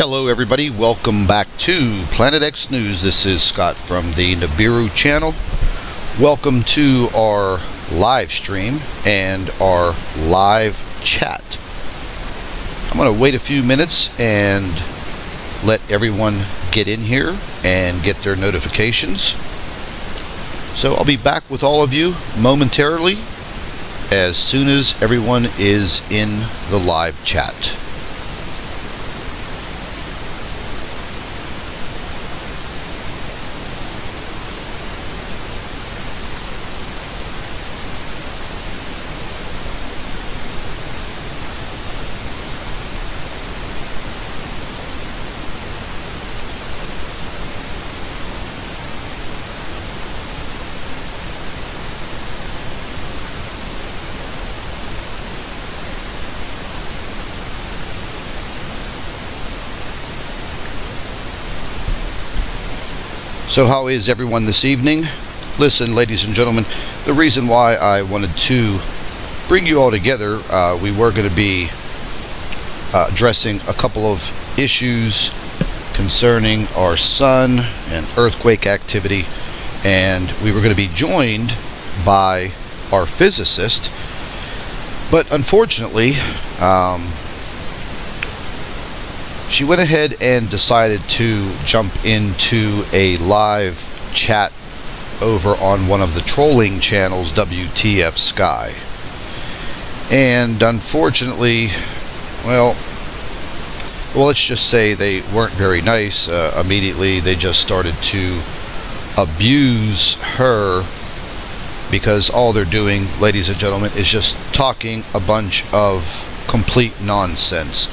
Hello everybody, welcome back to Planet X News. This is Scott from the Nibiru channel. Welcome to our live stream and our live chat. I'm going to wait a few minutes and let everyone get in here and get their notifications. So I'll be back with all of you momentarily as soon as everyone is in the live chat. So how is everyone this evening? Listen, ladies and gentlemen, the reason why I wanted to bring you all together, we were going to be addressing a couple of issues concerning our sun and earthquake activity, and we were going to be joined by our physicist, but unfortunately she went ahead and decided to jump into a live chat over on one of the trolling channels, WTF Sky. And unfortunately, well, let's just say they weren't very nice. Immediately they just started to abuse her, because all they're doing, ladies and gentlemen, is just talking a bunch of complete nonsense.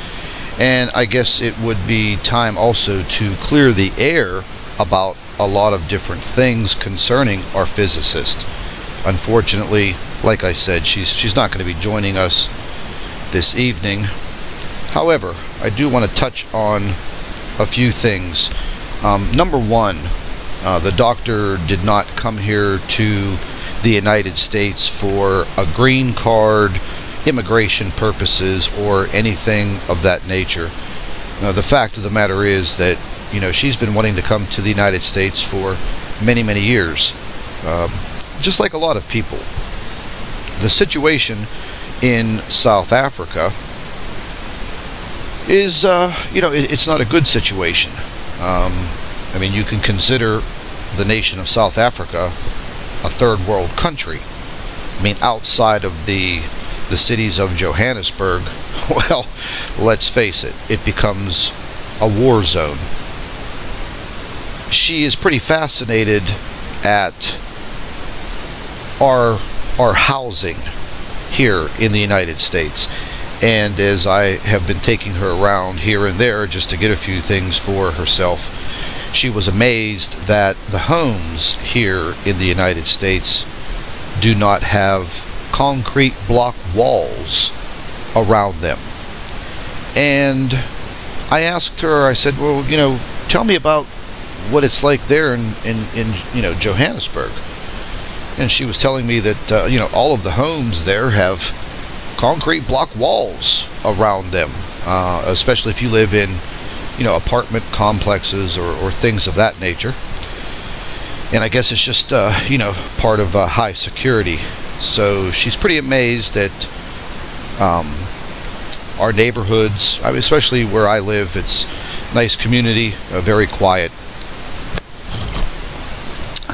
And I guess it would be time also to clear the air about a lot of different things concerning our physicist. Unfortunately, like I said, she's not going to be joining us this evening. However, I do want to touch on a few things. Number one, the doctor did not come here to the United States for a green card, immigration purposes, or anything of that nature. The fact of the matter is that, you know, she's been wanting to come to the United States for many years, just like a lot of people. The situation in South Africa is, you know, it's not a good situation. I mean, you can consider the nation of South Africa a third world country. I mean, outside of the cities of Johannesburg, well, let's face it, it becomes a war zone. She is pretty fascinated at our housing here in the United States, and as I have been taking her around here and there just to get a few things for herself, she was amazed that the homes here in the United States do not have concrete block walls around them. And I asked her, I said, well, you know, tell me about what it's like there in you know, Johannesburg. And she was telling me that you know, all of the homes there have concrete block walls around them, especially if you live in, you know, apartment complexes or things of that nature. And I guess it's just you know, part of high security. So she's pretty amazed at our neighborhoods. I mean, especially where I live, it's a nice community, very quiet.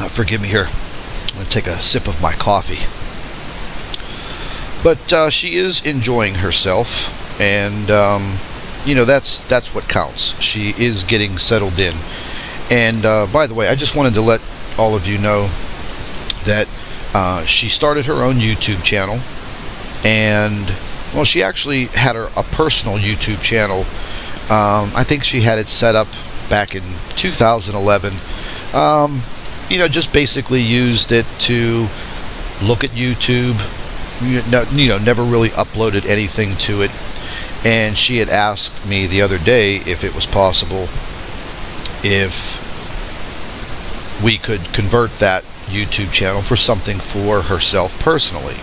Forgive me here, I'm going to take a sip of my coffee. But she is enjoying herself, and you know, that's what counts. She is getting settled in. And by the way, I just wanted to let all of you know that she started her own YouTube channel, and well, she actually had a personal YouTube channel. I think she had it set up back in 2011. You know, just basically used it to look at YouTube. You know, never really uploaded anything to it. And she had asked me the other day if it was possible if we could convert that YouTube channel for something for herself personally.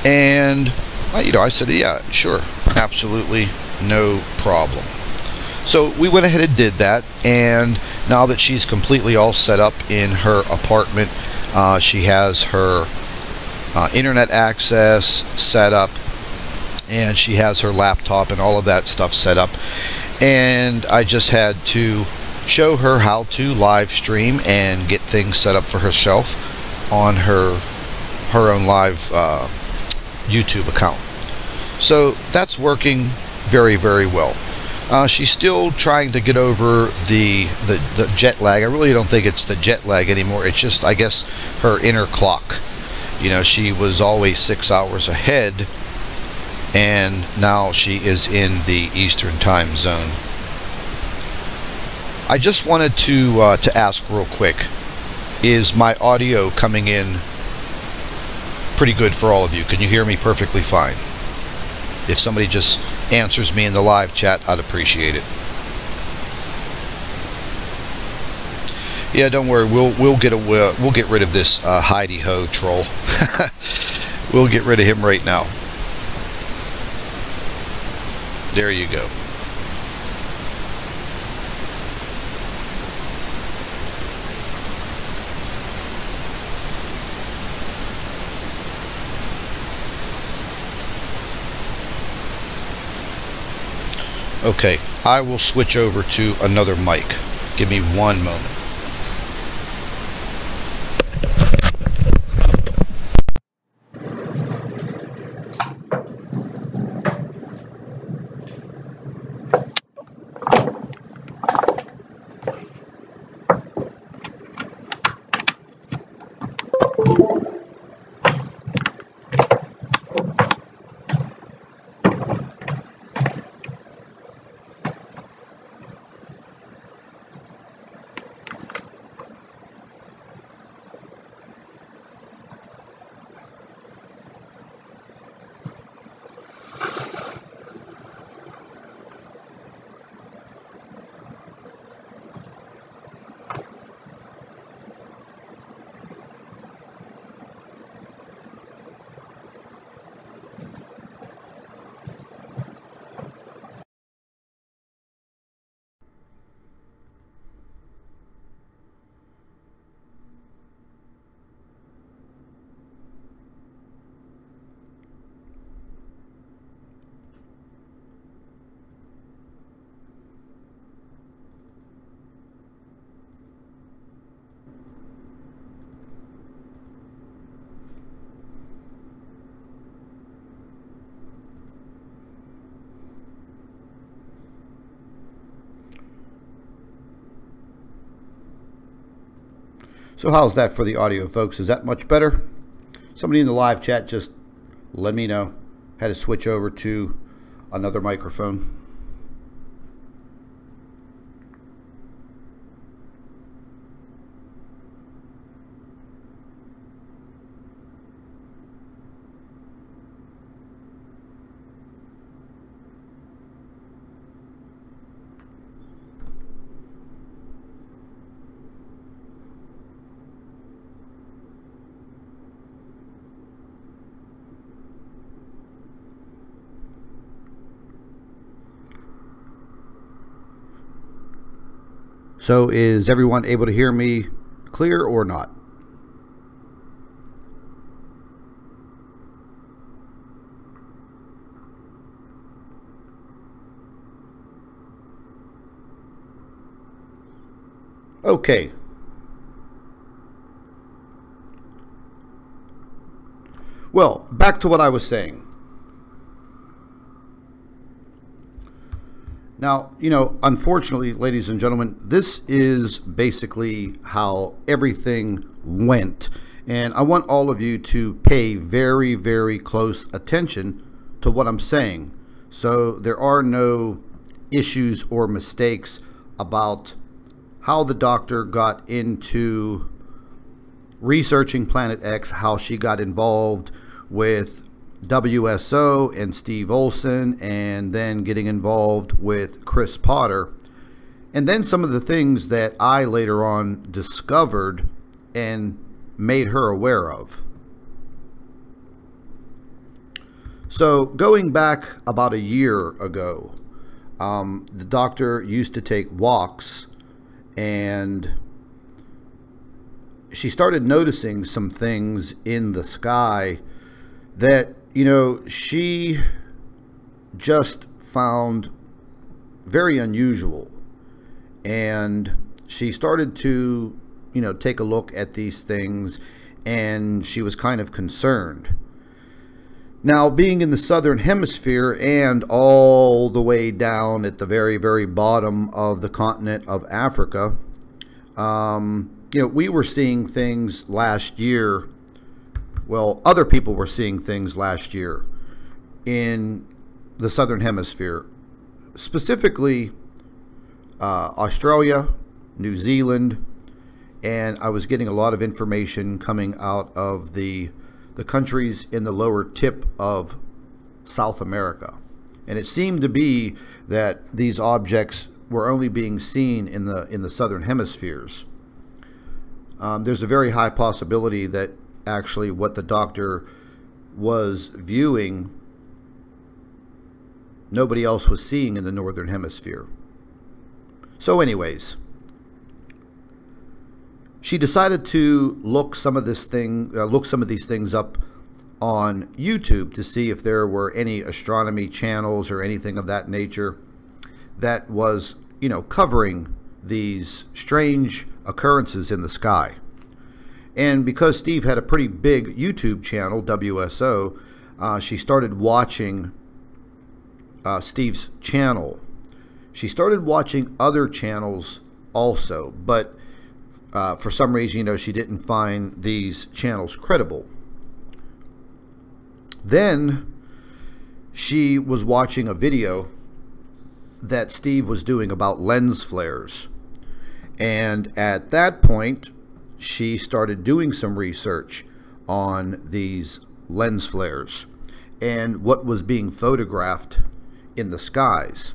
And you know, I said, yeah, sure, absolutely, no problem. So we went ahead and did that, and now that she's completely all set up in her apartment, she has her internet access set up, and she has her laptop and all of that stuff set up, and I just had to show her how to live stream and get things set up for herself on her own live YouTube account. So that's working very, very well. She's still trying to get over the jet lag. I really don't think it's the jet lag anymore. It's just, I guess, her inner clock. You know, she was always 6 hours ahead, and now she is in the Eastern time zone. I just wanted to ask real quick, is my audio coming in pretty good for all of you? Can you hear me perfectly fine? If somebody just answers me in the live chat, I'd appreciate it. Yeah, don't worry. We'll get rid of this hidey-ho troll. We'll get rid of him right now. There you go. Okay, I will switch over to another mic. Give me one moment. So how's that for the audio, folks? Is that much better? Somebody in the live chat just let me know. Had to switch over to another microphone. So is everyone able to hear me clear or not? Okay. Well, back to what I was saying. Now, you know, unfortunately, ladies and gentlemen, this is basically how everything went. And I want all of you to pay very, very close attention to what I'm saying. So there are no issues or mistakes about how the doctor got into researching Planet X, how she got involved with WSO and Steve Olson, and then getting involved with Chris Potter, and then some of the things that I later on discovered and made her aware of. So going back about a year ago, The doctor used to take walks, and she started noticing some things in the sky that, you know, she just found very unusual. And she started to, you know, take a look at these things, and she was kind of concerned. Now, being in the southern hemisphere and all the way down at the very, very bottom of the continent of Africa, you know, we were seeing things last year. Well, other people were seeing things last year in the southern hemisphere, specifically Australia, New Zealand, and I was getting a lot of information coming out of the countries in the lower tip of South America. And it seemed to be that these objects were only being seen in the southern hemispheres. There's a very high possibility that actually what the doctor was viewing, nobody else was seeing in the northern hemisphere. So anyways, she decided to look some of these things up on YouTube to see if there were any astronomy channels or anything of that nature that was, you know, covering these strange occurrences in the sky. And because Steve had a pretty big YouTube channel, WSO, she started watching Steve's channel. She started watching other channels also, but for some reason, you know, she didn't find these channels credible. Then she was watching a video that Steve was doing about lens flares. And at that point, she started doing some research on these lens flares and what was being photographed in the skies.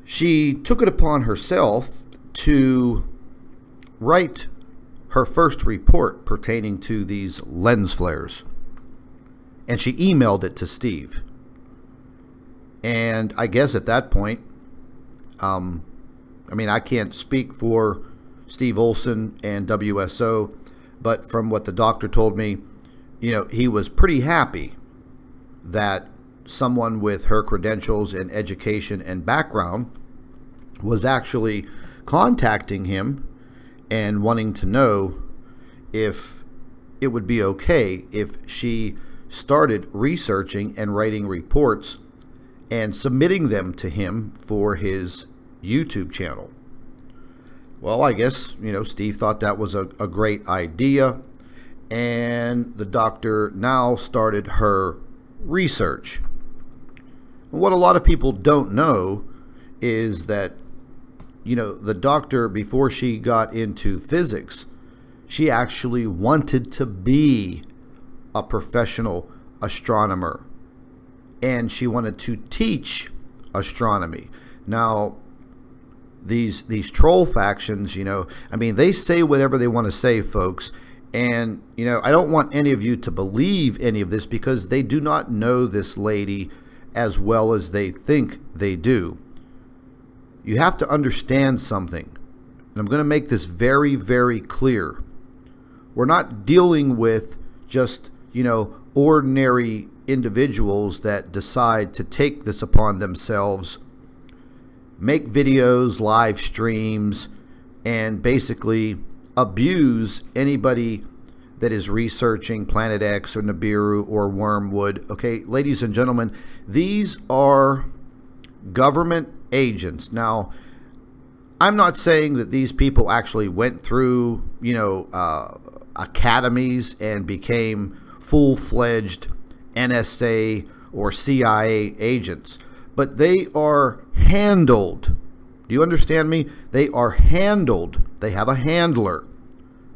She took it upon herself to write her first report pertaining to these lens flares, and she emailed it to Steve. And I guess at that point, I mean, I can't speak for Steve Olson and WSO, but from what the doctor told me, you know, he was pretty happy that someone with her credentials and education and background was actually contacting him and wanting to know if it would be okay if she started researching and writing reports and submitting them to him for his YouTube channel. Well, I guess, you know, Steve thought that was a great idea, and the doctor now started her research. What a lot of people don't know is that, you know, the doctor, before she got into physics, she actually wanted to be a professional astronomer, and she wanted to teach astronomy. Now, these troll factions, you know, I mean, they say whatever they want to say, folks, and, you know, I don't want any of you to believe any of this because they do not know this lady as well as they think they do. You have to understand something, and I'm going to make this very, very clear. We're not dealing with just, you know, ordinary individuals that decide to take this upon themselves, make videos, live streams, and basically abuse anybody that is researching Planet X or Nibiru or Wormwood. Okay, ladies and gentlemen, these are government agents. Now, I'm not saying that these people actually went through, you know, academies and became full-fledged NSA or CIA agents, but they are handled. Do you understand me? They are handled. They have a handler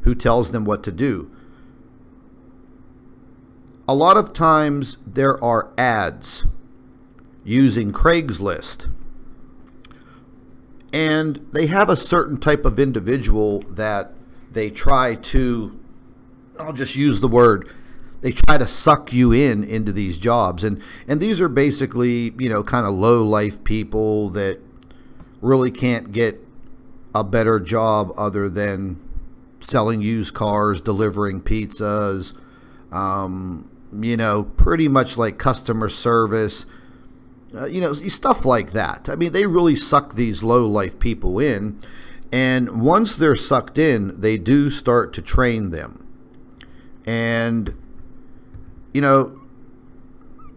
who tells them what to do. A lot of times there are ads using Craigslist, and they have a certain type of individual that they try to, I'll just use the word, they try to suck you into these jobs. And these are basically, you know, kind of low life people that really can't get a better job other than selling used cars, delivering pizzas, you know, pretty much like customer service, you know, stuff like that. I mean, they really suck these low life people in. And once they're sucked in, they do start to train them. And, you know,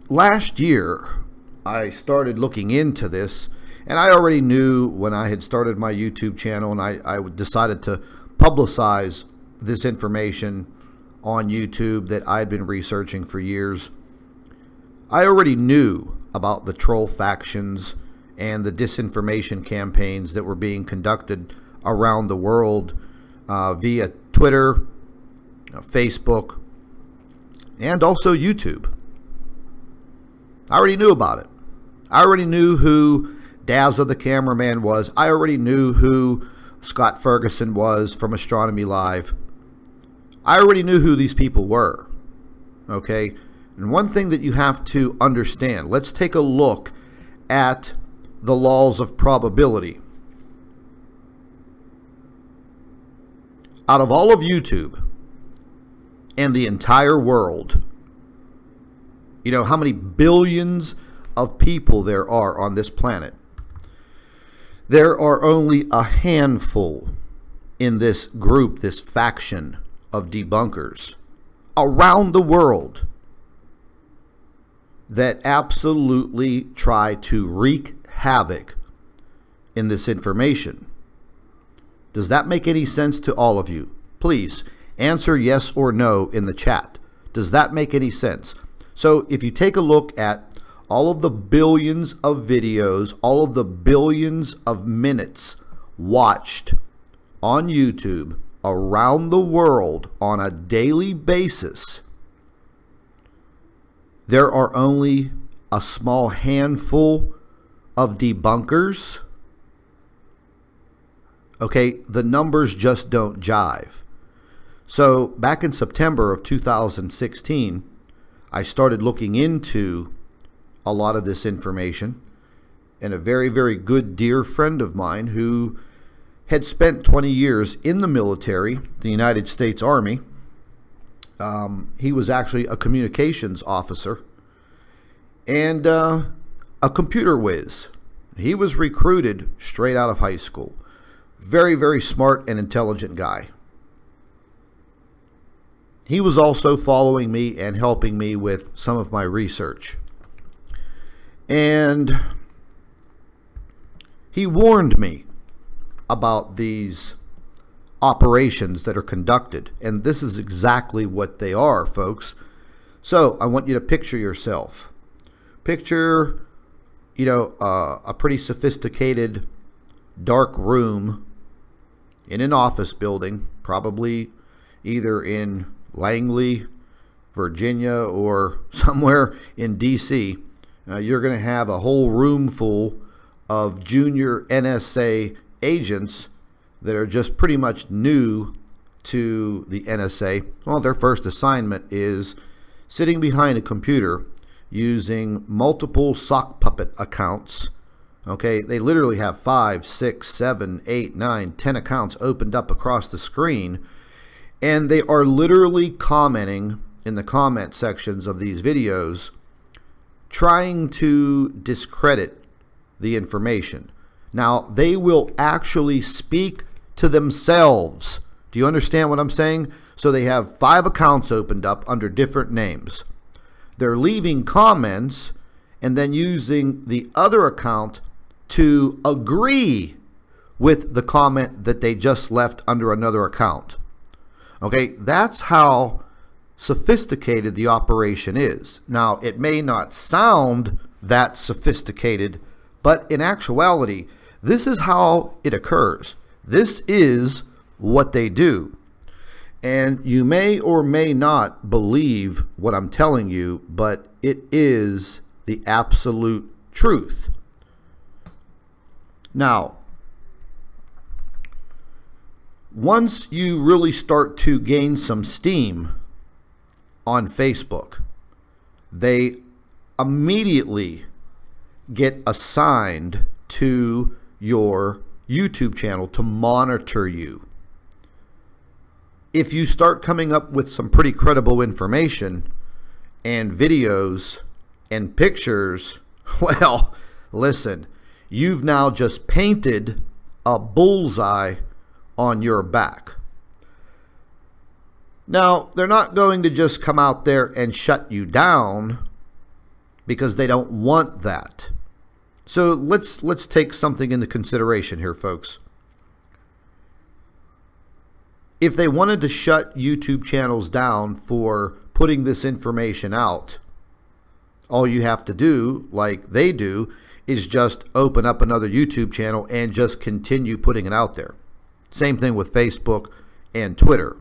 last year I started looking into this, and I already knew when I had started my YouTube channel and I decided to publicize this information on YouTube that I'd been researching for years. I already knew about the troll factions and the disinformation campaigns that were being conducted around the world via Twitter, Facebook, and also YouTube. I already knew about it. I already knew who Dazza the cameraman was. I already knew who Scott Ferguson was from Astronomy Live. I already knew who these people were. Okay? And one thing that you have to understand, let's take a look at the laws of probability. Out of all of YouTube and the entire world, you know how many billions of people there are on this planet? There are only a handful in this group, this faction of debunkers around the world that absolutely try to wreak havoc in this information. Does that make any sense to all of you? Please answer yes or no in the chat. Does that make any sense? So if you take a look at all of the billions of videos, all of the billions of minutes watched on YouTube around the world on a daily basis, there are only a small handful of debunkers. Okay, the numbers just don't jive. So back in September of 2016, I started looking into a lot of this information, and a very, very good dear friend of mine who had spent 20 years in the military, the United States Army. He was actually a communications officer and a computer whiz. He was recruited straight out of high school. Very, very smart and intelligent guy. He was also following me and helping me with some of my research. And he warned me about these operations that are conducted. And this is exactly what they are, folks. So I want you to picture yourself. Picture, you know, a pretty sophisticated dark room in an office building, probably either in Langley, Virginia, or somewhere in DC. You're going to have a whole room full of junior NSA agents that are just pretty much new to the NSA. Well, their first assignment is sitting behind a computer using multiple sock puppet accounts. Okay, they literally have 5, 6, 7, 8, 9, 10 accounts opened up across the screen, and they are literally commenting in the comment sections of these videos, trying to discredit the information. Now, they will actually speak to themselves. Do you understand what I'm saying? So they have 5 accounts opened up under different names. They're leaving comments and then using the other account to agree with the comment that they just left under another account. Okay, that's how sophisticated the operation is. Now, it may not sound that sophisticated, but in actuality, this is how it occurs. This is what they do. And you may or may not believe what I'm telling you, but it is the absolute truth. Now, once you really start to gain some steam on Facebook, they immediately get assigned to your YouTube channel to monitor you. If you start coming up with some pretty credible information and videos and pictures, well, listen, you've now just painted a bullseye on your back. Now, they're not going to just come out there and shut you down because they don't want that. So let's take something into consideration here, folks. If they wanted to shut YouTube channels down for putting this information out, all you have to do, like they do, is just open up another YouTube channel and just continue putting it out there. Same thing with Facebook and Twitter.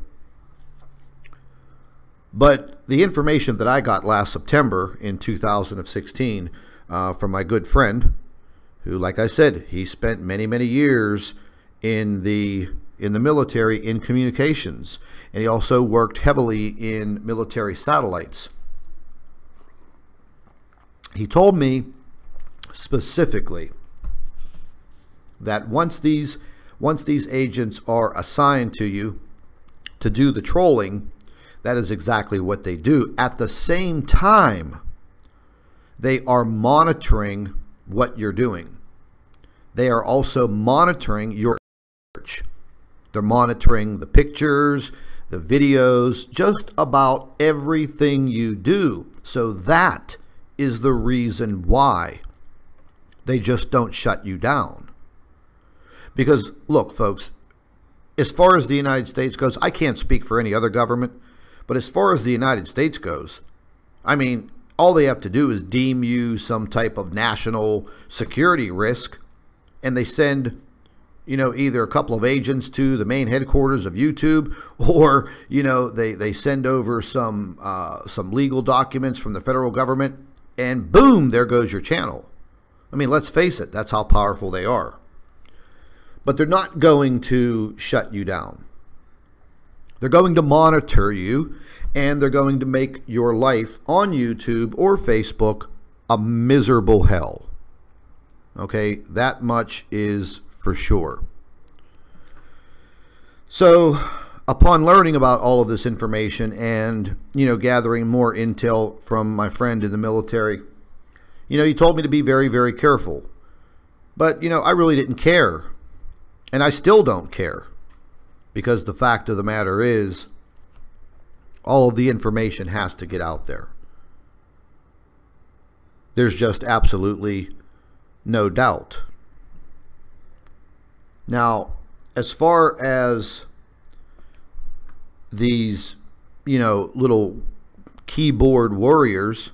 But the information that I got last September in 2016 from my good friend, who, like I said, he spent many, many years in the military in communications, and he also worked heavily in military satellites. He told me specifically that once these agents are assigned to you to do the trolling, that is exactly what they do. At the same time, they are monitoring what you're doing. They are also monitoring your search. They're monitoring the pictures, the videos, just about everything you do. So that is the reason why they just don't shut you down. Because, look, folks, as far as the United States goes, I can't speak for any other government, but as far as the United States goes, I mean, all they have to do is deem you some type of national security risk, and they send, you know, either a couple of agents to the main headquarters of YouTube, or, you know, they send over some legal documents from the federal government, and boom, there goes your channel. I mean, let's face it, that's how powerful they are. But they're not going to shut you down. They're going to monitor you, and they're going to make your life on YouTube or Facebook a miserable hell. Okay, that much is for sure. So, upon learning about all of this information and, you know, gathering more intel from my friend in the military, you know, he told me to be very, very careful. But, you know, I really didn't care. And I still don't care. Because the fact of the matter is, all of the information has to get out there. There's just absolutely no doubt. Now, as far as these, you know, little keyboard warriors,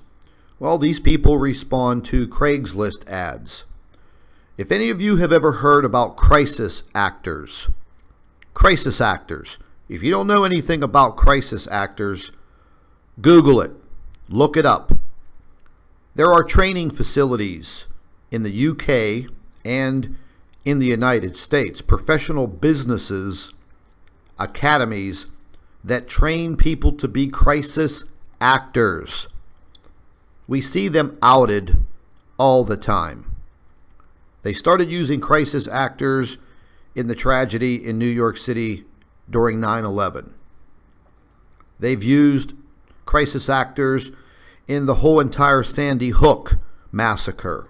well, these people respond to Craigslist ads. If any of you have ever heard about crisis actors, if you don't know anything about crisis actors, Google it, look it up. There are training facilities in the UK and in the United States, professional businesses, academies that train people to be crisis actors. We see them outed all the time. They started using crisis actors in the tragedy in New York City during 9/11. They've used crisis actors in the whole entire Sandy Hook massacre.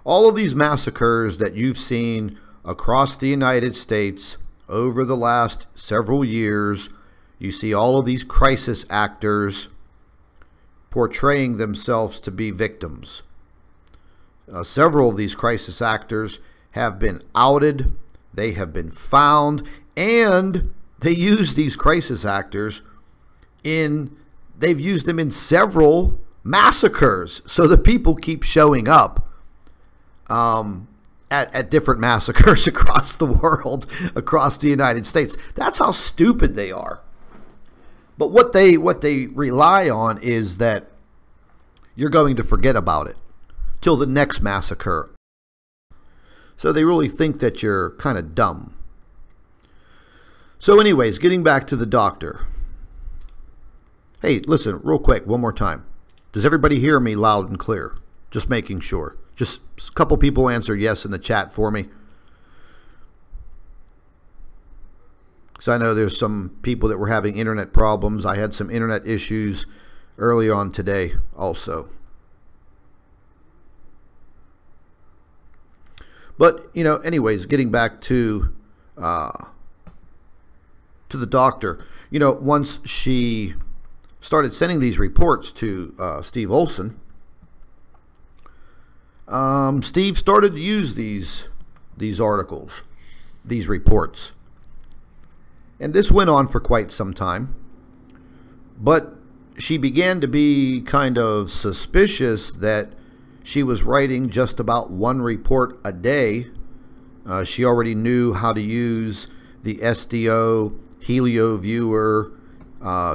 All of these massacres that you've seen across the United States over the last several years, you see all of these crisis actors portraying themselves to be victims. Several of these crisis actors have been outed, they have been found, and they use these crisis actors they've used them in several massacres. So the people keep showing up at different massacres across the world, across the United States. That's how stupid they are. But what they rely on is that you're going to forget about it till the next massacre. So they really think that you're kind of dumb. So anyways, getting back to the doctor. Hey, listen, real quick, one more time. Does everybody hear me loud and clear? Just making sure. Just a couple people answer yes in the chat for me. Because I know there's some people that were having internet problems. I had some internet issues early on today also. But, you know, anyways, getting back to the doctor, you know, once she started sending these reports to Steve Olson, Steve started to use these articles, these reports. And this went on for quite some time. But she began to be kind of suspicious that she was writing just about one report a day. She already knew how to use the SDO, Helio Viewer,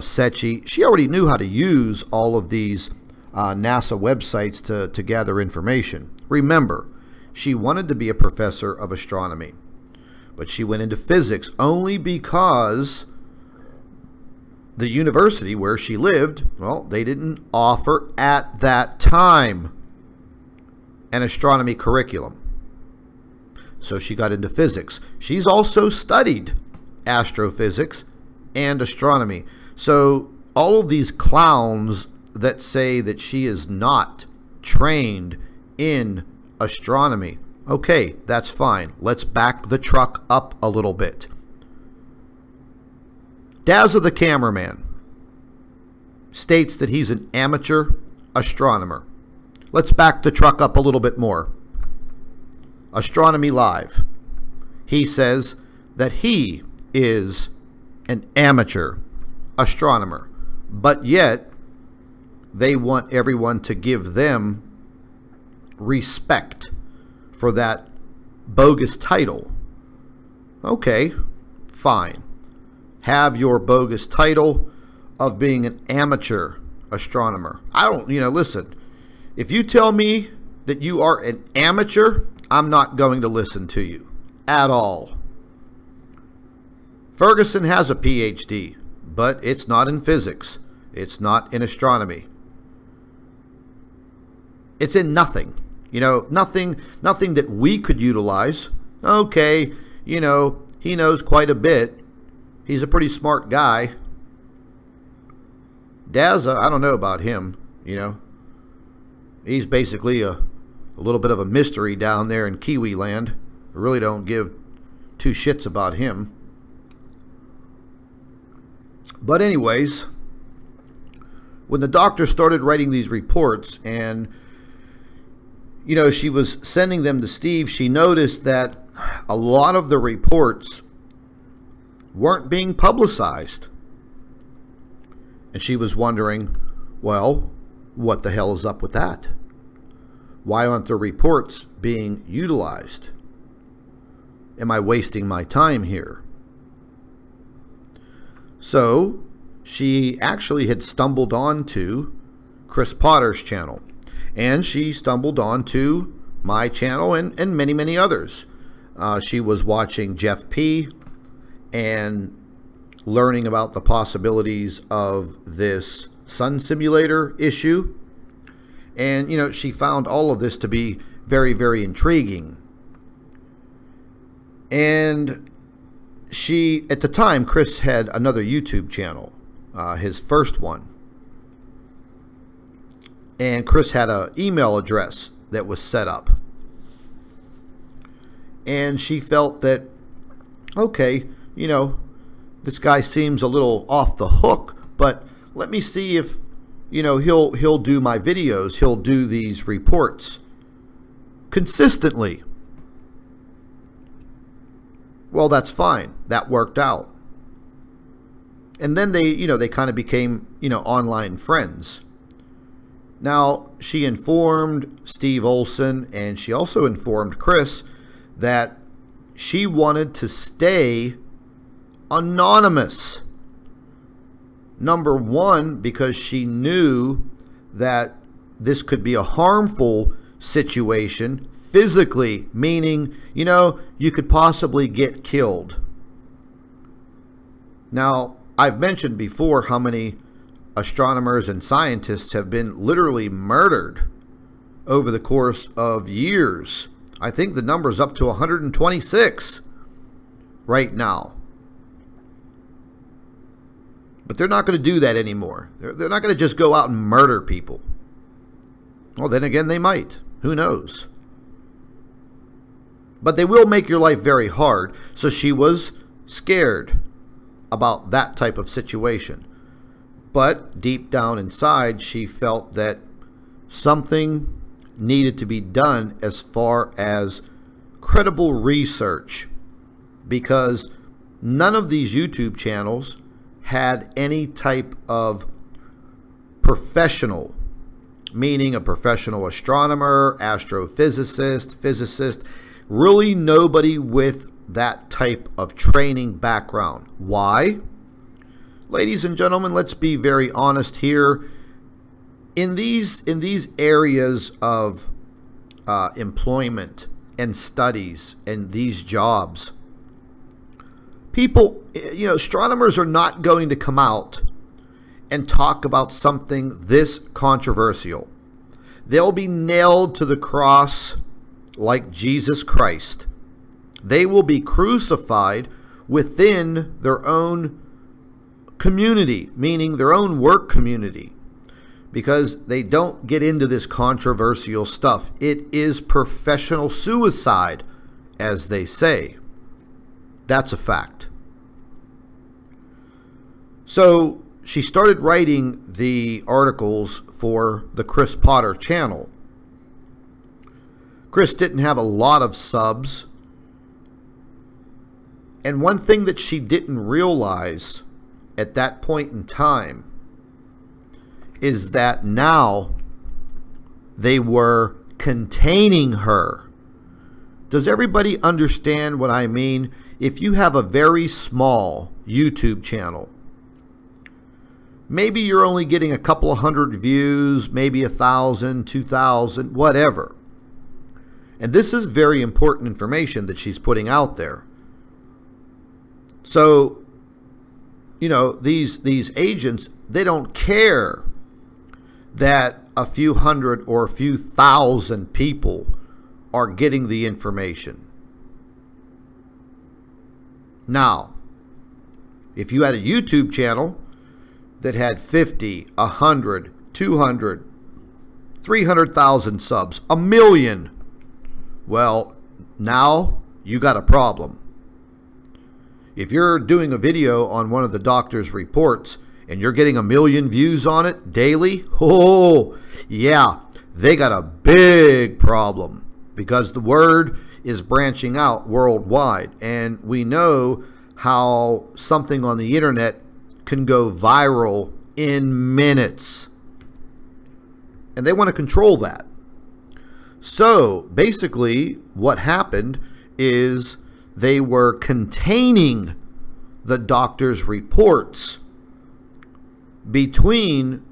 SETI. She already knew how to use all of these NASA websites to gather information. Remember, she wanted to be a professor of astronomy, but she went into physics only because the university where she lived, well, they didn't offer at that time an astronomy curriculum. So she got into physics. She's also studied astrophysics and astronomy. So all of these clowns that say that she is not trained in astronomy, okay, that's fine. Let's back the truck up a little bit. Dazza the cameraman states that he's an amateur astronomer. Let's back the truck up a little bit more. Astronomy Live. He says that he is an amateur astronomer, but yet they want everyone to give them respect for that bogus title. Okay, fine. Have your bogus title of being an amateur astronomer. I don't, you know, listen, if you tell me that you are an amateur, I'm not going to listen to you at all. Ferguson has a PhD, but it's not in physics. It's not in astronomy. It's in nothing. You know, nothing that we could utilize. Okay, you know, he knows quite a bit. He's a pretty smart guy. Dazza, I don't know about him, you know. He's basically a little bit of a mystery down there in Kiwi land. I really don't give two shits about him. But anyways, when the doctor started writing these reports and, you know, she was sending them to Steve, she noticed that a lot of the reports weren't being publicized. And she was wondering, well, what the hell is up with that? Why aren't the reports being utilized? Am I wasting my time here? So she actually had stumbled onto Chris Potter's channel, and she stumbled onto my channel and many, many others. She was watching Jeff P. and learning about the possibilities of this sun simulator issue. And, you know, she found all of this to be very, very intriguing. And she, at the time, Chris had another YouTube channel, his first one. And Chris had an email address that was set up. And she felt that, okay, you know, this guy seems a little off the hook, but let me see if, you know, he'll do my videos, he'll do these reports consistently. Well, that's fine. That worked out. And then they, you know, they kind of became, you know, online friends. Now, she informed Steve Olson, and she also informed Chris that she wanted to stay anonymous. Number one, because she knew that this could be a harmful situation physically, meaning, you know, you could possibly get killed. Now, I've mentioned before how many astronomers and scientists have been literally murdered over the course of years. I think the number's up to 126 right now. But they're not going to do that anymore. They're not going to just go out and murder people. Well, then again, they might. Who knows? But they will make your life very hard. So she was scared about that type of situation. But deep down inside, she felt that something needed to be done as far as credible research, because none of these YouTube channels had any type of professional, meaning a professional astronomer, astrophysicist, physicist, really nobody with that type of training background. Why? Ladies and gentlemen, let's be very honest here. In these areas of employment and studies and these jobs, people, astronomers are not going to come out and talk about something this controversial. They'll be nailed to the cross like Jesus Christ. They will be crucified within their own community, meaning their own work community, because they don't get into this controversial stuff. It is professional suicide, as they say. That's a fact. So she started writing the articles for the Chris Potter channel. Chris didn't have a lot of subs. And one thing that she didn't realize at that point in time is that now they were containing her. Does everybody understand what I mean? If you have a very small YouTube channel, maybe you're only getting a couple of hundred views, maybe 1,000, 2,000, whatever. And this is very important information that she's putting out there. So, these agents, they don't care that a few hundred or a few thousand people are getting the information. Now, if you had a YouTube channel that had 50, 100, 200, 300,000 subs, 1 million, well, now you got a problem. If you're doing a video on one of the doctor's reports and you're getting 1 million views on it daily, oh, yeah, they got a big problem, because the word is branching out worldwide. And we know how something on the internet can go viral in minutes. And they want to control that. So basically what happened is they were containing the doctor's reports between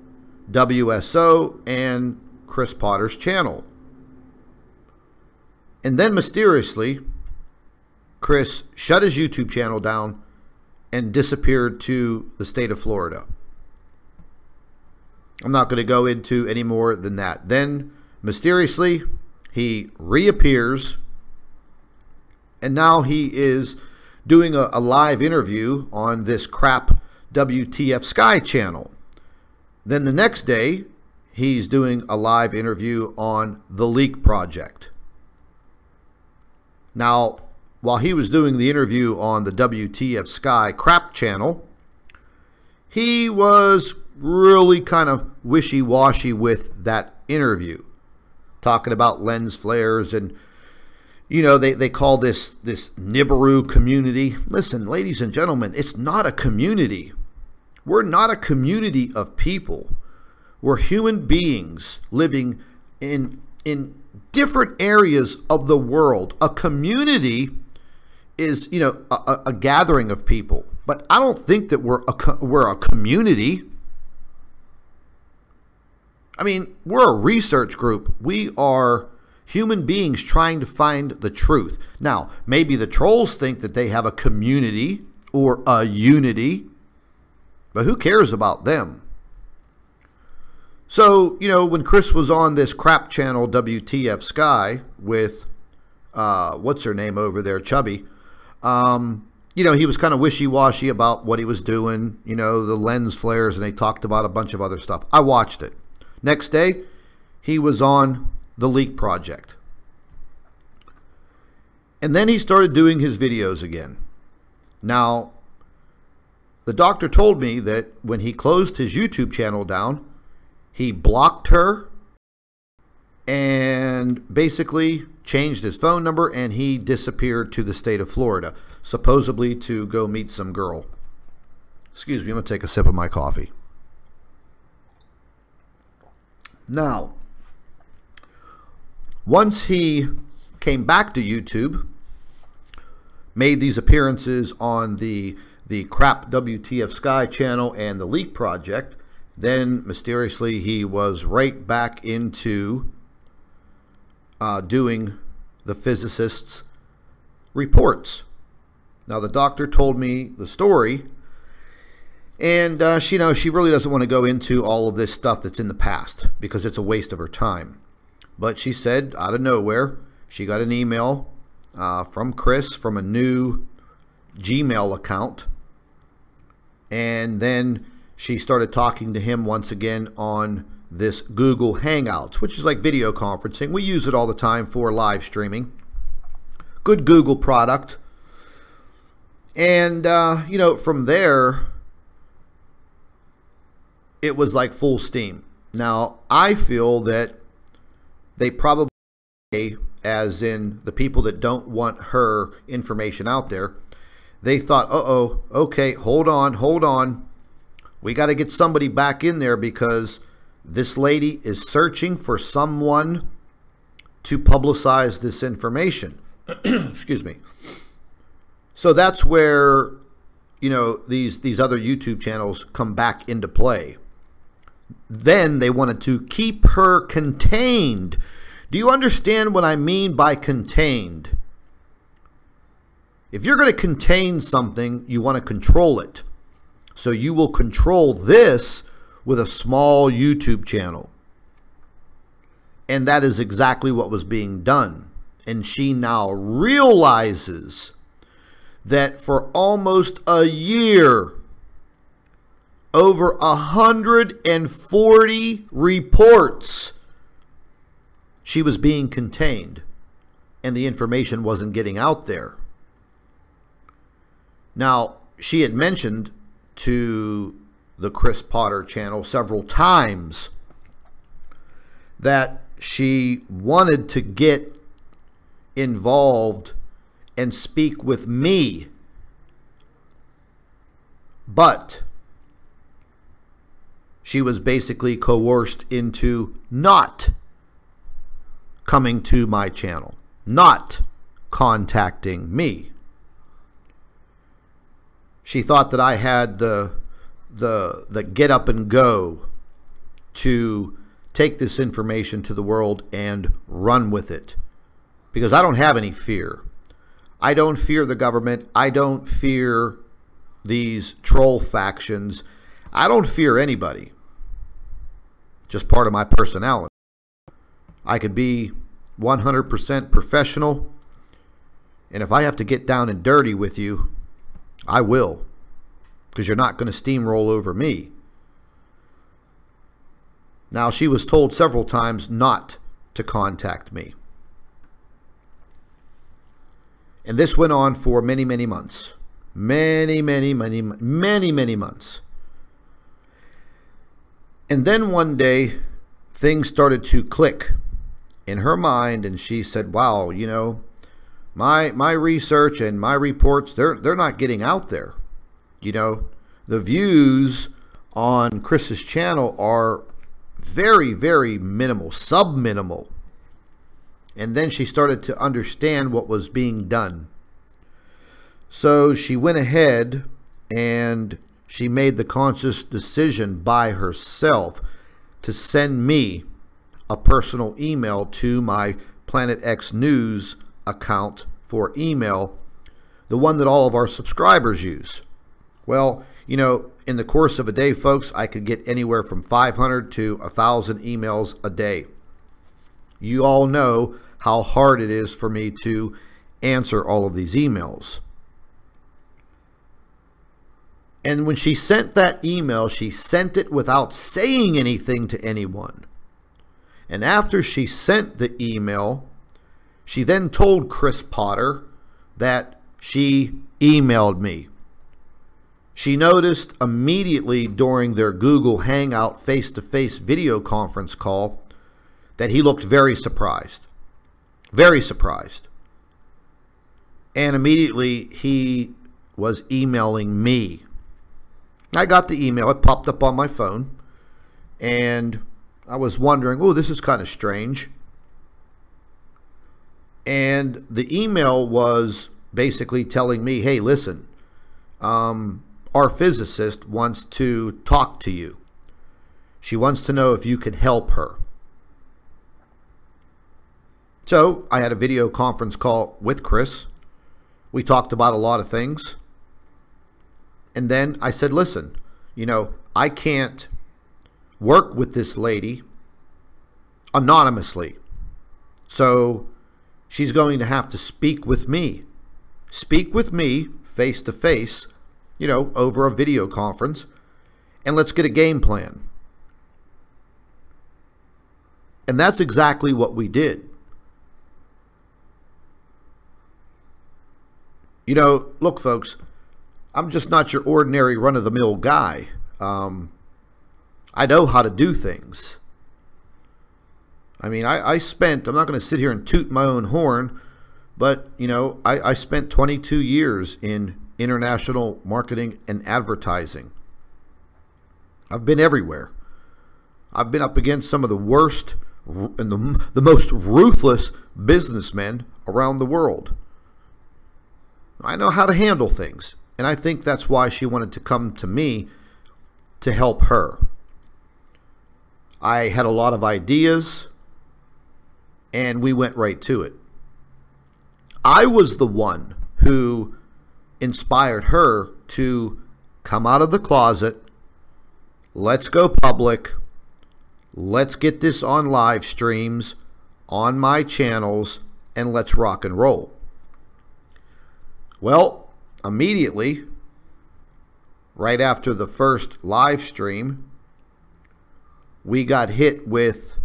WSO and Chris Potter's channel. And then mysteriously, Chris shut his YouTube channel down and disappeared to the state of Florida. I'm not going to go into any more than that. Then mysteriously, he reappears, and now he is doing a live interview on this crap WTF Sky channel. Then the next day, he's doing a live interview on the Leak Project. Now, while he was doing the interview on the WTF Sky crap channel, he was really kind of wishy-washy with that interview, talking about lens flares and, they call this Nibiru community. Listen, ladies and gentlemen, it's not a community. We're not a community of people. We're human beings living in different areas of the world. A community is, a gathering of people. But I don't think that we're a community. I mean, we're a research group. We are human beings trying to find the truth. Now, maybe the trolls think that they have a community or a unity, but who cares about them? So, you know, when Chris was on this crap channel, WTF Sky, with, what's her name over there, Chubby, you know, he was kind of wishy-washy about what he was doing, you know, the lens flares, and they talked about a bunch of other stuff. I watched it. Next day, he was on the Leak Project. And then he started doing his videos again. Now, the doctor told me that when he closed his YouTube channel down, he blocked her and basically changed his phone number, and he disappeared to the state of Florida, supposedly to go meet some girl. Excuse me, I'm going to take a sip of my coffee. Now, once he came back to YouTube, made these appearances on the crap WTF Sky channel and the Leak Project, then mysteriously he was right back into doing the physicist's reports. Now, the doctor told me the story, and she really doesn't want to go into all of this stuff that's in the past because it's a waste of her time. But she said, out of nowhere, she got an email from Chris from a new Gmail account, and then she started talking to him once again on this Google Hangouts, which is like video conferencing. We use it all the time for live streaming. Good Google product. And, you know, from there, it was like full steam. Now, I feel that they probably, as in the people that don't want her information out there, they thought, uh-oh, okay, hold on. We got to get somebody back in there because this lady is searching for someone to publicize this information. Excuse me. So that's where, you know, these other YouTube channels come back into play. Then they wanted to keep her contained. Do you understand what I mean by contained? If you're going to contain something, you want to control it. So you will control this with a small YouTube channel. And that is exactly what was being done. And she now realizes that for almost a year, over 140 reports, she was being contained and the information wasn't getting out there. Now, she had mentioned to the Chris Potter channel several times that she wanted to get involved and speak with me, but she was basically coerced into not coming to my channel, not contacting me. She thought that I had the get up and go to take this information to the world and run with it. Because I don't have any fear. I don't fear the government. I don't fear these troll factions. I don't fear anybody. Just part of my personality. I could be 100% professional, and if I have to get down and dirty with you, I will, because you're not going to steamroll over me. Now, she was told several times not to contact me. And this went on for many, many months. Many months. And then one day, things started to click in her mind, and she said, wow, you know, my research and my reports, they're not getting out there. You know, the views on Chris's channel are very, very minimal, sub-minimal. And then she started to understand what was being done. So she went ahead and she made the conscious decision by herself to send me a personal email to my Planet X News account for email, the one that all of our subscribers use. Well, You know, in the course of a day, folks, I could get anywhere from 500 to 1,000 emails a day. You all know how hard it is for me to answer all of these emails. And when she sent that email, she sent it without saying anything to anyone. And after she sent the email, she then told Chris Potter that she emailed me. She noticed immediately during their Google Hangout face-to-face video conference call that he looked very surprised. Very surprised. And immediately he was emailing me. I got the email. It popped up on my phone. And I was wondering, oh, this is kind of strange. And the email was basically telling me, hey, listen, our physicist wants to talk to you. She wants to know if you can help her. So I had a video conference call with Chris. We talked about a lot of things. And then I said, listen, you know, I can't work with this lady anonymously. So she's going to have to speak with me. Speak with me face to face, you know, over a video conference. And let's get a game plan. And that's exactly what we did. You know, look, folks, I'm just not your ordinary run-of-the-mill guy. I know how to do things. I mean, I spent, I'm not going to sit here and toot my own horn, but, you know, I spent 22 years in international marketing and advertising. I've been everywhere. I've been up against some of the worst and the most ruthless businessmen around the world. I know how to handle things, and I think that's why she wanted to come to me to help her. I had a lot of ideas, and we went right to it. I was the one who inspired her to come out of the closet. Let's go public. Let's get this on live streams, on my channels, and let's rock and roll. Well, immediately, right after the first live stream, we got hit with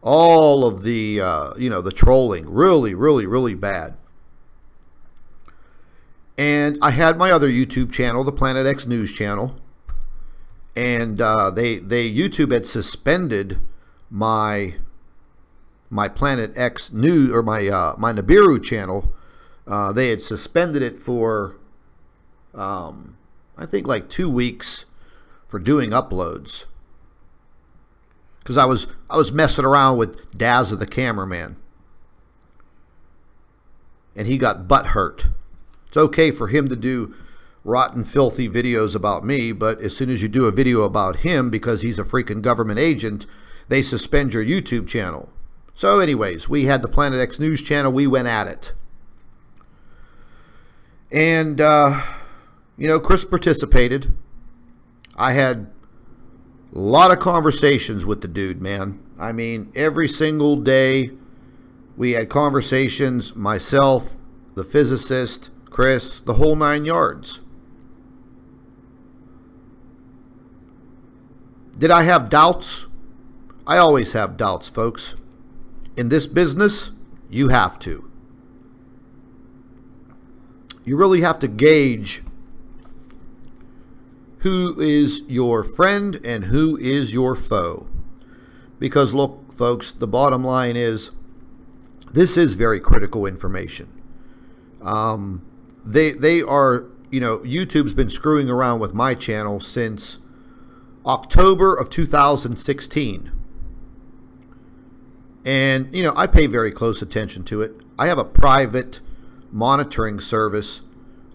all of the, you know, the trolling. Really bad. And I had my other YouTube channel, the Planet X News channel. And YouTube had suspended my Planet X News, or my Nibiru channel. They had suspended it for, I think, like 2 weeks for doing uploads. Because I was messing around with Dazza the cameraman. And he got butthurt. It's okay for him to do rotten, filthy videos about me, but as soon as you do a video about him, because he's a freaking government agent, they suspend your YouTube channel. So anyways, we had the Planet X News channel. We went at it. And, you know, Chris participated. I had a lot of conversations with the dude, man. I mean, every single day we had conversations, myself, the physicist, Chris, the whole 9 yards. Did I have doubts? I always have doubts, folks. In this business, you have to. You really have to gauge who is your friend and who is your foe. Because look, folks, the bottom line is this is very critical information. They are, you know, YouTube's been screwing around with my channel since October of 2016. And, you know, I pay very close attention to it. I have a private monitoring service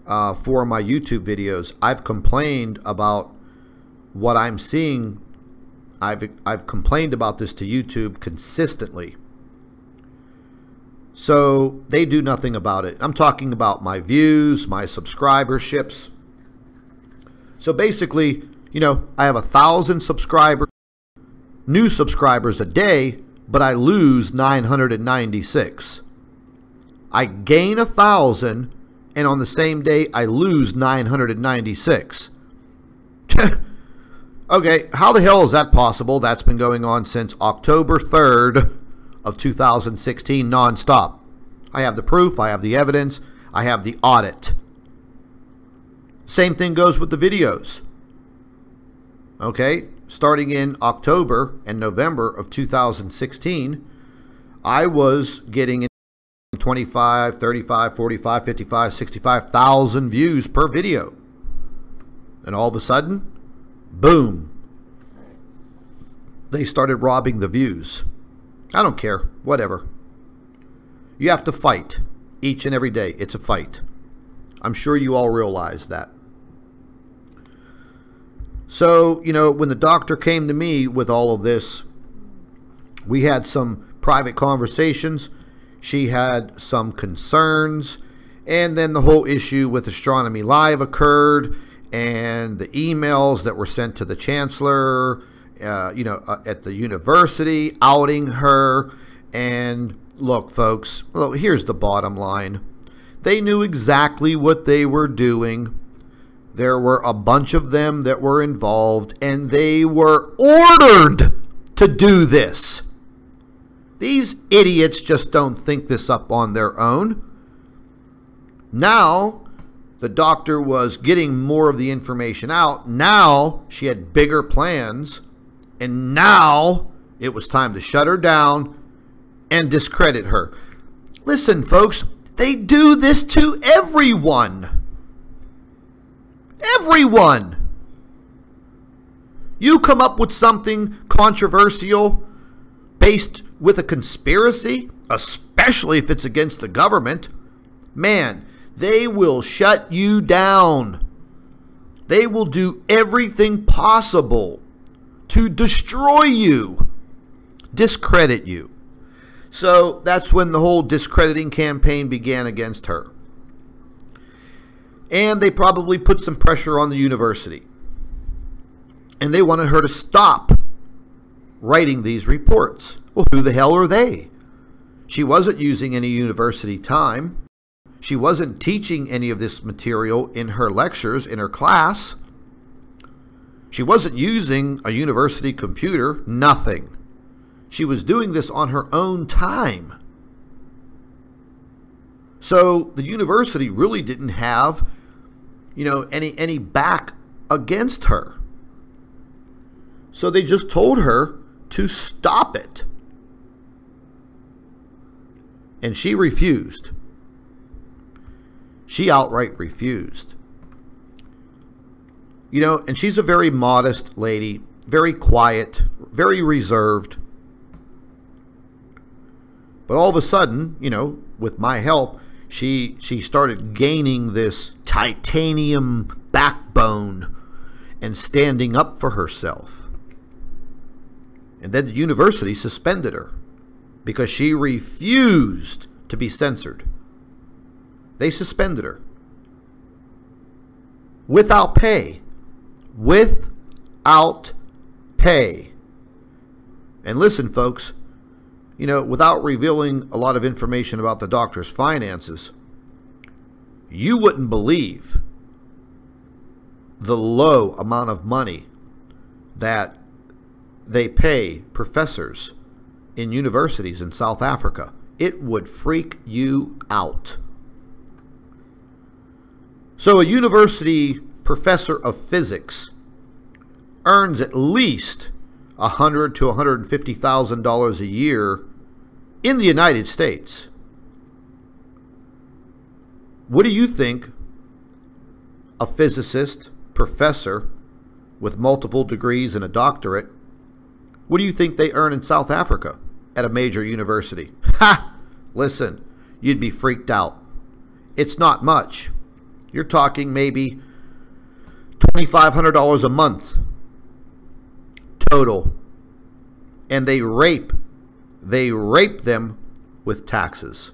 for my YouTube videos. I've complained about what I'm seeing. I've complained about this to YouTube consistently. So they do nothing about it. I'm talking about my views, my subscriberships. So basically, I have 1,000 subscribers, new subscribers a day, but I lose 996. I gain 1,000, and on the same day, I lose 996. Okay, how the hell is that possible? That's been going on since October 3rd of 2016, nonstop. I have the proof, I have the evidence, I have the audit. Same thing goes with the videos. Okay, starting in October and November of 2016, I was getting 25, 35, 45, 55, 65,000 views per video. And all of a sudden, boom, they started robbing the views. I don't care, whatever. You have to fight each and every day. It's a fight. I'm sure you all realize that. So, when the doctor came to me with all of this, we had some private conversations. She had some concerns. And then the whole issue with Astronomy Live occurred. And the emails that were sent to the chancellor, at the university, outing her. And look, folks, here's the bottom line. They knew exactly what they were doing. There were a bunch of them that were involved, and they were ordered to do this. These idiots just don't think this up on their own. Now, the doctor was getting more of the information out. Now, she had bigger plans, and now it was time to shut her down and discredit her. Listen, folks, they do this to everyone. Everyone. You come up with something controversial based with a conspiracy, especially if it's against the government, man, they will shut you down. They will do everything possible to destroy you, discredit you. So that's when the whole discrediting campaign began against her. And they probably put some pressure on the university. And they wanted her to stop writing these reports. Well, who the hell are they? She wasn't using any university time. She wasn't teaching any of this material in her lectures, in her class. She wasn't using a university computer, nothing. She was doing this on her own time. So the university really didn't have, any back against her. So they just told her to stop it. And she refused. She outright refused. And she's a very modest lady, very quiet, very reserved. But all of a sudden, with my help, she started gaining this titanium backbone and standing up for herself. And then the university suspended her because she refused to be censored. They suspended her without pay. Without pay. And listen, folks, without revealing a lot of information about the doctor's finances, you wouldn't believe the low amount of money that they pay professors in universities in South Africa. It would freak you out. So a university professor of physics earns at least $100,000 to $150,000 a year in the United States. What do you think a physicist, professor with multiple degrees and a doctorate, what do you think they earn in South Africa at a major university? Ha! Listen, you'd be freaked out. It's not much. You're talking maybe $2,500 a month total. And they rape them with taxes.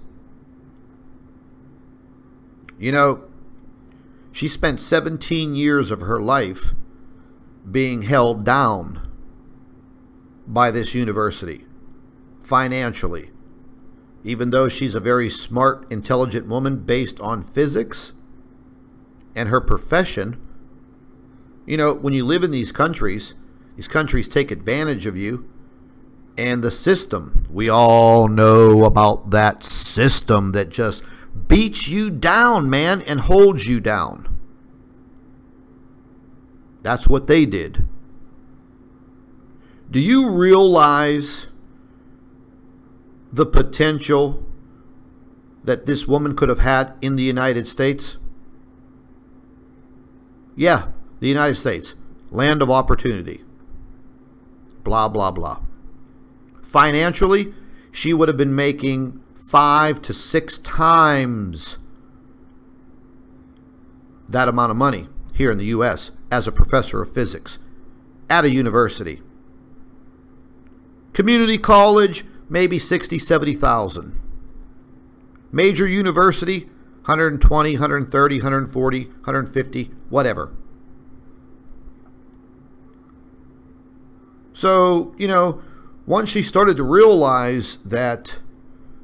She spent 17 years of her life being held down by this university financially. Even though she's a very smart, intelligent woman based on physics and her profession, you know, when you live in these countries take advantage of you. And the system, we all know about that system that just beats you down, man, and holds you down. That's what they did. Do you realize the potential that this woman could have had in the United States? Yeah, the United States, land of opportunity. Blah, blah, blah. Financially, she would have been making 5 to 6 times that amount of money here in the U.S. as a professor of physics at a university. Community college, maybe 60, 70,000. Major university, 120, 130, 140, 150, whatever. So, you know, once she started to realize that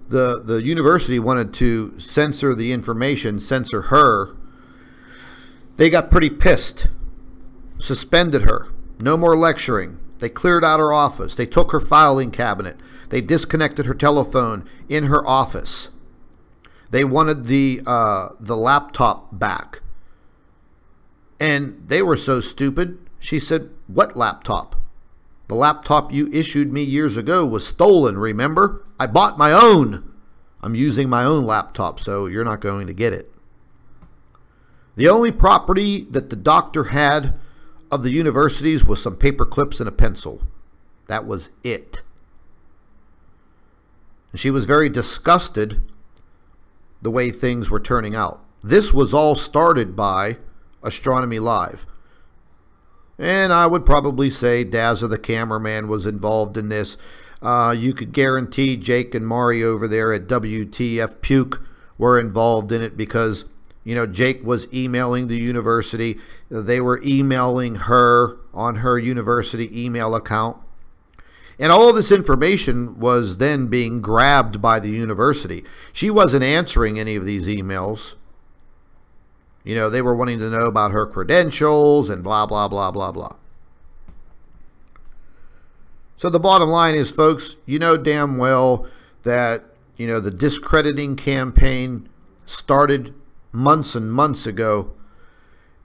the university wanted to censor the information, censor her, they got pretty pissed. Suspended her. No more lecturing. They cleared out her office. They took her filing cabinet. They disconnected her telephone in her office. They wanted the laptop back. And they were so stupid, she said, "What laptop? The laptop you issued me years ago was stolen, remember? I bought my own. I'm using my own laptop, so you're not going to get it." The only property that the doctor had of the universities was some paper clips and a pencil. That was it. She was very disgusted the way things were turning out. This was all started by Astronomy Live. And I would probably say Dazza the cameraman was involved in this. You could guarantee Jake and Mari over there at WTF Puke were involved in it because, you know, Jake was emailing the university. They were emailing her on her university email account. And all of this information was then being grabbed by the university. She wasn't answering any of these emails. You know, they were wanting to know about her credentials and blah, blah, blah, blah, blah. So the bottom line is, folks, you know damn well that, you know, the discrediting campaign started months and months ago.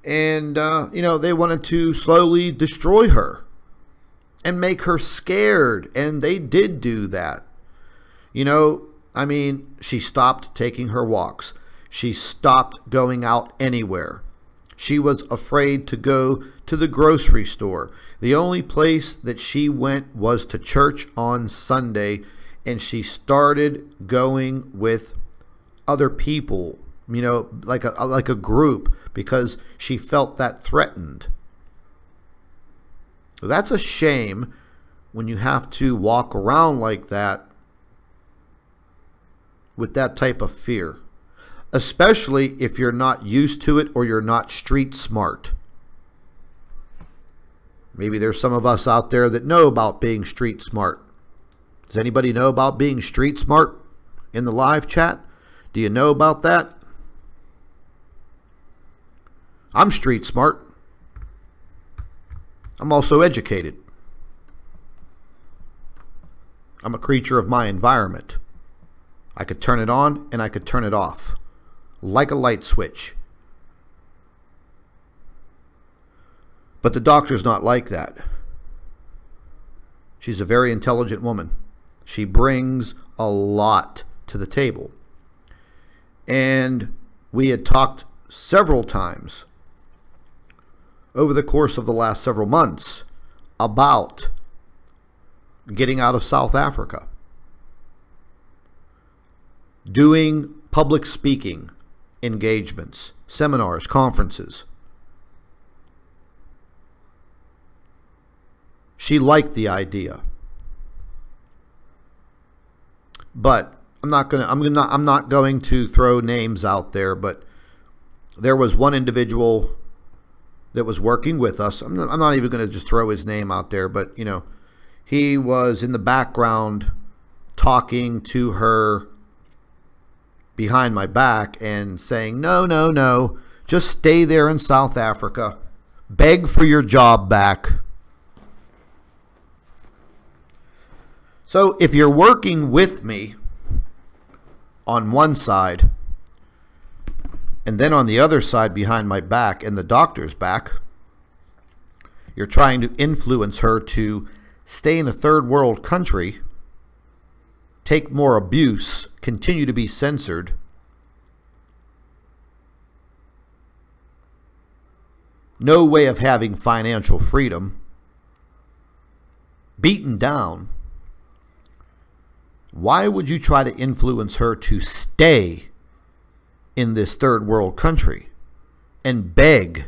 And, you know, they wanted to slowly destroy her and make her scared. And they did do that. You know, I mean, she stopped taking her walks. She stopped going out anywhere. She was afraid to go to the grocery store. The only place that she went was to church on Sunday, and she started going with other people, you know, like a group, because she felt that threatened. That's a shame when you have to walk around like that with that type of fear. Especially if you're not used to it or you're not street smart. Maybe there's some of us out there that know about being street smart. Does anybody know about being street smart in the live chat? Do you know about that? I'm street smart. I'm also educated. I'm a creature of my environment. I could turn it on and I could turn it off. Like a light switch. But the doctor's not like that. She's a very intelligent woman. She brings a lot to the table. And we had talked several times over the course of the last several months about getting out of South Africa, doing public speaking engagements, seminars, conferences. She liked the idea. But I'm not going to throw names out there, but there was one individual that was working with us. I'm not even going to just throw his name out there, but, you know, he was in the background talking to her behind my back and saying, no, no, no, just stay there in South Africa. Beg for your job back. So if you're working with me on one side, and then on the other side behind my back and the doctor's back, you're trying to influence her to stay in a third world country, take more abuse, continue to be censored, no way of having financial freedom, beaten down. Why would you try to influence her to stay in this third world country and beg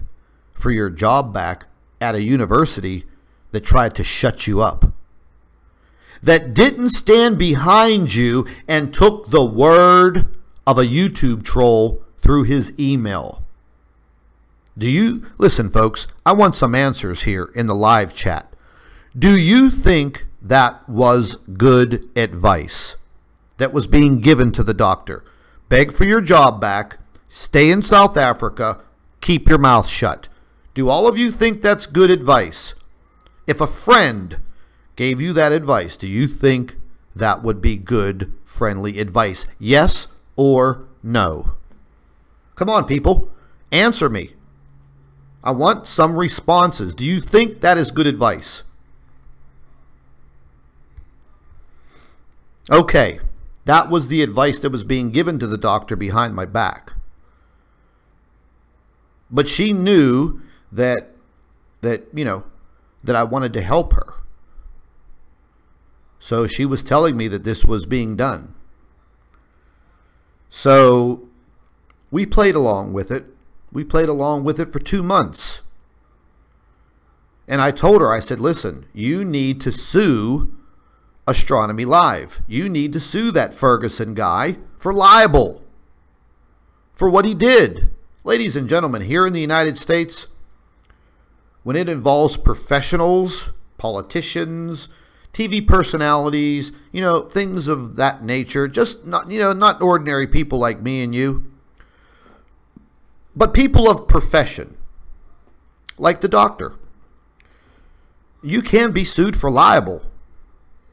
for your job back at a university that tried to shut you up, that didn't stand behind you and took the word of a YouTube troll through his email? Do you, listen folks, I want some answers here in the live chat. Do you think that was good advice that was being given to the doctor? Beg for your job back, stay in South Africa, keep your mouth shut. Do all of you think that's good advice? If a friend gave you that advice, do you think that would be good, friendly advice? Yes or no? Come on, people. Answer me. I want some responses. Do you think that is good advice? Okay. That was the advice that was being given to the doctor behind my back. But she knew that I wanted to help her. So she was telling me that this was being done. So we played along with it. We played along with it for 2 months. And I told her, I said, listen, you need to sue Astronomy Live. You need to sue that Ferguson guy for libel, for what he did. Ladies and gentlemen, here in the United States, when it involves professionals, politicians, TV personalities, things of that nature, just not ordinary people like me and you, but people of profession, like the doctor, you can be sued for libel.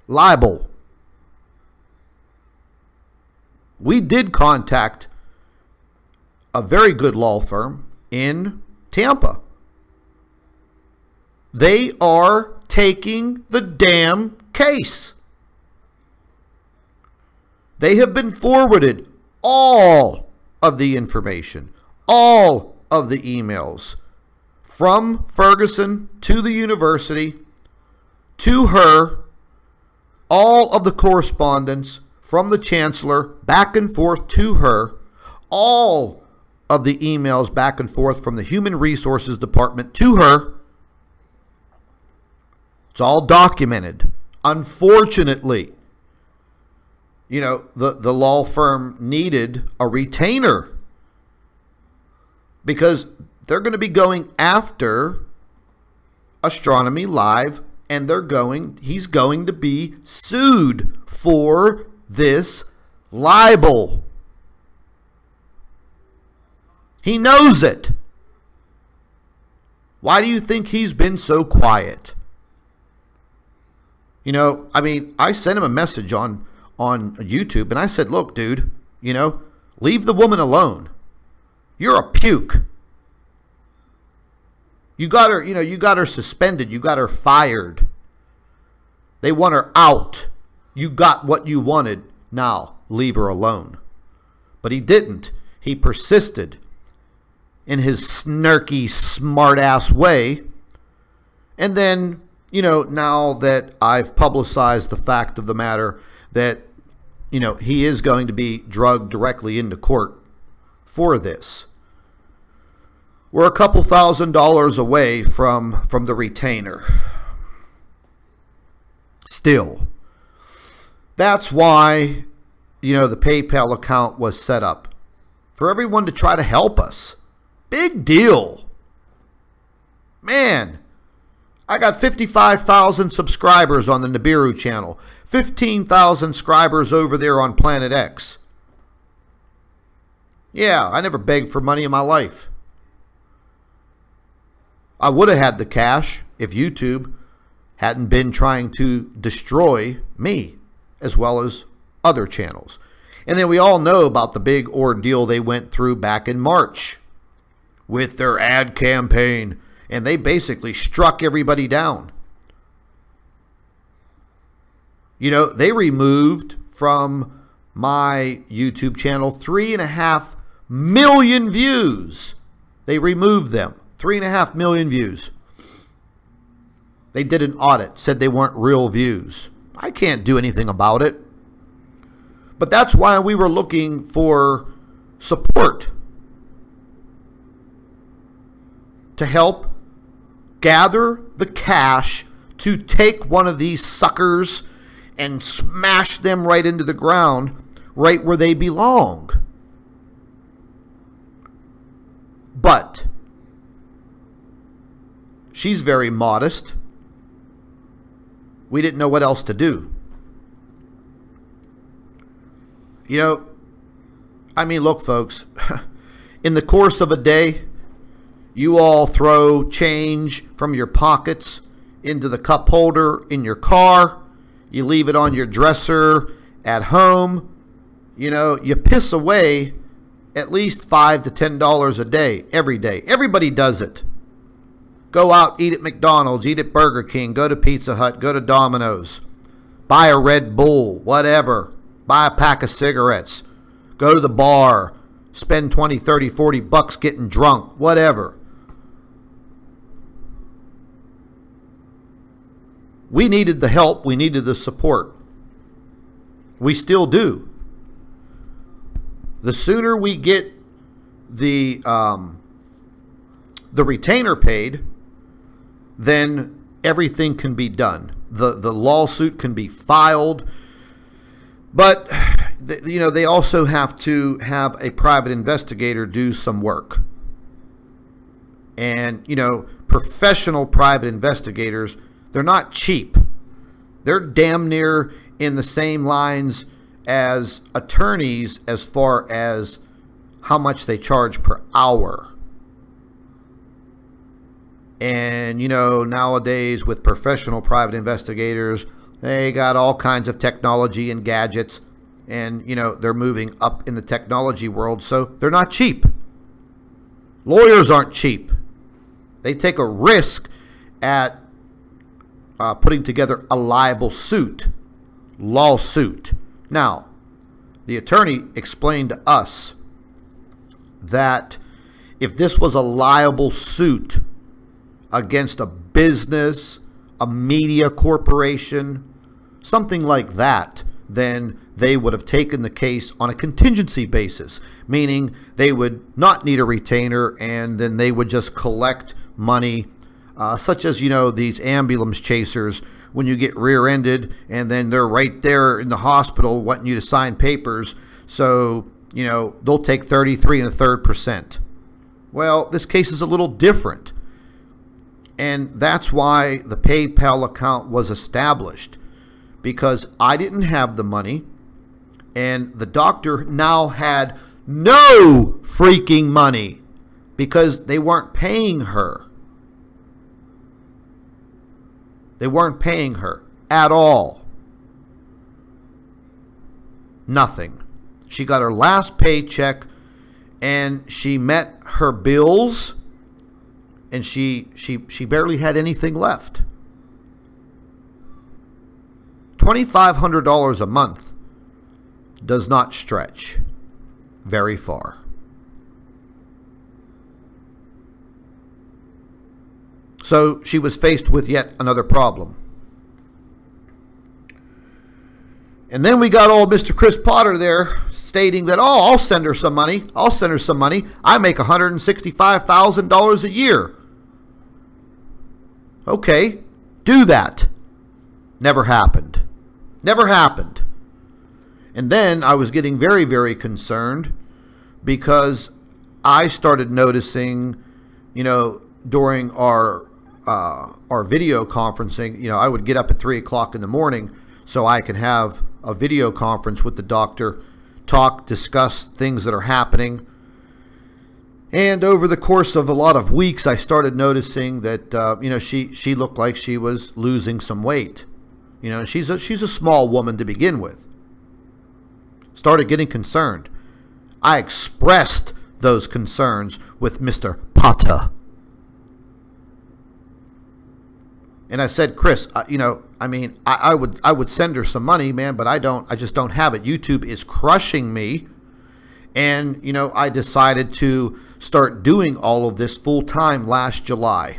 Libel. We did contact a very good law firm in Tampa. They are taking the damn case. They have been forwarded all of the information, all of the emails from Ferguson to the university, to her, all of the correspondence from the chancellor back and forth to her, all of the emails back and forth from the Human Resources Department to her. It's all documented. Unfortunately, the law firm needed a retainer because they're going to be going after Astronomy Live, and he's going to be sued for this libel. He knows it. Why do you think he's been so quiet? I sent him a message on YouTube, and I said, look, dude, leave the woman alone. You're a puke. You got her suspended. You got her fired. They want her out. You got what you wanted. Now, leave her alone. But he didn't. He persisted in his snarky, smart-ass way. And then, now that I've publicized the fact of the matter that, he is going to be drugged directly into court for this. We're a couple $1,000s away from the retainer. Still. That's why, the PayPal account was set up. For everyone to try to help us. Big deal. Man, I got 55,000 subscribers on the Nibiru channel. 15,000 subscribers over there on Planet X. Yeah, I never begged for money in my life. I would have had the cash if YouTube hadn't been trying to destroy me as well as other channels. And then we all know about the big ordeal they went through back in March with their ad campaign, and they basically struck everybody down. You know, they removed from my YouTube channel 3.5 million views. They removed them. 3.5 million views. They did an audit, said they weren't real views. I can't do anything about it. But that's why we were looking for support to help gather the cash to take one of these suckers and smash them right into the ground, right where they belong. But she's very modest. We didn't know what else to do. You know, I mean, look, folks, in the course of a day, you all throw change from your pockets into the cup holder in your car. You leave it on your dresser at home. You know, you piss away at least $5 to $10 a day, every day. Everybody does it. Go out, eat at McDonald's, eat at Burger King, go to Pizza Hut, go to Domino's, buy a Red Bull, whatever, buy a pack of cigarettes, go to the bar, spend 20, 30, 40 bucks getting drunk, whatever. We needed the help, we needed the support. We still do. The sooner we get the retainer paid, then everything can be done. The lawsuit can be filed. But, you know, they also have to have a private investigator do some work. And, you know, professional private investigators, they're not cheap. They're damn near in the same lines as attorneys as far as how much they charge per hour. And, you know, nowadays with professional private investigators, they got all kinds of technology and gadgets. And, you know, they're moving up in the technology world, so they're not cheap. Lawyers aren't cheap. They take a risk at putting together a liable suit, lawsuit. Now, the attorney explained to us that if this was a liable suit against a business, a media corporation, something like that, then they would have taken the case on a contingency basis, meaning they would not need a retainer and then they would just collect money, such as, you know, these ambulance chasers when you get rear-ended and then they're right there in the hospital wanting you to sign papers. So, you know, they'll take 33 1/3%. Well, this case is a little different. And that's why the PayPal account was established, because I didn't have the money and the doctor now had no freaking money because they weren't paying her. They weren't paying her at all. Nothing. She got her last paycheck and she met her bills. And she barely had anything left. $2,500 a month does not stretch very far. So she was faced with yet another problem. And then we got old Mr. Chris Potter there stating that, oh, I'll send her some money. I'll send her some money. I make $165,000 a year. Okay, do that. Never happened. Never happened. And then I was getting very, very concerned because I started noticing, during our video conferencing, I would get up at 3 o'clock in the morning so I can have a video conference with the doctor, talk, discuss things that are happening. And over the course of a lot of weeks, I started noticing that, she looked like she was losing some weight. She's a small woman to begin with. Started getting concerned. I expressed those concerns with Mr. Pata. And I said, Chris, I would send her some money, man, but I just don't have it. YouTube is crushing me. And, I decided to start doing all of this full time last July.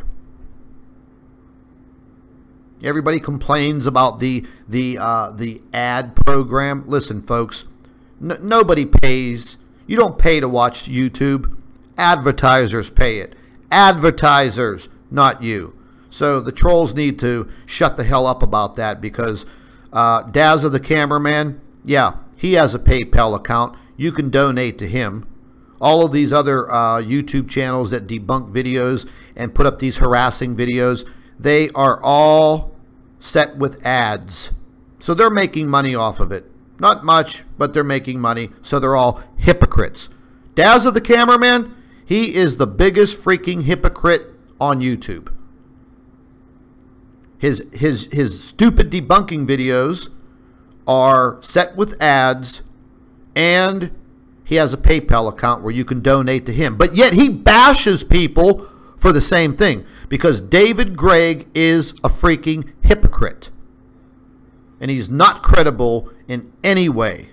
Everybody complains about the ad program. Listen, folks, nobody pays. You don't pay to watch YouTube. Advertisers pay it. Advertisers, not you. So the trolls need to shut the hell up about that, because Dazza the cameraman, yeah, he has a PayPal account. You can donate to him. All of these other YouTube channels that debunk videos and put up these harassing videos, they are all set with ads. So they're making money off of it. Not much, but they're making money. So they're all hypocrites. Dazza the cameraman, he is the biggest freaking hypocrite on YouTube. His stupid debunking videos are set with ads, and he has a PayPal account where you can donate to him. But yet he bashes people for the same thing, because David Gregg is a freaking hypocrite. And he's not credible in any way.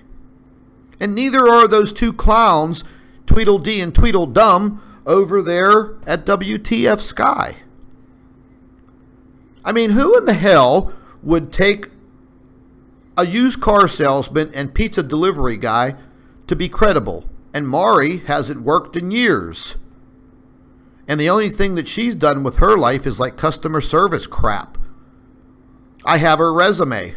And neither are those two clowns, Tweedledee and Tweedledum, over there at WTF Sky. I mean, who in the hell would take a used car salesman and pizza delivery guy to be credible? And Mari hasn't worked in years. And the only thing that she's done with her life is like customer service crap. I have her resume.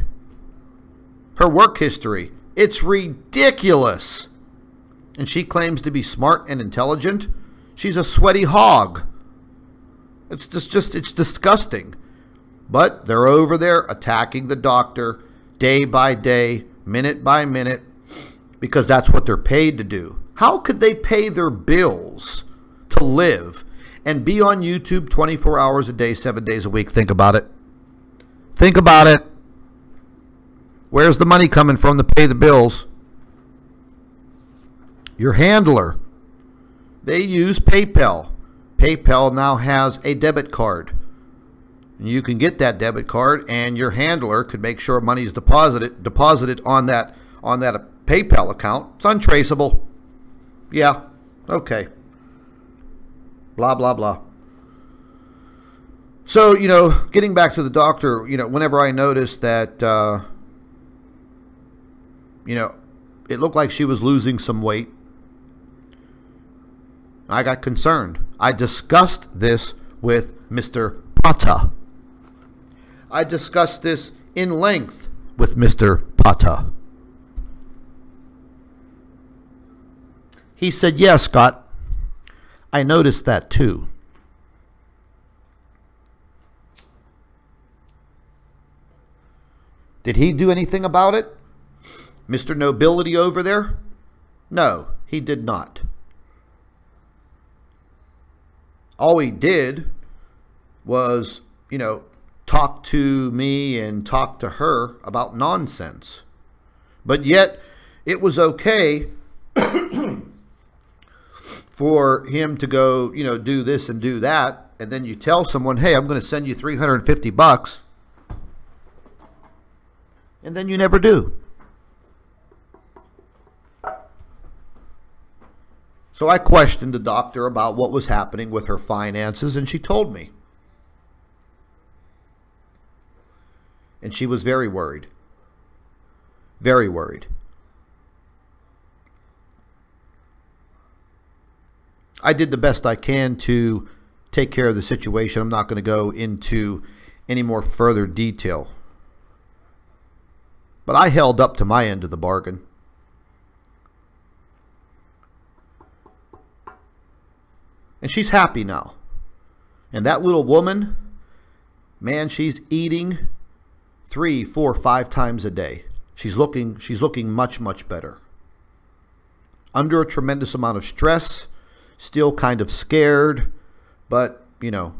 Her work history. It's ridiculous. And she claims to be smart and intelligent. She's a sweaty hog. It's disgusting. But they're over there attacking the doctor day by day, minute by minute, because that's what they're paid to do. How could they pay their bills to live and be on YouTube 24 hours a day, 7 days a week? Think about it. Think about it. Where's the money coming from to pay the bills? Your handler. They use PayPal. PayPal now has a debit card. You can get that debit card, and your handler could make sure money's deposited on that PayPal account. It's untraceable. Yeah. Okay. Blah, blah, blah. So, getting back to the doctor, whenever I noticed that, it looked like she was losing some weight, I got concerned. I discussed this with Mr. Pata. I discussed this in length with Mr. Pata. He said, "Yeah, Scott, I noticed that too." Did he do anything about it? Mr. Nobility over there? No, he did not. All he did was, talk to me and talk to her about nonsense. But yet, it was okay for him to go, do this and do that, and then you tell someone, hey, I'm going to send you $350, and then you never do. So I questioned the doctor about what was happening with her finances, and she told me. And she was very worried. Very worried. I did the best I can to take care of the situation. I'm not going to go into any more further detail. But I held up to my end of the bargain. And she's happy now. And that little woman, man, she's eating 3, 4, 5 times a day. She's looking much, much better. Under a tremendous amount of stress, still kind of scared, but, you know,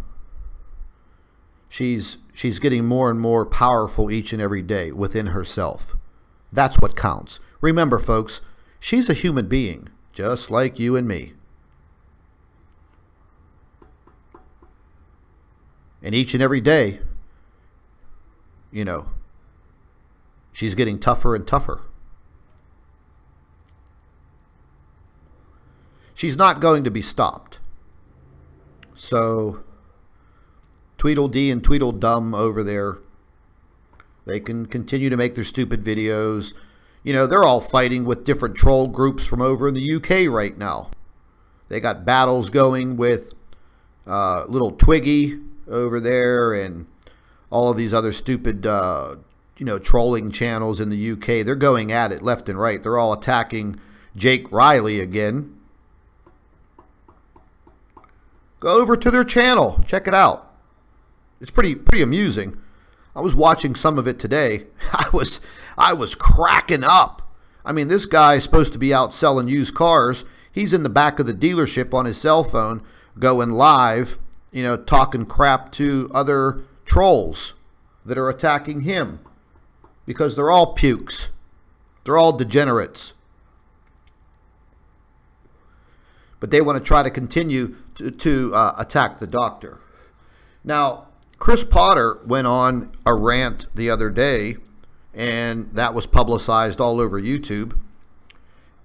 she's getting more and more powerful each and every day within herself. That's what counts. Remember, folks, she's a human being, just like you and me. And each and every day, you know, she's getting tougher and tougher. She's not going to be stopped. So, Tweedledee and Tweedledum over there, they can continue to make their stupid videos. You know, they're all fighting with different troll groups from over in the UK right now. They got battles going with little Twiggy over there and all of these other stupid, you know, trolling channels in the UK. They're going at it left and right. They're all attacking Jake Riley again. Go over to their channel. Check it out. It's pretty amusing. I was watching some of it today. I was cracking up. I mean, this guy's supposed to be out selling used cars. He's in the back of the dealership on his cell phone, going live, you know, talking crap to other trolls that are attacking him because they're all pukes. They're all degenerates. But they want to try to continue to attack the doctor. Now, Chris Potter went on a rant the other day, and that was publicized all over YouTube.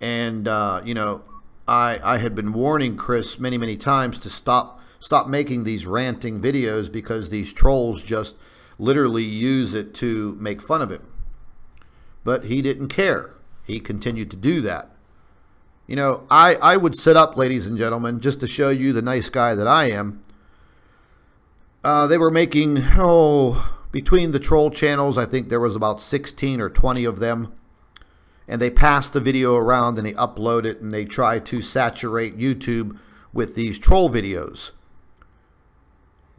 And, you know, I had been warning Chris many, many times to stop making these ranting videos because these trolls just literally use it to make fun of him. But he didn't care. He continued to do that. You know, I would sit up, ladies and gentlemen, just to show you the nice guy that I am. They were making, between the troll channels, I think there was about 16 or 20 of them. And they pass the video around and they upload it and they try to saturate YouTube with these troll videos.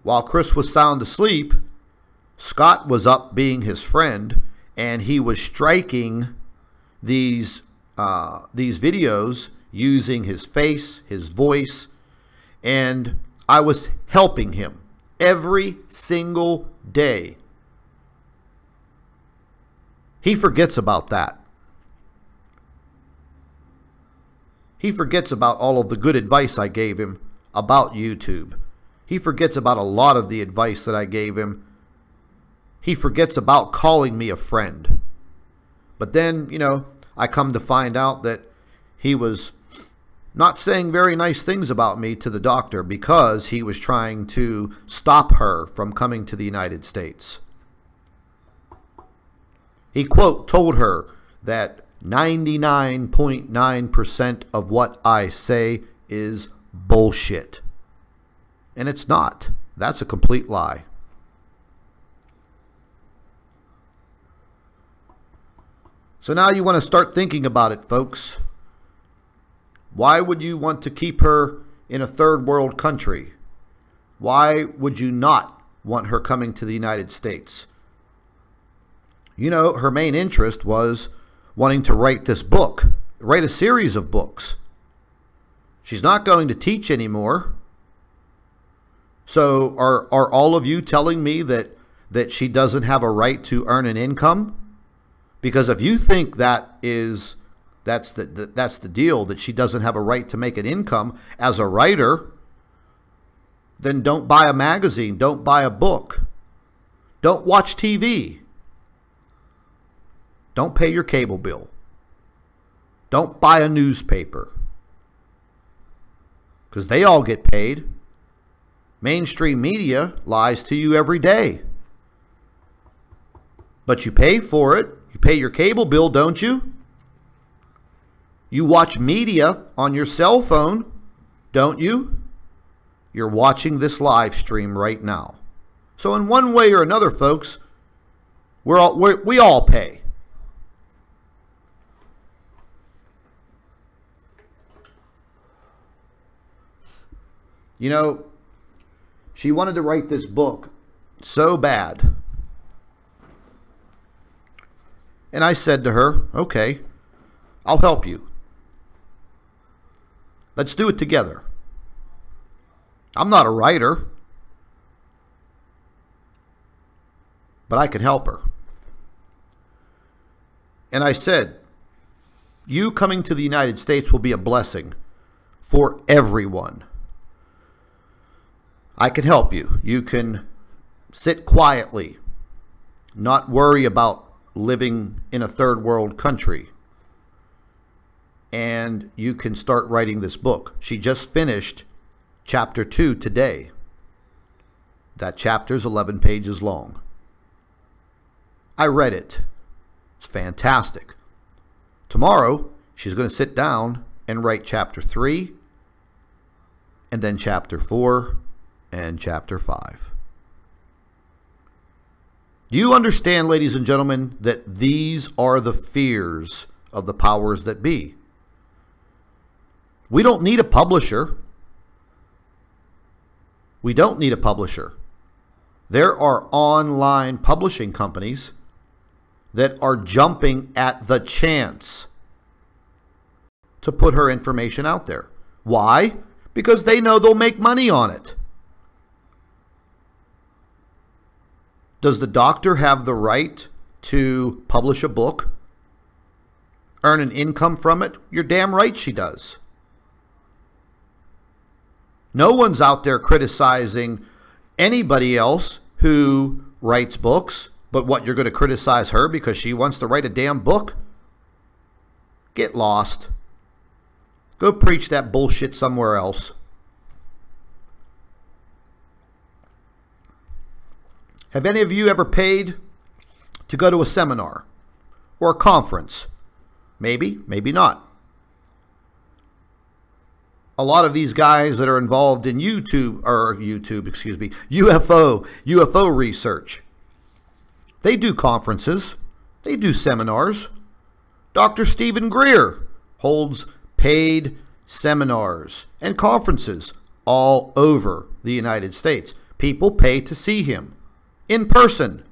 While Chris was sound asleep, Scott was up being his friend and he was striking these videos using his face, his voice, and I was helping him every single day. He forgets about that. He forgets about all of the good advice I gave him about YouTube. He forgets about a lot of the advice that I gave him. He forgets about calling me a friend. But then, you know, I come to find out that he was not saying very nice things about me to the doctor because he was trying to stop her from coming to the United States. He, quote, told her that 99.9% of what I say is bullshit. And it's not. That's a complete lie. So now you want to start thinking about it, folks. Why would you want to keep her in a third world country? Why would you not want her coming to the United States? You know, her main interest was wanting to write this book, write a series of books. She's not going to teach anymore. So are all of you telling me that she doesn't have a right to earn an income? Because if you think that's the deal, that she doesn't have a right to make an income as a writer, then don't buy a magazine, don't buy a book, don't watch TV, don't pay your cable bill, don't buy a newspaper, because they all get paid. Mainstream media lies to you every day. But you pay for it. You pay your cable bill, don't you? You watch media on your cell phone, don't you? You're watching this live stream right now. So in one way or another, folks, we all pay. You know, she wanted to write this book so bad. And I said to her, okay, I'll help you. Let's do it together. I'm not a writer, but I can help her. And I said, you coming to the United States will be a blessing for everyone. I can help you. You can sit quietly, not worry about living in a third world country, and you can start writing this book. She just finished chapter 2 today. That chapter is 11 pages long. I read it. It's fantastic. Tomorrow, she's going to sit down and write chapter 3, and then chapter 4, and chapter 5. Do you understand, ladies and gentlemen, that these are the fears of the powers that be? We don't need a publisher. We don't need a publisher. There are online publishing companies that are jumping at the chance to put her information out there. Why? Because they know they'll make money on it. Does the doctor have the right to publish a book, earn an income from it? You're damn right she does. No one's out there criticizing anybody else who writes books, but what, you're going to criticize her because she wants to write a damn book? Get lost. Go preach that bullshit somewhere else. Have any of you ever paid to go to a seminar or a conference? Maybe, maybe not. A lot of these guys that are involved in UFO research, they do conferences, they do seminars. Dr. Stephen Greer holds paid seminars and conferences all over the United States. People pay to see him in person.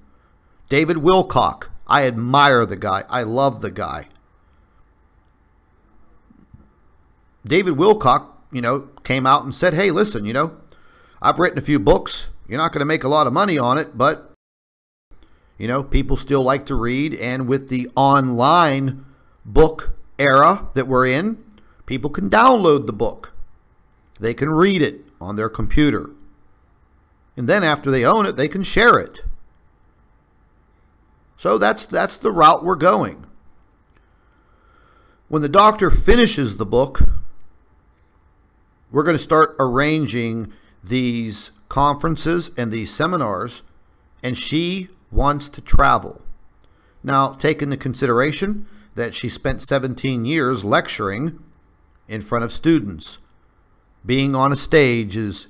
David Wilcock, I admire the guy. I love the guy. David Wilcock, came out and said, hey, listen, I've written a few books. You're not going to make a lot of money on it, but, people still like to read. And with the online book era that we're in, people can download the book. They can read it on their computer. And then after they own it, they can share it. So that's the route we're going. When the doctor finishes the book, we're going to start arranging these conferences and these seminars, and she wants to travel. Now, take into consideration that she spent 17 years lecturing in front of students. Being on a stage is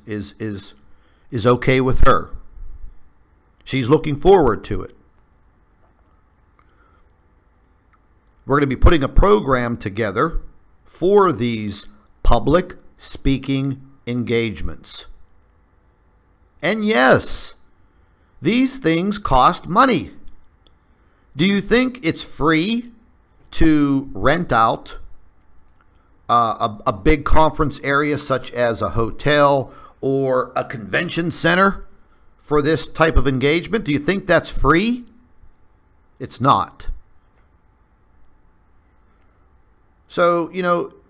okay with her. She's looking forward to it. We're going to be putting a program together for these public speaking engagements. And yes, these things cost money. Do you think it's free to rent out a big conference area such as a hotel or a convention center for this type of engagement? Do you think that's free? It's not. So,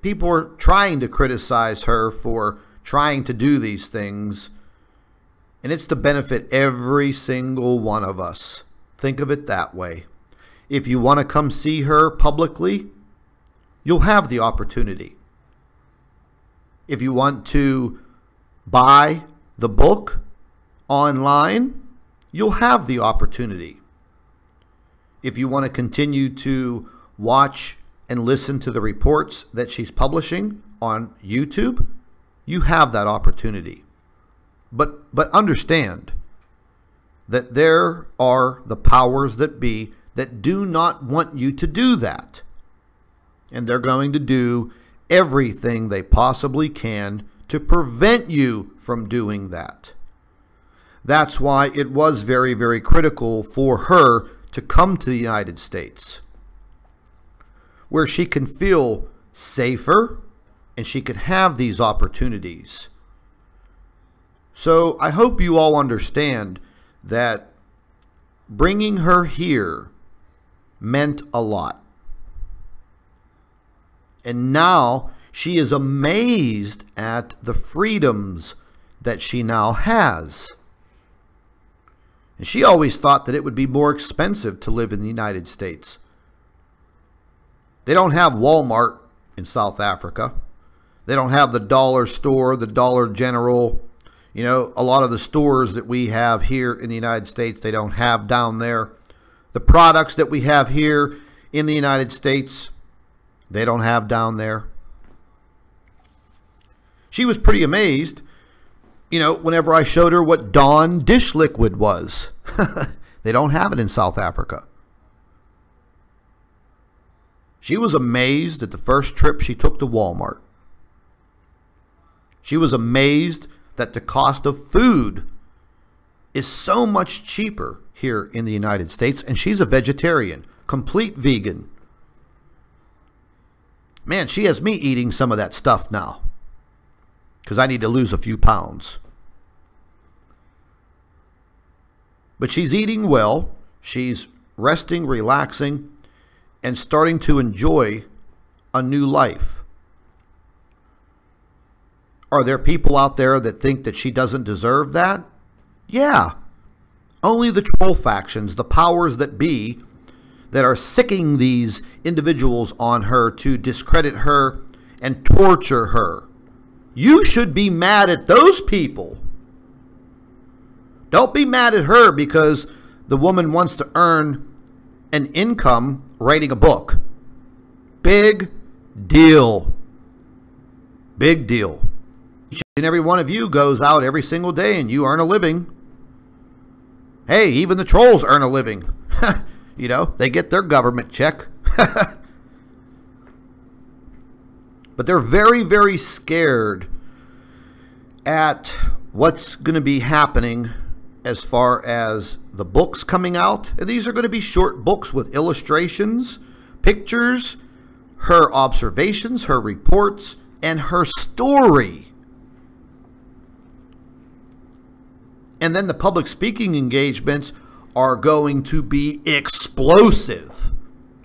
people are trying to criticize her for trying to do these things, and it's to benefit every single one of us. Think of it that way. If you want to come see her publicly, you'll have the opportunity. If you want to buy the book online, you'll have the opportunity. If you want to continue to watch and listen to the reports that she's publishing on YouTube, you have that opportunity. But understand that there are the powers that be that do not want you to do that. And they're going to do everything they possibly can to prevent you from doing that. That's why it was very, very critical for her to come to the United States, where she can feel safer and she can have these opportunities. So I hope you all understand that bringing her here meant a lot. And now she is amazed at the freedoms that she now has. And she always thought that it would be more expensive to live in the United States. They don't have Walmart in South Africa. They don't have the dollar store, the Dollar General. You know, a lot of the stores that we have here in the United States, they don't have down there. The products that we have here in the United States, they don't have down there. She was pretty amazed, you know, whenever I showed her what Dawn dish liquid was. They don't have it in South Africa. She was amazed at the first trip she took to Walmart. She was amazed that the cost of food is so much cheaper here in the United States, and she's a vegetarian, complete vegan. Man, she has me eating some of that stuff now because I need to lose a few pounds. But she's eating well, she's resting, relaxing, and starting to enjoy a new life. Are there people out there that think that she doesn't deserve that? Yeah. Only the troll factions, the powers that be, that are sicking these individuals on her to discredit her and torture her. You should be mad at those people. Don't be mad at her because the woman wants to earn an income writing a book. Big deal. Big deal. Each and every one of you goes out every single day and you earn a living. Hey, even the trolls earn a living. You know, they get their government check. But they're very, very scared at what's going to be happening as far as the books coming out. And these are going to be short books with illustrations, pictures, her observations, her reports, and her story. And then the public speaking engagements are going to be explosive.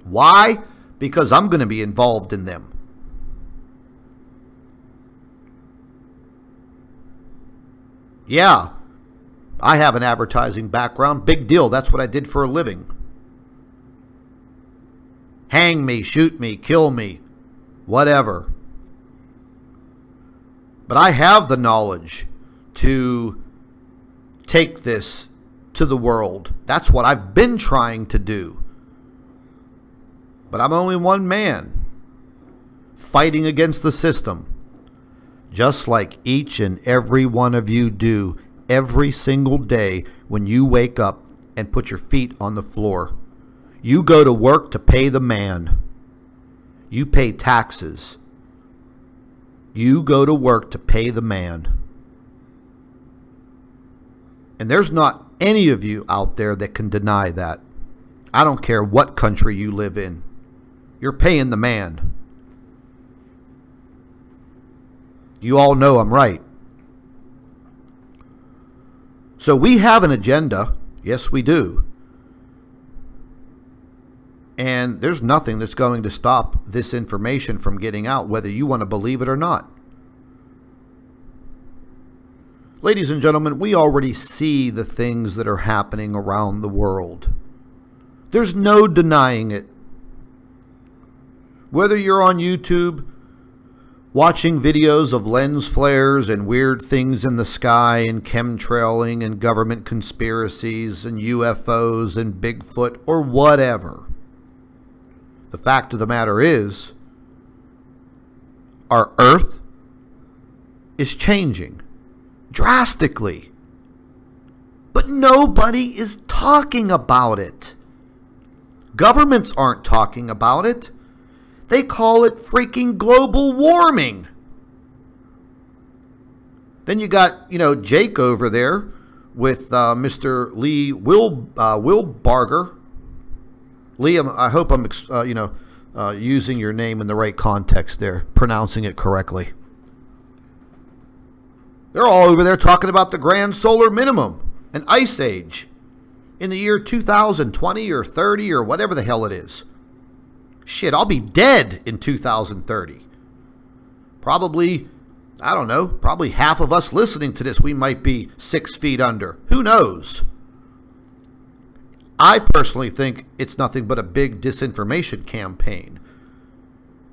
Why? Because I'm going to be involved in them. Yeah, I have an advertising background. Big deal. That's what I did for a living. Hang me, shoot me, kill me, whatever. But I have the knowledge to take this to the world. That's what I've been trying to do. But I'm only one man fighting against the system, just like each and every one of you do every single day when you wake up and put your feet on the floor. You go to work to pay the man. You pay taxes. You go to work to pay the man. And there's not any of you out there that can deny that. I don't care what country you live in. You're paying the man. You all know I'm right. So we have an agenda. Yes, we do. And there's nothing that's going to stop this information from getting out, whether you want to believe it or not. Ladies and gentlemen, we already see the things that are happening around the world. There's no denying it. Whether you're on YouTube watching videos of lens flares and weird things in the sky and chemtrailing and government conspiracies and UFOs and Bigfoot or whatever, the fact of the matter is, our Earth is changing drastically. But nobody is talking about it. Governments aren't talking about it. They call it freaking global warming. Then you got, Jake over there with Mr. Lee Wilbarger. Liam, I hope I'm, using your name in the right context there, pronouncing it correctly. They're all over there talking about the grand solar minimum, an ice age in the year 2020 or 30 or whatever the hell it is. Shit, I'll be dead in 2030. Probably, I don't know, probably half of us listening to this, we might be 6 feet under. Who knows? I personally think it's nothing but a big disinformation campaign.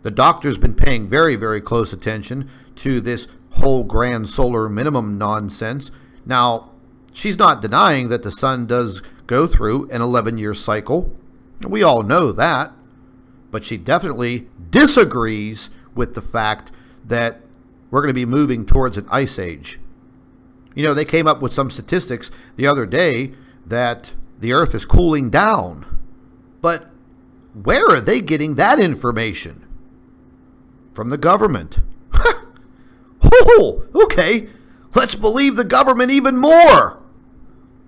The doctor's been paying very, very close attention to this whole grand solar minimum nonsense. Now, she's not denying that the sun does go through an 11-year cycle. We all know that. But she definitely disagrees with the fact that we're going to be moving towards an ice age. They came up with some statistics the other day that the Earth is cooling down. But where are they getting that information? From the government. Oh, okay. Let's believe the government even more.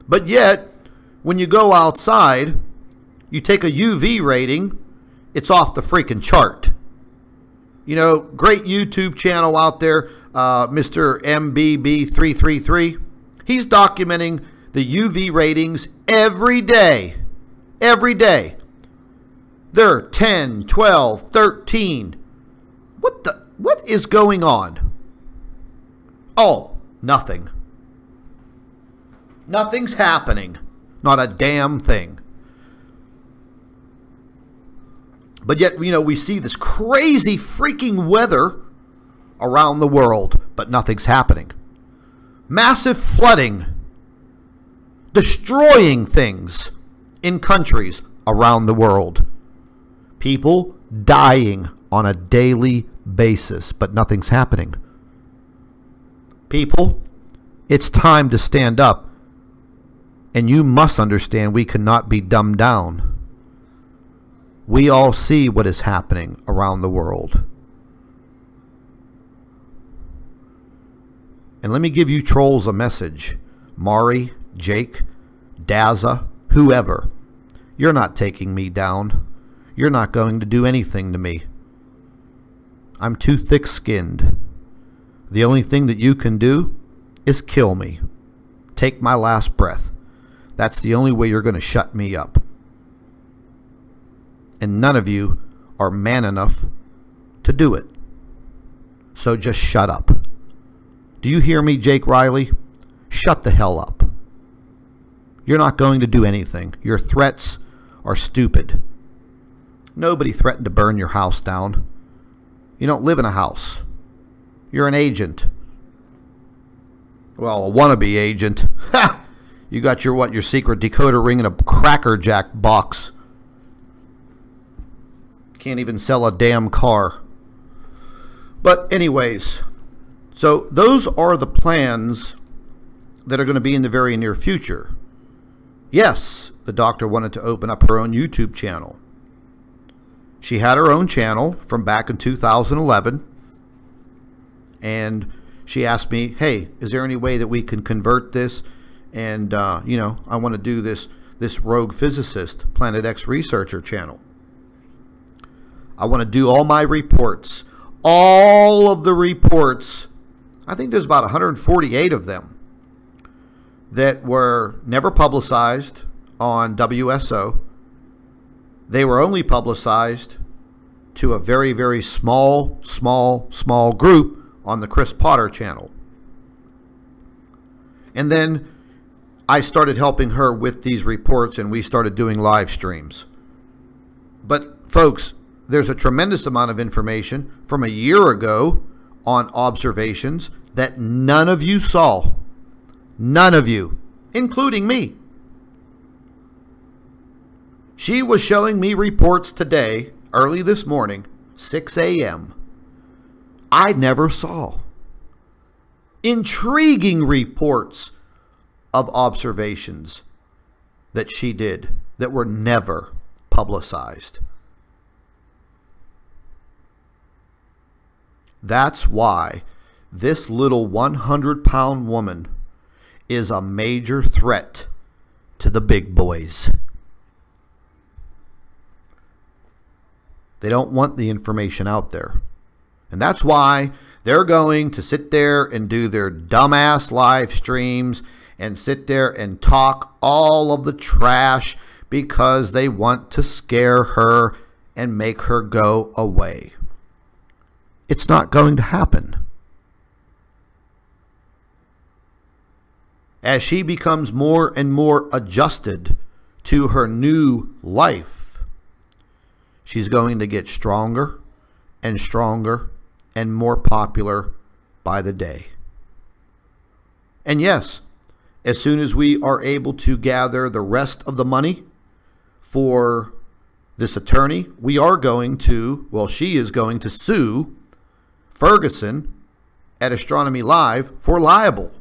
But yet, when you go outside, you take a UV rating, it's off the freaking chart. Great YouTube channel out there, Mr. MBB333. He's documenting the UV ratings every day. Every day. They're 10, 12, 13. What is going on? Oh, nothing. Nothing's happening. Not a damn thing. But yet, we see this crazy freaking weather around the world, but nothing's happening. Massive flooding. Destroying things in countries around the world. People dying on a daily basis, but nothing's happening. People, it's time to stand up. And you must understand we cannot be dumbed down. We all see what is happening around the world. And let me give you trolls a message. Mari, Jake, Daza, whoever. You're not taking me down. You're not going to do anything to me. I'm too thick-skinned. The only thing that you can do is kill me. Take my last breath. That's the only way you're going to shut me up. And none of you are man enough to do it. So just shut up. Do you hear me, Jake Riley? Shut the hell up. You're not going to do anything. Your threats are stupid. Nobody threatened to burn your house down. You don't live in a house. You're an agent. Well, a wannabe agent. Ha! You got your secret decoder ring in a Cracker Jack box. Can't even sell a damn car. But anyways, so those are the plans that are going to be in the very near future. Yes, the doctor wanted to open up her own YouTube channel. She had her own channel from back in 2011. And she asked me, hey, is there any way that we can convert this? And, I want to do this rogue physicist, Planet X researcher channel. I want to do all my reports. All of the reports. I think there's about 148 of them that were never publicized on WSO. They were only publicized to a very, very small group on the Chris Potter channel. And then I started helping her with these reports, and we started doing live streams. But folks, there's a tremendous amount of information from a year ago on observations that none of you saw. None of you, including me. She was showing me reports today, early this morning, 6 a.m. I never saw. Intriguing reports of observations that she did that were never publicized. That's why this little 100-pound woman is a major threat to the big boys. They don't want the information out there. And that's why they're going to sit there and do their dumbass live streams and sit there and talk all of the trash because they want to scare her and make her go away. It's not going to happen. As she becomes more and more adjusted to her new life, she's going to get stronger and stronger and more popular by the day. And yes, as soon as we are able to gather the rest of the money for this attorney, we are going to, well, she is going to sue Ferguson at Astronomy Live for libel,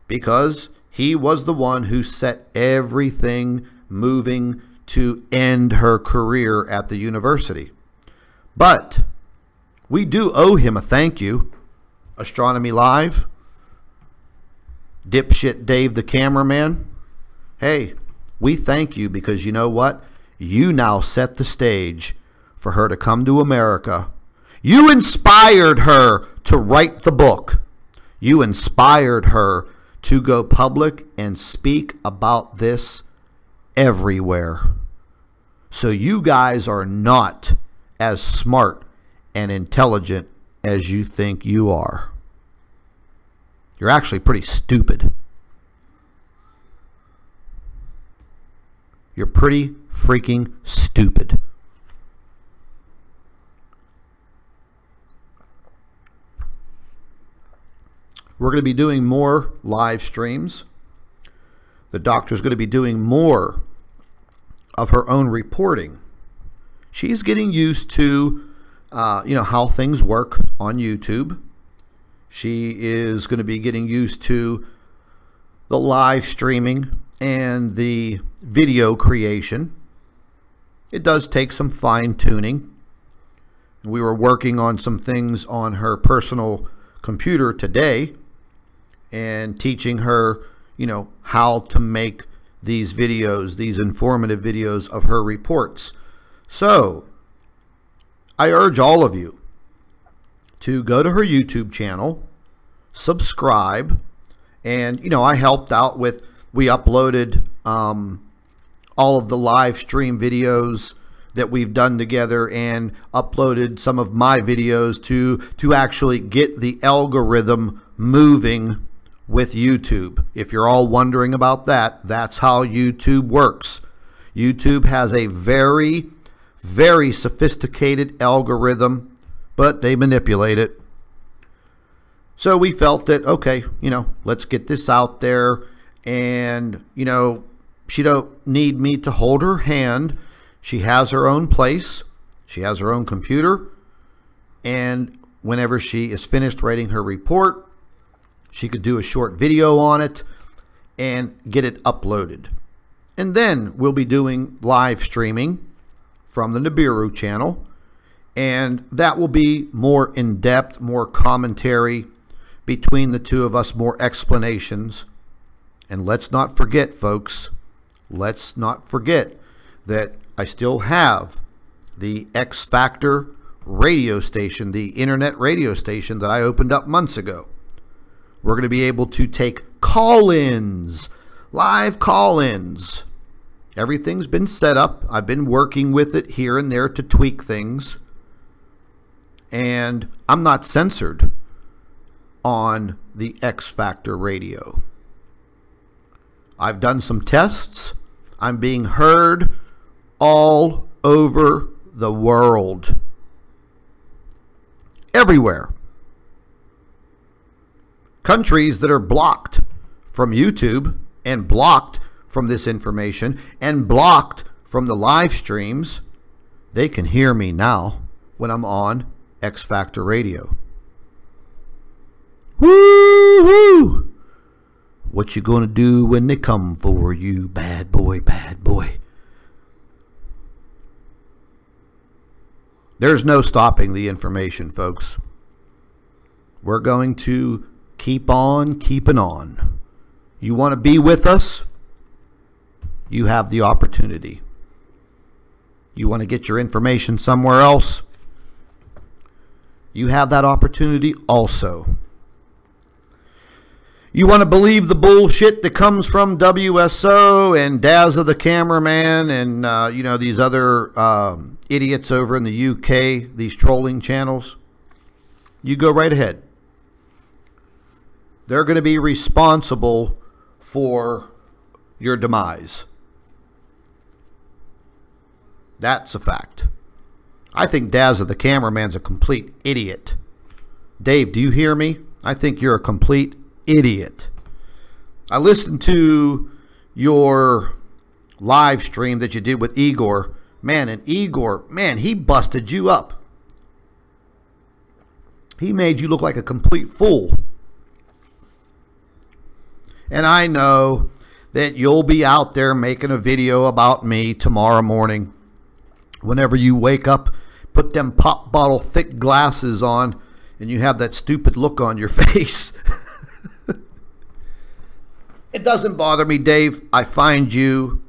because he was the one who set everything moving to end her career at the university. But we do owe him a thank you, Astronomy Live, dipshit Dave the cameraman. Hey, we thank you because you know what? You now set the stage for her to come to America. You inspired her to write the book. You inspired her to go public and speak about this everywhere. So you guys are not as smart and intelligent as you think you are. You're actually pretty stupid. You're pretty freaking stupid. We're going to be doing more live streams. The doctor's going to be doing more of her own reporting. She's getting used to, how things work on YouTube. She is going to be getting used to the live streaming and the video creation. It does take some fine tuning. We were working on some things on her personal computer today and teaching her, how to make these videos, these informative videos of her reports. So I urge all of you to go to her YouTube channel, subscribe, and, I helped out with, we uploaded all of the live stream videos that we've done together and uploaded some of my videos to actually get the algorithm moving with YouTube. If you're all wondering about that, that's how YouTube works. YouTube has a very, very sophisticated algorithm, but they manipulate it. So we felt that, okay, let's get this out there. And, she don't need me to hold her hand. She has her own place. She has her own computer. And whenever she is finished writing her report, she could do a short video on it and get it uploaded. And then we'll be doing live streaming from the Nibiru channel. And that will be more in-depth, more commentary between the two of us, more explanations. And let's not forget, folks, let's not forget that I still have the X Factor radio station, the internet radio station that I opened up months ago. We're going to be able to take call-ins, live call-ins. Everything's been set up. I've been working with it here and there to tweak things. And I'm not censored on the X Factor radio. I've done some tests. I'm being heard all over the world. Everywhere. Countries that are blocked from YouTube and blocked from this information and blocked from the live streams, they can hear me now when I'm on X Factor Radio. Woo-hoo! What you gonna do when they come for you, bad boy, bad boy? There's no stopping the information, folks. we're going to keep on keeping on. You want to be with us? You have the opportunity. You want to get your information somewhere else? You have that opportunity also. You want to believe the bullshit that comes from WSO and Dazza the cameraman and, you know, these other idiots over in the UK, these trolling channels? You go right ahead. They're going to be responsible for your demise. That's a fact. I think Dazza the cameraman's a complete idiot. Dave, do you hear me? I think you're a complete idiot. I listened to your live stream that you did with Igor. Man, and Igor, man, he busted you up. He made you look like a complete fool. And I know that you'll be out there making a video about me tomorrow morning. Whenever you wake up, put them pop bottle thick glasses on, and you have that stupid look on your face. It doesn't bother me, Dave. I find you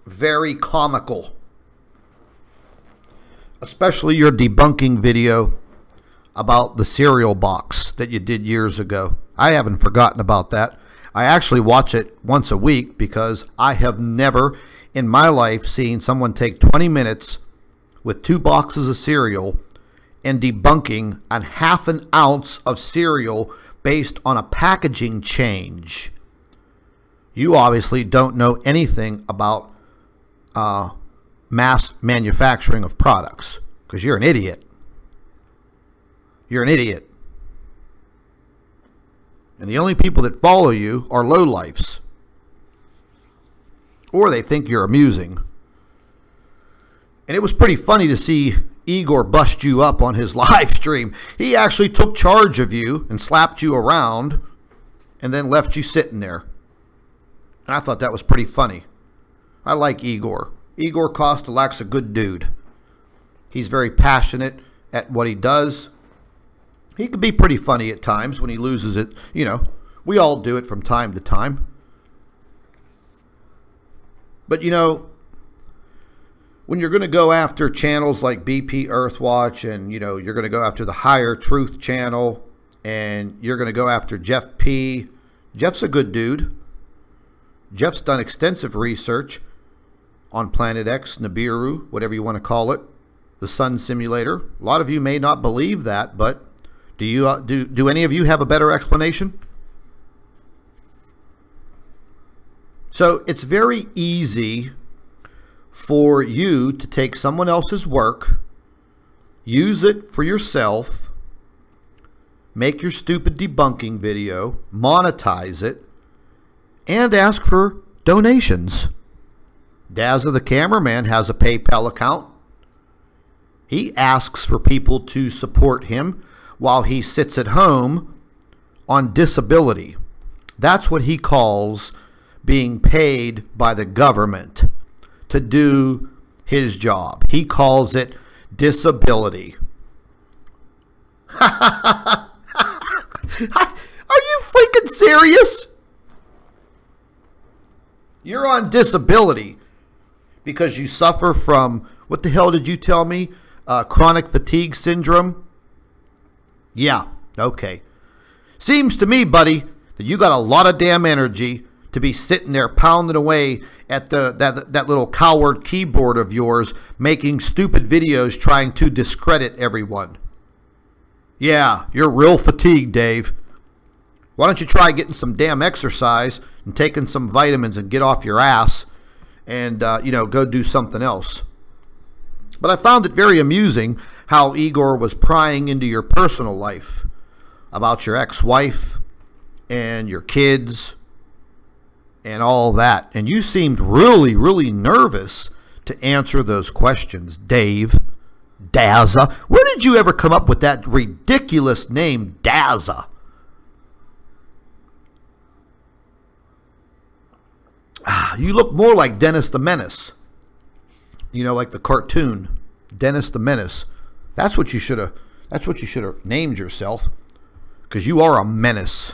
very comical. Especially your debunking video about the cereal box that you did years ago. I haven't forgotten about that. I actually watch it once a week because I have never in my life seen someone take 20 minutes with 2 boxes of cereal and debunking on half an ounce of cereal based on a packaging change. You obviously don't know anything about mass manufacturing of products because you're an idiot. You're an idiot. And the only people that follow you are lowlifes. Or they think you're amusing. And it was pretty funny to see Igor bust you up on his live stream. He actually took charge of you and slapped you around and then left you sitting there. And I thought that was pretty funny. I like Igor. Igor Kostelak's a good dude. He's very passionate at what he does. He can be pretty funny at times when he loses it. You know, we all do it from time to time. But, you know, when you're going to go after channels like BP Earthwatch and, you know, you're going to go after the Higher Truth channel and you're going to go after Jeff P. Jeff's a good dude. Jeff's done extensive research on Planet X, Nibiru, whatever you want to call it, the sun simulator. A lot of you may not believe that, but do any of you have a better explanation? So it's very easy for you to take someone else's work, use it for yourself, make your stupid debunking video, monetize it, and ask for donations. Dazza the cameraman has a PayPal account. He asks for people to support him while he sits at home on disability. That's what he calls being paid by the government to do his job. He calls it disability. Are you freaking serious? You're on disability because you suffer from, what the hell did you tell me? Chronic fatigue syndrome? Yeah, okay. Seems to me, buddy, that you got a lot of damn energy to be sitting there pounding away at that little coward keyboard of yours, making stupid videos trying to discredit everyone. Yeah, you're real fatigued, Dave. Why don't you try getting some damn exercise and taking some vitamins and get off your ass and, you know, go do something else. But I found it very amusing how Igor was prying into your personal life about your ex-wife and your kids and all that. And you seemed really, really nervous to answer those questions, Dave. Dazza. Where did you ever come up with that ridiculous name, Dazza? You look more like Dennis the Menace. You know, like the cartoon, Dennis the Menace. That's what you should have named yourself. because you are a menace.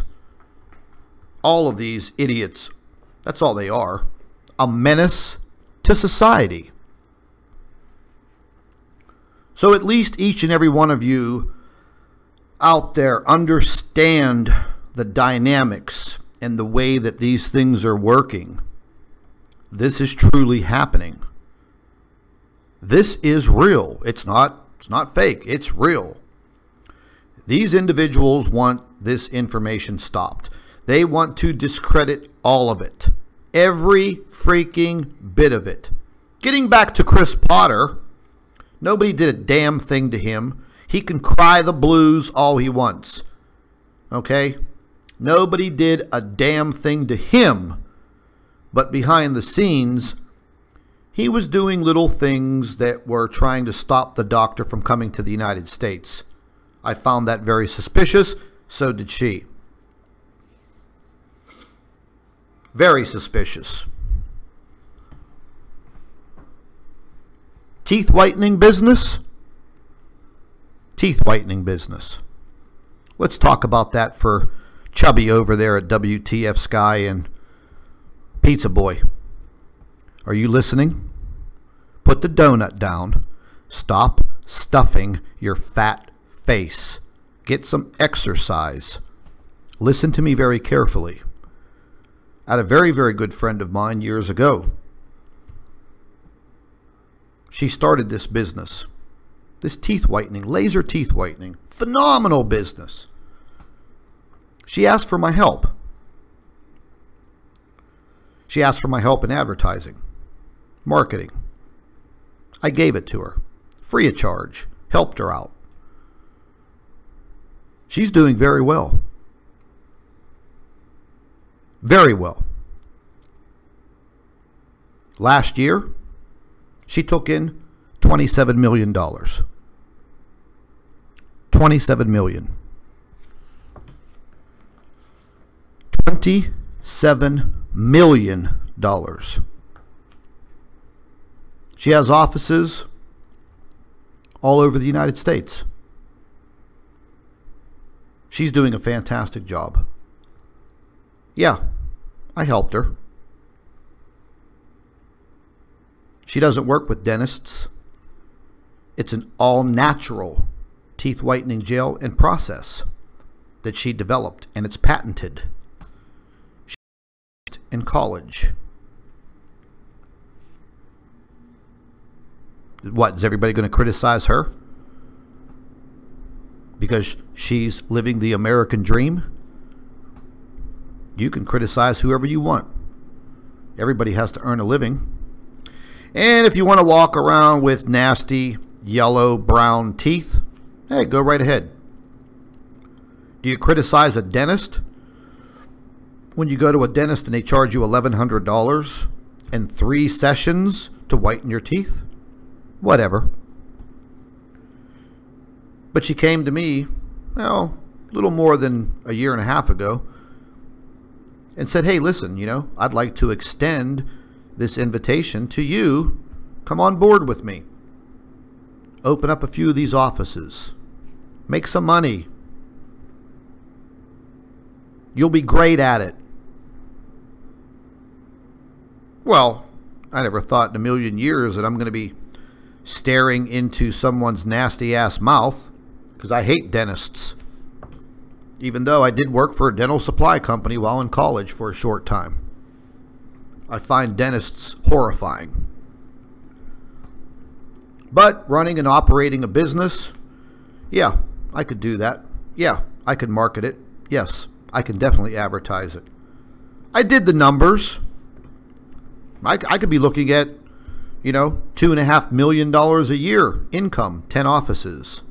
All of these idiots, that's all they are, a menace to society. So at least each and every one of you out there understand the dynamics and the way that these things are working. This is truly happening. This is real. It's not fake. It's real. These individuals want this information stopped. They want to discredit all of it. Every freaking bit of it. Getting back to Chris Potter, nobody did a damn thing to him. He can cry the blues all he wants. Okay? Nobody did a damn thing to him. But behind the scenes, he was doing little things that were trying to stop the doctor from coming to the United States. I found that very suspicious. So did she. Very suspicious. Teeth whitening business? Teeth whitening business. Let's talk about that for Chubby over there at WTF Sky and Pizza Boy. Are you listening? Put the donut down. Stop stuffing your fat face. Get some exercise. Listen to me very carefully. I had a very, very good friend of mine years ago. She started this business. This teeth whitening, laser teeth whitening. Phenomenal business. She asked for my help. She asked for my help in advertising, marketing. I gave it to her, free of charge, helped her out. She's doing very well. Very well. Last year, she took in $27 million. $27 million. $27 million. She has offices all over the United States. She's doing a fantastic job. Yeah, I helped her. She doesn't work with dentists. It's an all-natural teeth whitening gel and process that she developed, and it's patented. She in college. What, is everybody going to criticize her? Because she's living the American dream? You can criticize whoever you want. Everybody has to earn a living. And if you want to walk around with nasty yellow, brown teeth, hey, go right ahead. Do you criticize a dentist? When you go to a dentist and they charge you $1,100 and 3 sessions to whiten your teeth? Whatever. But she came to me, well, a little more than a year and a half ago, and said, hey, listen, you know, I'd like to extend this invitation to you. Come on board with me. Open up a few of these offices. Make some money. You'll be great at it. Well, I never thought in a million years that I'm going to be staring into someone's nasty ass mouth, because I hate dentists. Even though I did work for a dental supply company while in college for a short time. I find dentists horrifying. But running and operating a business, yeah, I could do that. Yeah, I could market it. Yes, I can definitely advertise it. I did the numbers. I could be looking at, you know, $2.5 million a year income, 10 offices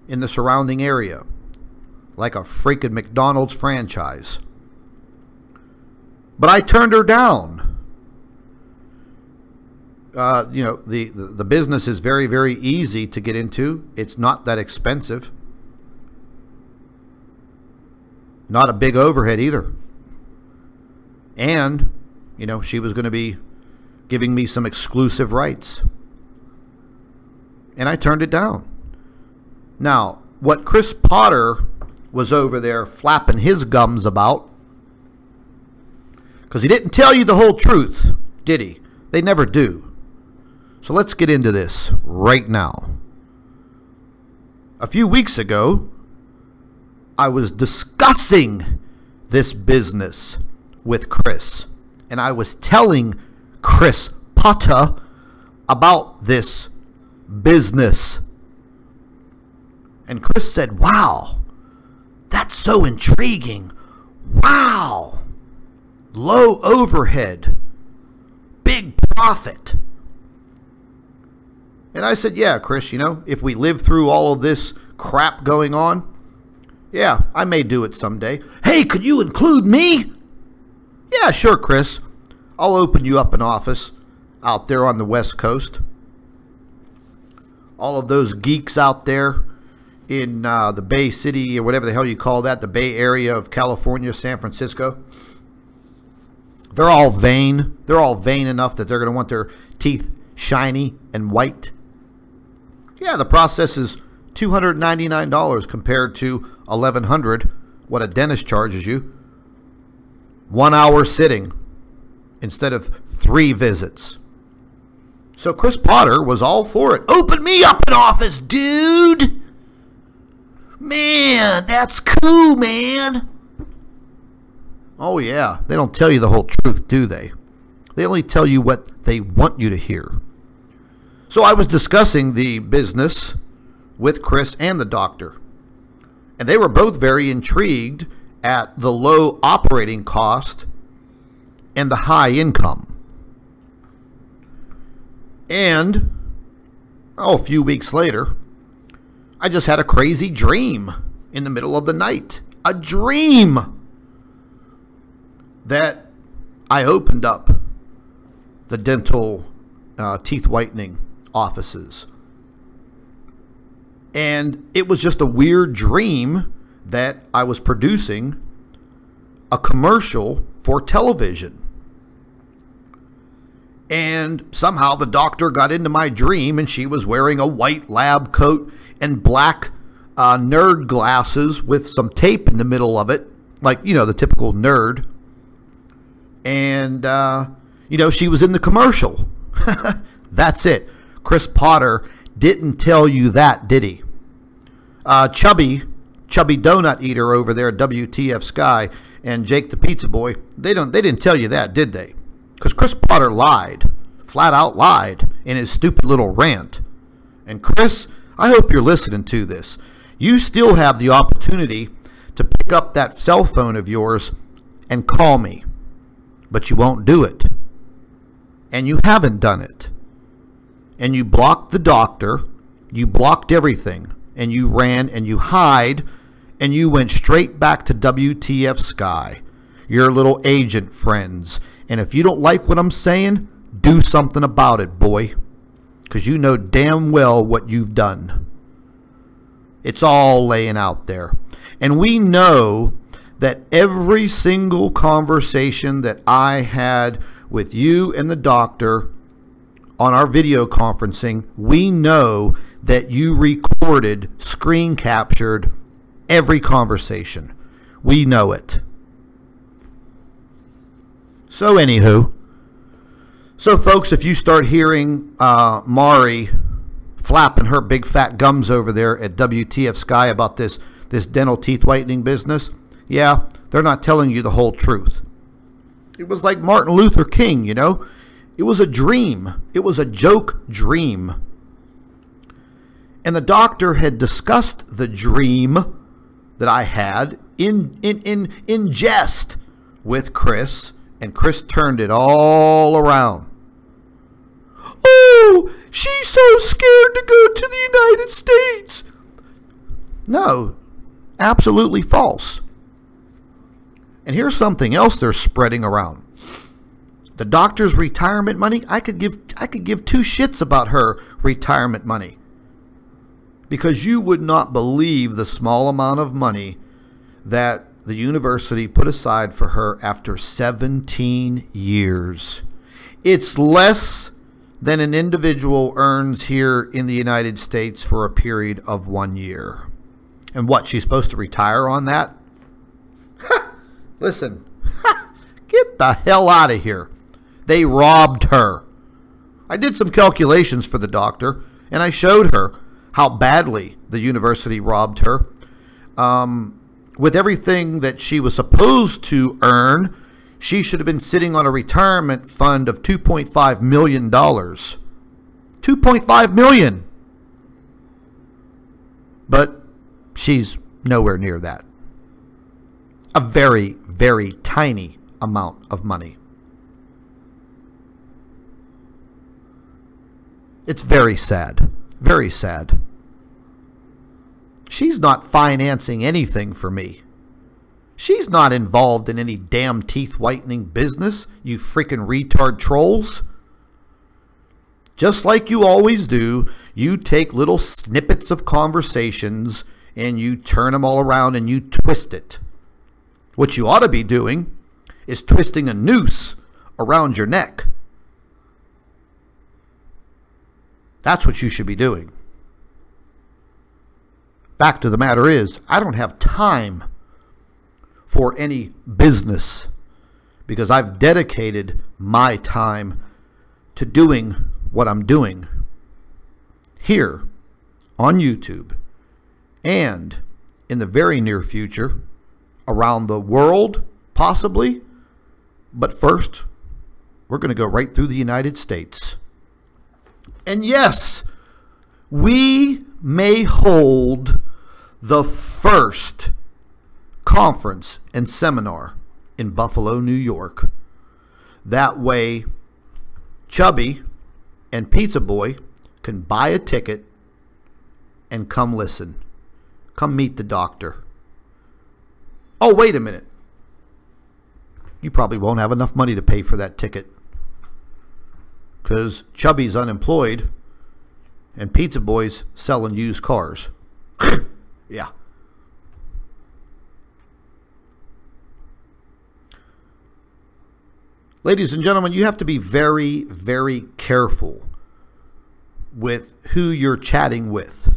in the surrounding area. Like a freaking McDonald's franchise. But I turned her down. You know, the business is very, very easy to get into. It's not that expensive. Not a big overhead either. And, you know, she was going to be giving me some exclusive rights. And I turned it down. Now, what Chris Potter was over there flapping his gums about. Because he didn't tell you the whole truth, did he? They never do. So let's get into this right now. A few weeks ago, I was discussing this business with Chris. And I was telling Chris Potter about this business. And Chris said, wow, that's so intriguing. Wow. Low overhead. Big profit. And I said, yeah, Chris, you know, if we live through all of this crap going on, yeah, I may do it someday. Hey, could you include me? Yeah, sure, Chris. I'll open you up an office out there on the West Coast. All of those geeks out there in the Bay City, or whatever the hell you call that, the Bay Area of California, San Francisco. They're all vain. They're all vain enough that they're going to want their teeth shiny and white. Yeah, the process is $299 compared to $1,100, what a dentist charges you. 1 hour sitting instead of 3 visits. So Chris Potter was all for it. Open me up an office, dude. Man, that's cool, man. Oh, yeah. They don't tell you the whole truth, do they? They only tell you what they want you to hear. So I was discussing the business with Chris and the doctor. And they were both very intrigued at the low operating cost and the high income. And, a few weeks later, I just had a crazy dream in the middle of the night. A dream that I opened up the dental teeth whitening offices. And it was just a weird dream that I was producing a commercial for television. And somehow the doctor got into my dream, and she was wearing a white lab coat and black nerd glasses with some tape in the middle of it, like, you know, the typical nerd. And, you know, she was in the commercial. That's it. Chris Potter didn't tell you that, did he? Chubby Donut Eater over there at WTF Sky and Jake the Pizza Boy, they didn't tell you that, did they? Because Chris Potter lied, flat out lied in his stupid little rant. And Chris, I hope you're listening to this. You still have the opportunity to pick up that cell phone of yours and call me, but you won't do it. And you haven't done it. And you blocked the doctor, you blocked everything, and you ran and you hide, and you went straight back to WTF Sky, your little agent friends. And if you don't like what I'm saying, do something about it, boy. Because you know damn well what you've done. It's all laying out there. And we know that every single conversation that I had with you and the doctor on our video conferencing, we know that you recorded, screen captured every conversation. We know it. So anywho, so folks, if you start hearing Mari flapping her big fat gums over there at WTF Sky about this dental teeth whitening business, yeah, they're not telling you the whole truth. It was like Martin Luther King, you know. It was a dream. It was a joke dream. And the doctor had discussed the dream that I had in jest with Chris, and Chris turned it all around. Oh, she's so scared to go to the United States. No, absolutely false. And here's something else they're spreading around. The doctor's retirement money, I could give 2 shits about her retirement money. Because you would not believe the small amount of money that the university put aside for her after 17 years. It's less than an individual earns here in the United States for a period of 1 year. And what, she's supposed to retire on that? Listen, get the hell out of here. They robbed her. I did some calculations for the doctor, and I showed her how badly the university robbed her. With everything that she was supposed to earn, she should have been sitting on a retirement fund of $2.5 million. $2.5 million. But she's nowhere near that. A very, very tiny amount of money. It's very sad. Very sad. She's not financing anything for me. She's not involved in any damn teeth whitening business, you freaking retard trolls. Just like you always do, you take little snippets of conversations and you turn them all around and you twist it. What you ought to be doing is twisting a noose around your neck. That's what you should be doing. Fact of the matter is, I don't have time for any business because I've dedicated my time to doing what I'm doing here on YouTube and in the very near future around the world, possibly. But first, we're going to go right through the United States. And yes, we may hold the first conference and seminar in Buffalo, New York. That way, Chubby and Pizza Boy can buy a ticket and come listen. Come meet the doctor. Oh, wait a minute. You probably won't have enough money to pay for that ticket because Chubby's unemployed and Pizza Boy's selling used cars. Yeah. Ladies and gentlemen, you have to be very, very careful with who you're chatting with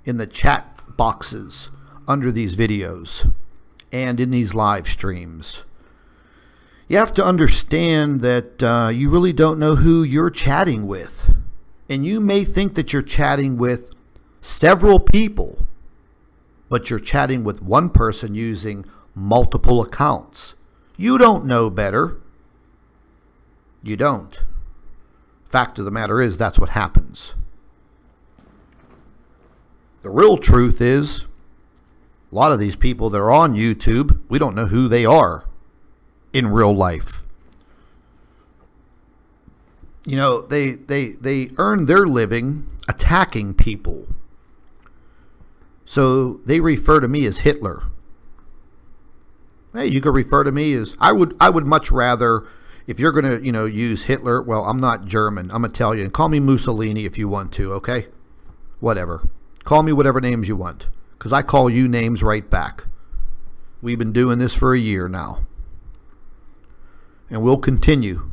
in the chat boxes under these videos and in these live streams. You have to understand that you really don't know who you're chatting with. And you may think that you're chatting with several people, but you're chatting with one person using multiple accounts. You don't know better. You don't. Fact of the matter is, that's what happens. The real truth is, a lot of these people that are on YouTube, we don't know who they are in real life. You know, they earn their living attacking people. So they refer to me as Hitler. Hey, you could refer to me as, I would much rather, if you're going to, use Hitler, well, I'm not German. I'm Italian. Call me Mussolini if you want to, okay? Whatever. Call me whatever names you want, because I call you names right back. We've been doing this for a year now. And we'll continue.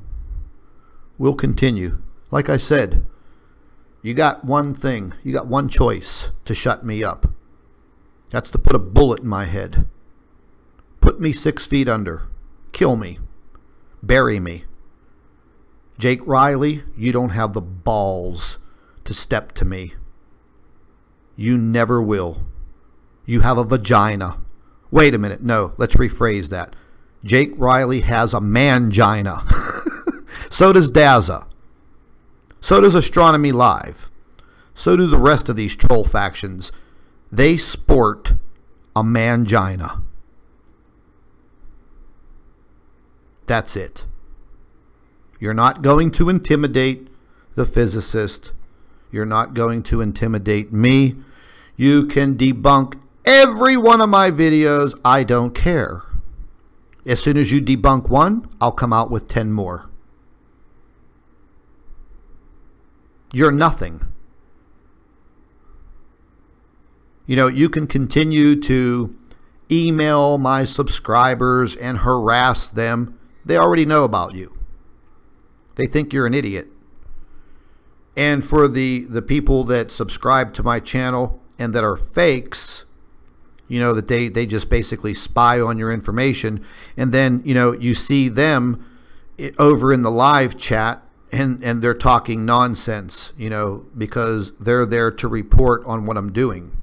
We'll continue. Like I said, you got one thing. You got one choice to shut me up. That's to put a bullet in my head. Put me 6 feet under. Kill me. Bury me. Jake Riley, you don't have the balls to step to me. You never will. You have a vagina. Wait a minute. No, let's rephrase that. Jake Riley has a mangina. So does Daza. So does Astronomy Live. So do the rest of these troll factions. They sport a mangina. That's it. You're not going to intimidate the physicist. You're not going to intimidate me. You can debunk every one of my videos. I don't care. As soon as you debunk one, I'll come out with 10 more. You're nothing. You can continue to email my subscribers and harass them. They already know about you. They think you're an idiot. And for the people that subscribe to my channel and that are fakes, you know, that they just basically spy on your information. And then, you know, you see them over in the live chat and they're talking nonsense, you know, because they're there to report on what I'm doing.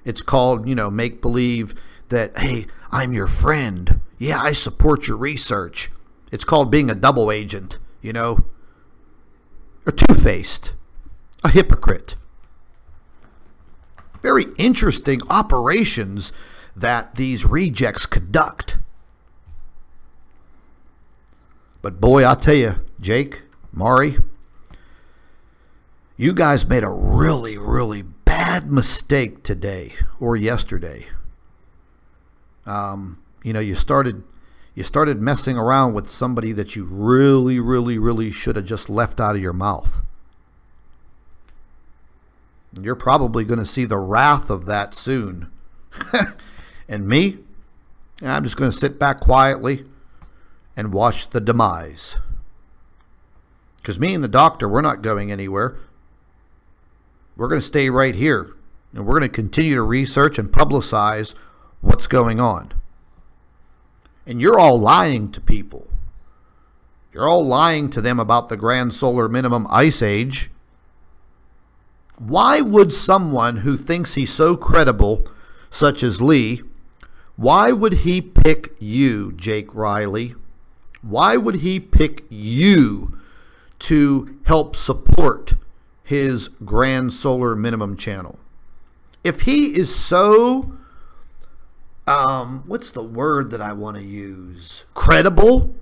It's called, you know, make believe that, hey, I'm your friend. Yeah, I support your research. It's called being a double agent, you know, or two-faced, a hypocrite. Very interesting operations that these rejects conduct. But boy, I'll tell you, Jake, Mari, you guys made a really, really bad mistake today or yesterday. You know, you started messing around with somebody that you really, really, really should have just left out of your mouth. You're probably going to see the wrath of that soon. And me, I'm just going to sit back quietly and watch the demise. Because me and the doctor, we're not going anywhere. We're going to stay right here. And we're going to continue to research and publicize what's going on. And you're all lying to people. You're all lying to them about the grand solar minimum ice age. Why would someone who thinks he's so credible, such as Lee, why would he pick you, Jake Riley? Why would he pick you to help support his grand solar minimum channel? If he is so, what's the word that I want to use? Credible?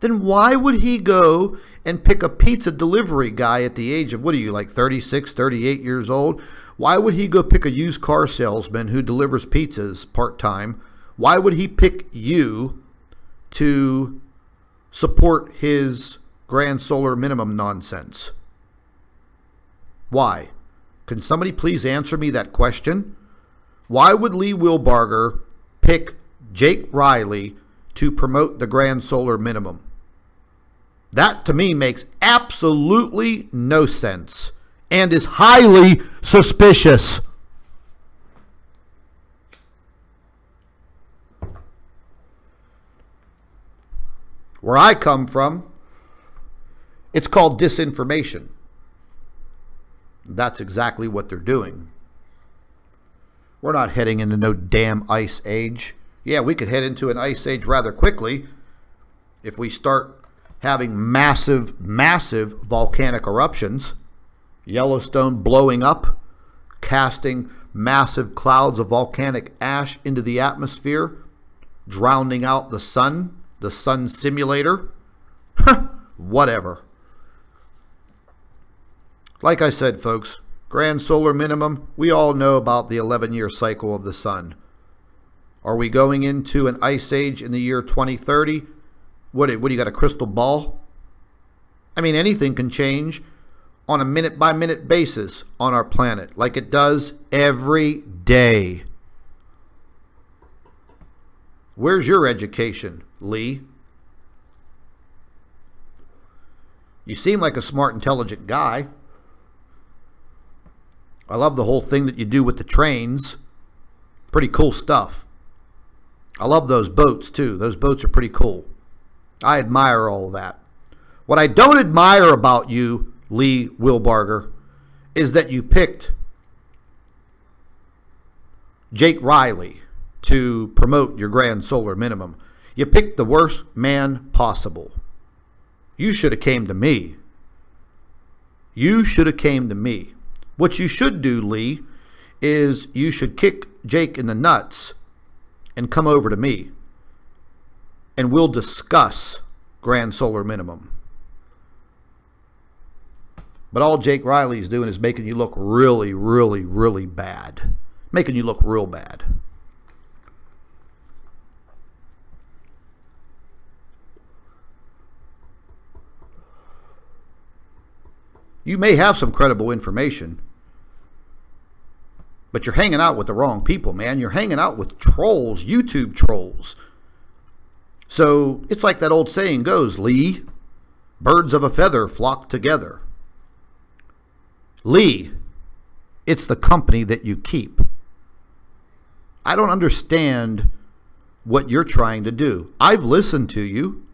Then why would he go and pick a pizza delivery guy at the age of, what are you, like 36, 38 years old? Why would he go pick a used car salesman who delivers pizzas part-time? Why would he pick you to support his grand solar minimum nonsense? Why? Can somebody please answer me that question? Why would Lee Wilbarger pick Jake Riley to promote the grand solar minimum? That to me makes absolutely no sense and is highly suspicious. Where I come from, it's called disinformation. That's exactly what they're doing. We're not heading into no damn ice age. Yeah, we could head into an ice age rather quickly if we start having massive, massive volcanic eruptions. Yellowstone blowing up, casting massive clouds of volcanic ash into the atmosphere, drowning out the sun simulator. Whatever. Like I said, folks, grand solar minimum, we all know about the 11-year cycle of the sun. Are we going into an ice age in the year 2030? What do you got, a crystal ball? I mean, anything can change on a minute-by-minute basis on our planet, like it does every day. Where's your education, Lee? You seem like a smart, intelligent guy. I love the whole thing that you do with the trains. Pretty cool stuff. I love those boats, too. Those boats are pretty cool. I admire all that. What I don't admire about you, Lee Wilbarger, is that you picked Jake Riley to promote your grand solar minimum. You picked the worst man possible. You should have came to me. You should have came to me. What you should do, Lee, is you should kick Jake in the nuts and come over to me, and we'll discuss grand solar minimum. But all Jake Riley's doing is making you look really, really, really bad. Making you look real bad. You may have some credible information, but you're hanging out with the wrong people, man. You're hanging out with trolls, YouTube trolls. So it's like that old saying goes, Lee, birds of a feather flock together. Lee, it's the company that you keep. I don't understand what you're trying to do. I've listened to you.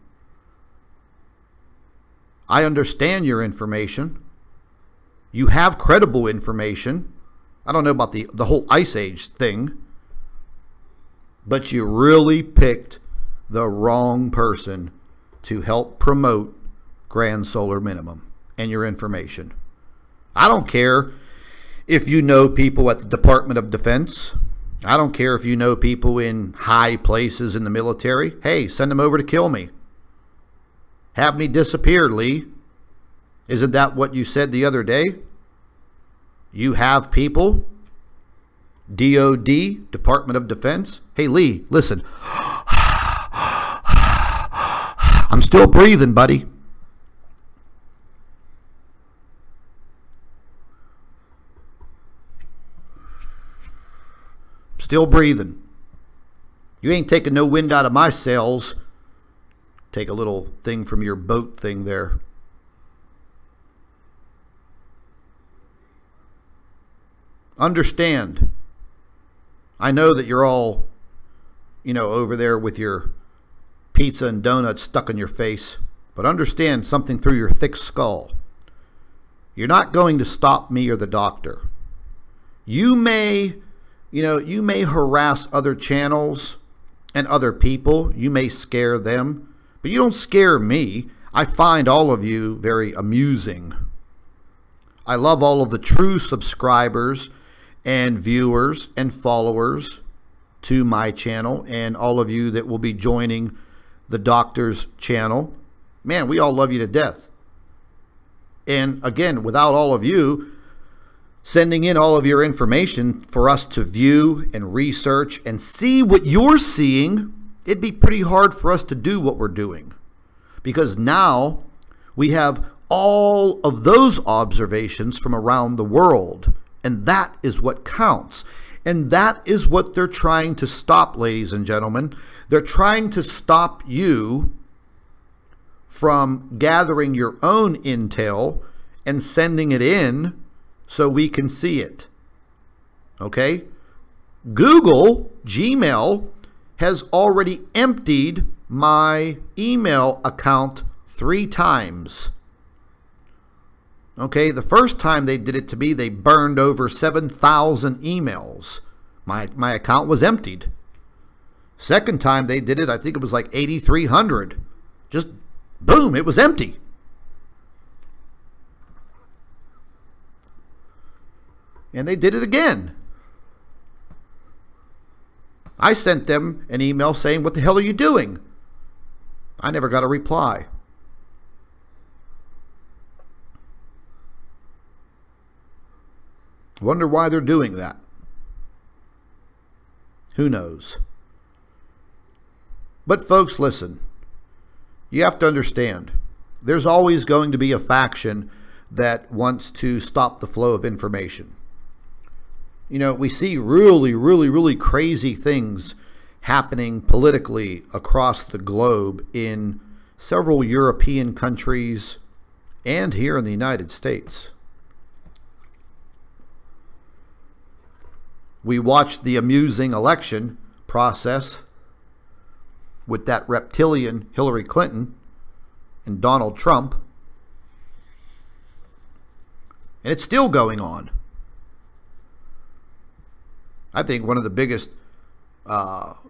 I understand your information. You have credible information. I don't know about the whole Ice Age thing, but you really picked the wrong person to help promote grand solar minimum and your information. I don't care if you know people at the Department of Defense. I don't care if you know people in high places in the military. Hey, send them over to kill me. Have me disappear, Lee. Isn't that what you said the other day? You have people, DOD, Department of Defense. Hey, Lee, listen. I'm still breathing, buddy. Still breathing. You ain't taking no wind out of my sails. Take a little thing from your boat thing there. Understand. I know that you're all, over there with your pizza and donuts stuck in your face, but understand something through your thick skull. You're not going to stop me or the doctor. You may harass other channels and other people. You may scare them, but you don't scare me. I find all of you very amusing. I love all of the true subscribers and viewers and followers to my channel, and all of you that will be joining the doctor's channel. Man, we all love you to death. And again, without all of you sending in all of your information for us to view and research and see what you're seeing, it'd be pretty hard for us to do what we're doing. Because now we have all of those observations from around the world. And that is what counts. And that is what they're trying to stop, ladies and gentlemen. They're trying to stop you from gathering your own intel and sending it in so we can see it. Okay? Google, Gmail, has already emptied my email account 3 times. Okay, the first time they did it to me, they burned over 7,000 emails. My account was emptied. Second time they did it, I think it was like 8,300. Just boom, it was empty. And they did it again. I sent them an email saying, "What the hell are you doing?" I never got a reply. Wonder why they're doing that. Who knows? But folks, listen. You have to understand, there's always going to be a faction that wants to stop the flow of information. We see really crazy things happening politically across the globe in several European countries and here in the United States. We watched the amusing election process with that reptilian Hillary Clinton and Donald Trump. And it's still going on. I think one of the biggest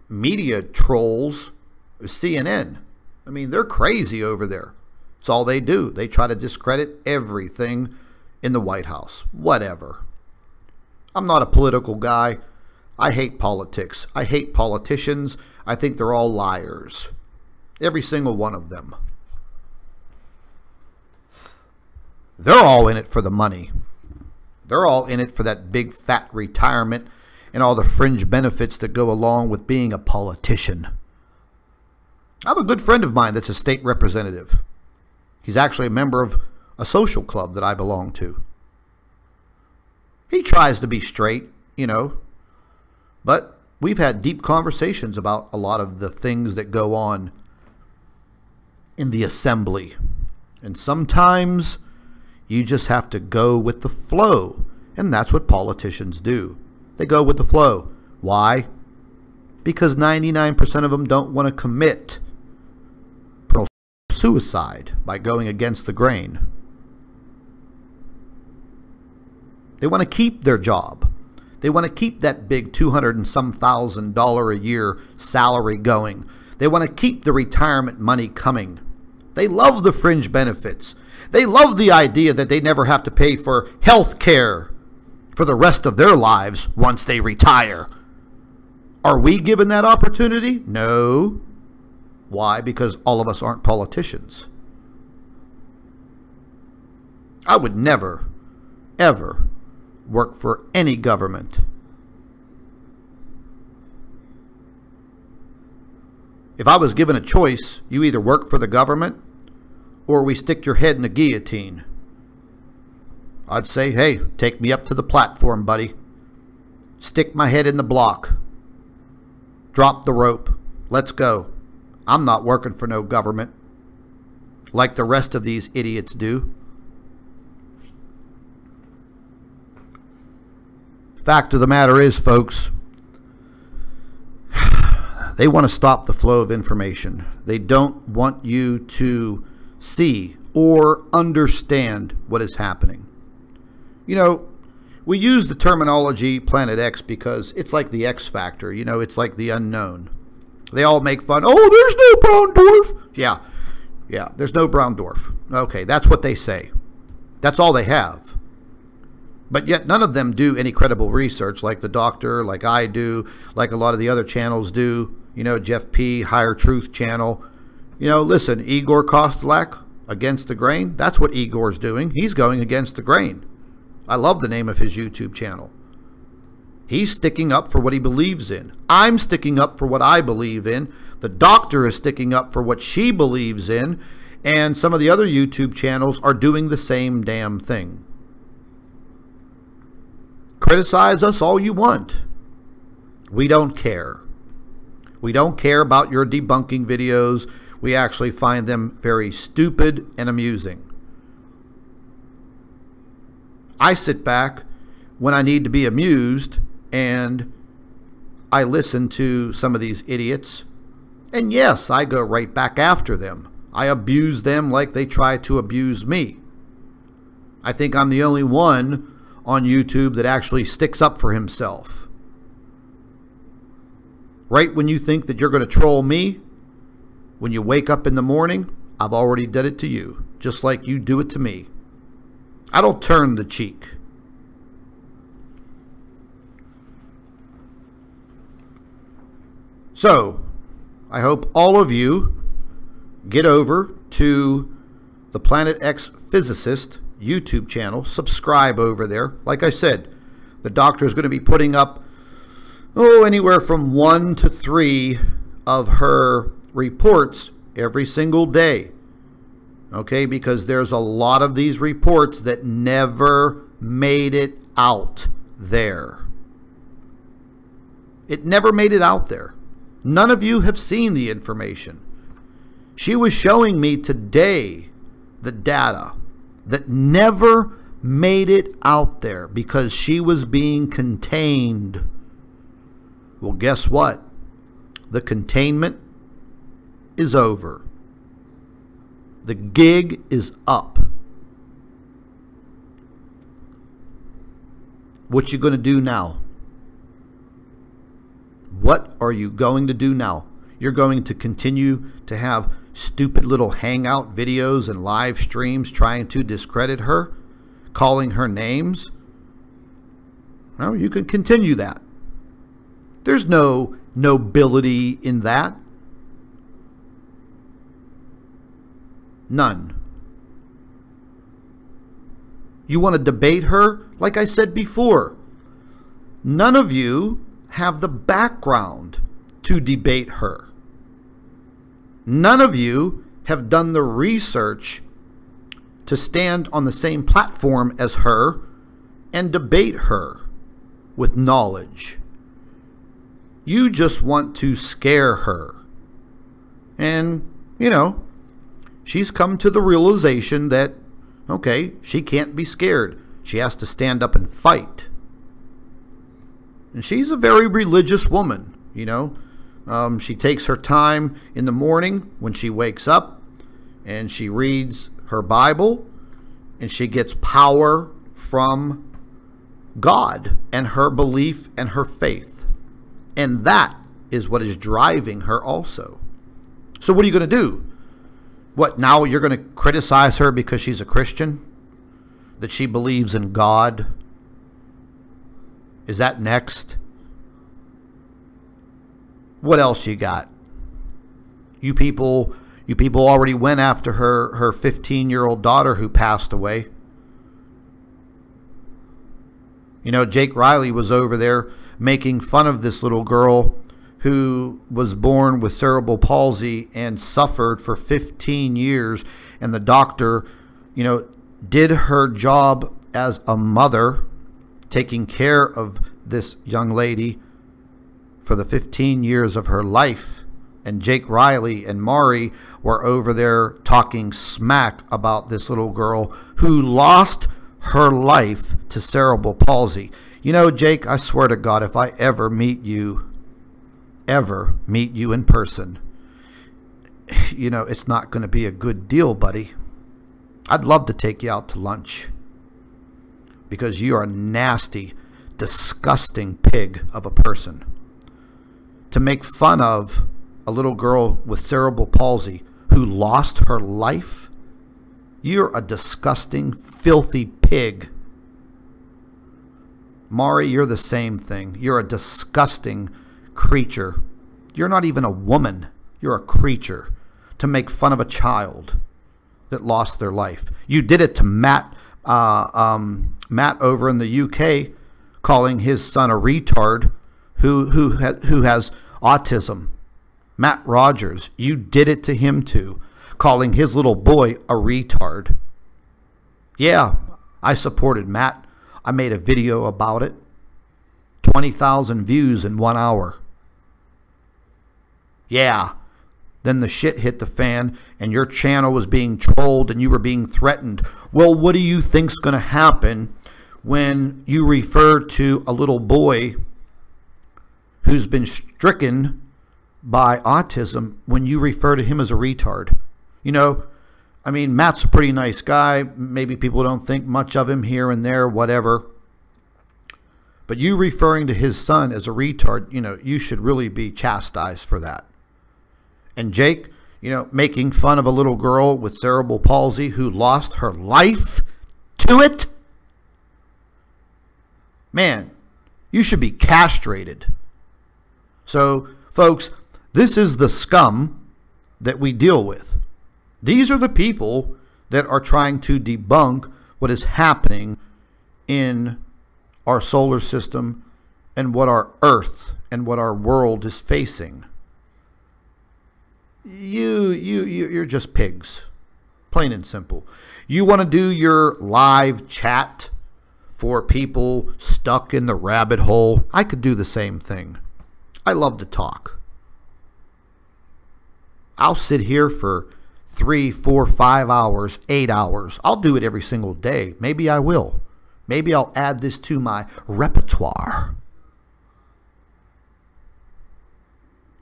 media trolls is CNN. I mean, they're crazy over there. It's all they do. They try to discredit everything in the White House. Whatever. I'm not a political guy. I hate politics. I hate politicians. I think they're all liars. Every single one of them. They're all in it for the money. They're all in it for that big fat retirement and all the fringe benefits that go along with being a politician. I have a good friend of mine that's a state representative. He's actually a member of a social club that I belong to. He tries to be straight, but we've had deep conversations about a lot of the things that go on in the assembly. And sometimes you just have to go with the flow. And that's what politicians do. They go with the flow. Why? because 99% of them don't want to commit suicide by going against the grain. They want to keep their job. They want to keep that big $200 and some thousand a year salary going. They want to keep the retirement money coming. They love the fringe benefits. They love the idea that they never have to pay for health care for the rest of their lives once they retire. Are we given that opportunity? No. Why? Because all of us aren't politicians. I would never, ever work for any government. If I was given a choice, you either work for the government or we stick your head in the guillotine. I'd say, hey, take me up to the platform, buddy. Stick my head in the block. Drop the rope. Let's go. I'm not working for no government like the rest of these idiots do. Fact of the matter is, folks, they want to stop the flow of information. They don't want you to see or understand what is happening. You know, we use the terminology Planet X because it's like the X factor. You know, it's like the unknown. They all make fun. Oh, there's no brown dwarf. Yeah, there's no brown dwarf. Okay, that's what they say. That's all they have. But yet none of them do any credible research like the doctor, like I do, like a lot of the other channels do. You know, Jeff P., Higher Truth channel. You know, listen, Igor Kostelak, Against the Grain. That's what Igor's doing. He's going against the grain. I love the name of his YouTube channel. He's sticking up for what he believes in. I'm sticking up for what I believe in. The doctor is sticking up for what she believes in. And some of the other YouTube channels are doing the same damn thing. Criticize us all you want. We don't care. We don't care about your debunking videos. We actually find them very stupid and amusing. I sit back when I need to be amused and I listen to some of these idiots. And yes, I go right back after them. I abuse them like they try to abuse me. I think I'm the only one on YouTube that actually sticks up for himself. Right when you think that you're going to troll me, when you wake up in the morning, I've already did it to you, just like you do it to me. I don't turn the cheek. So, I hope all of you get over to the Planet X Physicist YouTube channel. Subscribe over there. Like I said, the doctor is going to be putting up anywhere from 1 to 3 of her reports every single day. Okay, because there's a lot of these reports that never made it out there. It never made it out there. None of you have seen the information. She was showing me today the data that never made it out there because she was being contained. Well, guess what? The containment is over. The gig is up. What you going to do now? What are you going to do now? You're going to continue to have stupid little hangout videos and live streams trying to discredit her, calling her names? No, you can continue that. There's no nobility in that. None. You want to debate her? Like I said before, none of you have the background to debate her. None of you have done the research to stand on the same platform as her and debate her with knowledge. You just want to scare her. And, you know, she's come to the realization that, okay, she can't be scared. She has to stand up and fight. And she's a very religious woman, you know. She takes her time in the morning when she wakes up, and she reads her Bible, and she gets power from God and her belief and her faith. And that is what is driving her also. So what are you going to do? What, now you're going to criticize her because she's a Christian? That she believes in God? Is that next? What else you got? You people already went after her 15-year-old daughter who passed away. You know, Jake Riley was over there making fun of this little girl who was born with cerebral palsy and suffered for 15 years. And the doctor, you know, did her job as a mother, taking care of this young lady for the 15 years of her life. And Jake Riley and Maury were over there talking smack about this little girl who lost her life to cerebral palsy. You know, Jake, I swear to God, if I ever meet you in person, you know, it's not going to be a good deal, buddy. I'd love to take you out to lunch, because you are a nasty, disgusting pig of a person. To make fun of a little girl with cerebral palsy who lost her life, you're a disgusting, filthy pig. Maury, you're the same thing. You're a disgusting creature. You're not even a woman. You're a creature. To make fun of a child that lost their life. You did it to Matt over in the UK, calling his son a retard who has autism. Matt Rogers, you did it to him too, calling his little boy a retard. Yeah, I supported Matt. I made a video about it. 20,000 views in 1 hour. Yeah. Then the shit hit the fan and your channel was being trolled and you were being threatened. Well, what do you think's going to happen when you refer to a little boy who's been stricken by autism, when you refer to him as a retard? You know, I mean, Matt's a pretty nice guy. Maybe people don't think much of him here and there, whatever. But you referring to his son as a retard, you know, you should really be chastised for that. And Jake, you know, making fun of a little girl with cerebral palsy who lost her life to it. Man, you should be castrated. So, folks, this is the scum that we deal with. These are the people that are trying to debunk what is happening in our solar system and what our Earth and what our world is facing. You're just pigs, plain and simple. You want to do your live chat for people stuck in the rabbit hole? I could do the same thing. I love to talk. I'll sit here for 3, 4, 5 hours, 8 hours. I'll do it every single day. Maybe I will. Maybe I'll add this to my repertoire.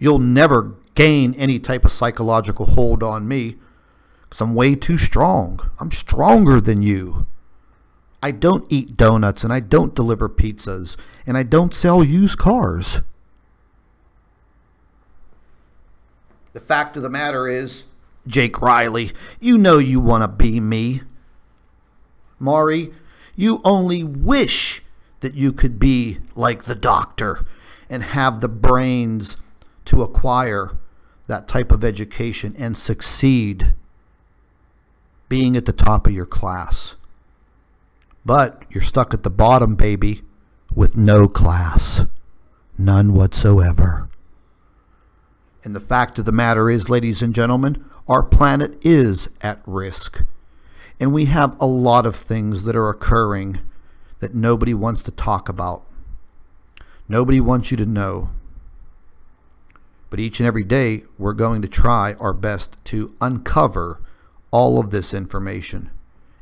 You'll never gain any type of psychological hold on me because I'm way too strong. I'm stronger than you. I don't eat donuts and I don't deliver pizzas and I don't sell used cars. The fact of the matter is, Jake Riley, you know you want to be me. Maury, you only wish that you could be like the doctor and have the brains to acquire that type of education and succeed being at the top of your class. But you're stuck at the bottom, baby, with no class. None whatsoever. And the fact of the matter is, ladies and gentlemen, our planet is at risk. And we have a lot of things that are occurring that nobody wants to talk about. Nobody wants you to know. But each and every day, we're going to try our best to uncover all of this information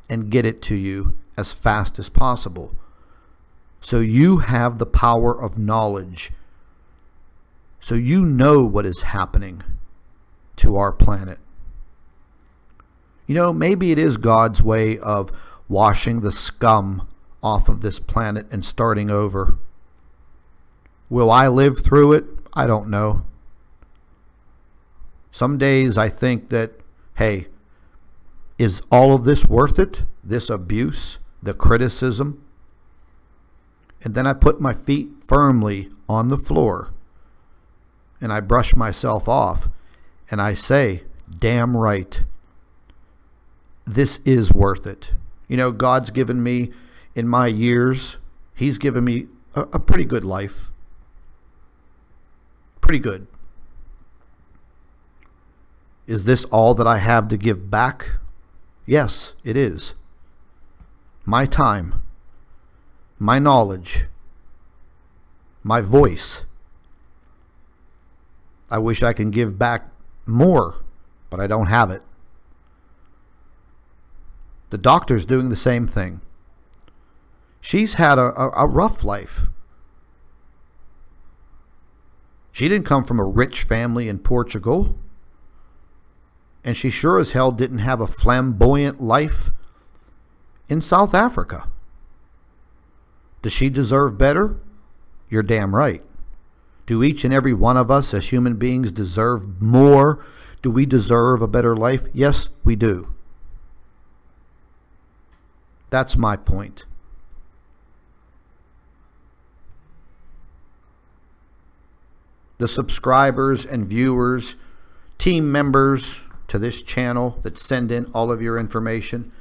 and get it to you as fast as possible. So you have the power of knowledge So you know what is happening to our planet. You know, maybe it is God's way of washing the scum off of this planet and starting over. Will I live through it? I don't know. Some days I think that, hey, is all of this worth it? This abuse, the criticism? And then I put my feet firmly on the floor and I brush myself off and I say, damn right, this is worth it. You know, God's given me, in my years, He's given me a pretty good life. Pretty good. Is this all that I have to give back? Yes, it is. My time, my knowledge, my voice. I wish I can give back more, but I don't have it. The doctor's doing the same thing. She's had a rough life. She didn't come from a rich family in Portugal. And she sure as hell didn't have a flamboyant life in South Africa. Does she deserve better? You're damn right. Do each and every one of us as human beings deserve more? Do we deserve a better life? Yes, we do. That's my point. The subscribers and viewers, team members to this channel that send in all of your information,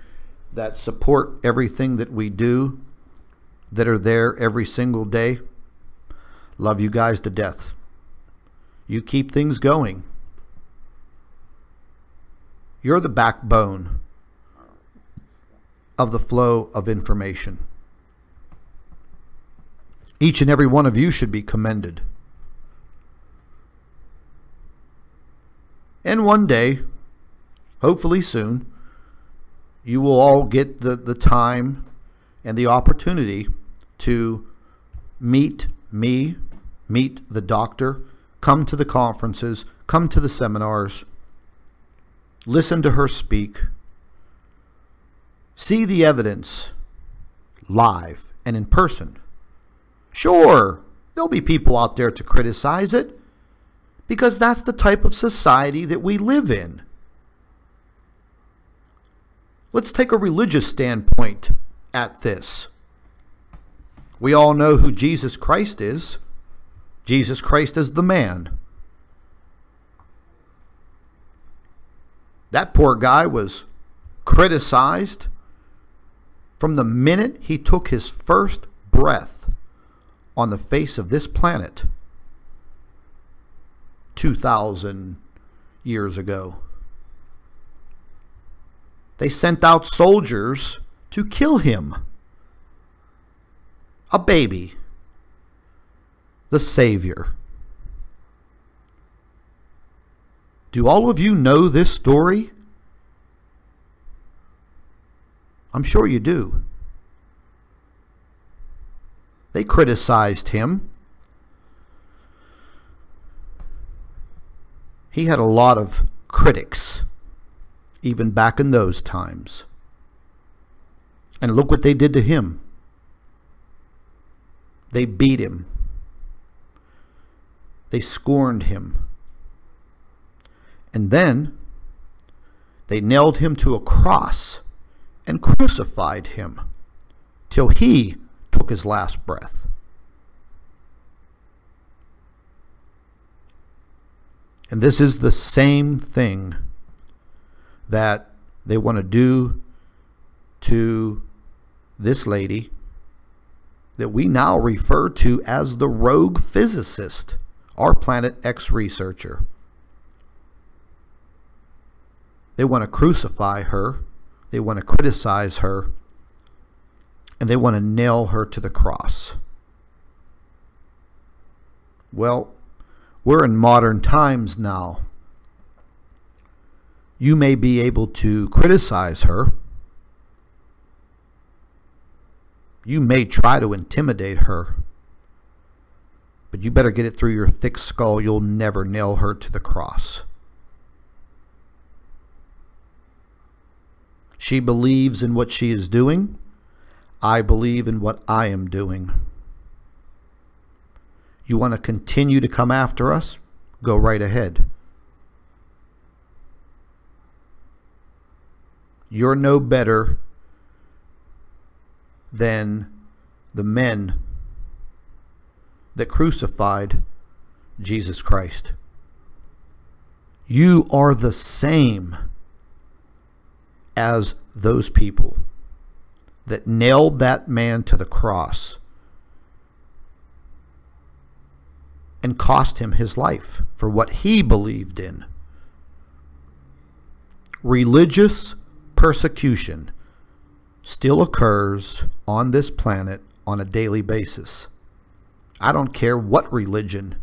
that support everything that we do, that are there every single day. Love you guys to death. You keep things going. You're the backbone of the flow of information. Each and every one of you should be commended. And one day, hopefully soon, you will all get the time and the opportunity to meet me, meet the doctor, come to the conferences, come to the seminars, listen to her speak, see the evidence live and in person. Sure, there'll be people out there to criticize it, because that's the type of society that we live in. Let's take a religious standpoint at this. We all know who Jesus Christ is. Jesus Christ is the man. That poor guy was criticized from the minute he took his first breath on the face of this planet 2,000 years ago. They sent out soldiers to kill him. A baby. The Savior. Do all of you know this story? I'm sure you do. They criticized him. He had a lot of critics, even back in those times. And look what they did to him. They beat him. They scorned him. And then they nailed him to a cross and crucified him till he took his last breath. And this is the same thing that they want to do to this lady that we now refer to as the rogue physicist, our Planet X researcher. They want to crucify her, they want to criticize her, and they want to nail her to the cross. Well, we're in modern times now. You may be able to criticize her. You may try to intimidate her. But you better get it through your thick skull. You'll never nail her to the cross. She believes in what she is doing. I believe in what I am doing. You want to continue to come after us? Go right ahead. You're no better than the men that crucified Jesus Christ. You are the same as those people that nailed that man to the cross and cost him his life for what he believed in. Religious persecution still occurs on this planet on a daily basis. I don't care what religion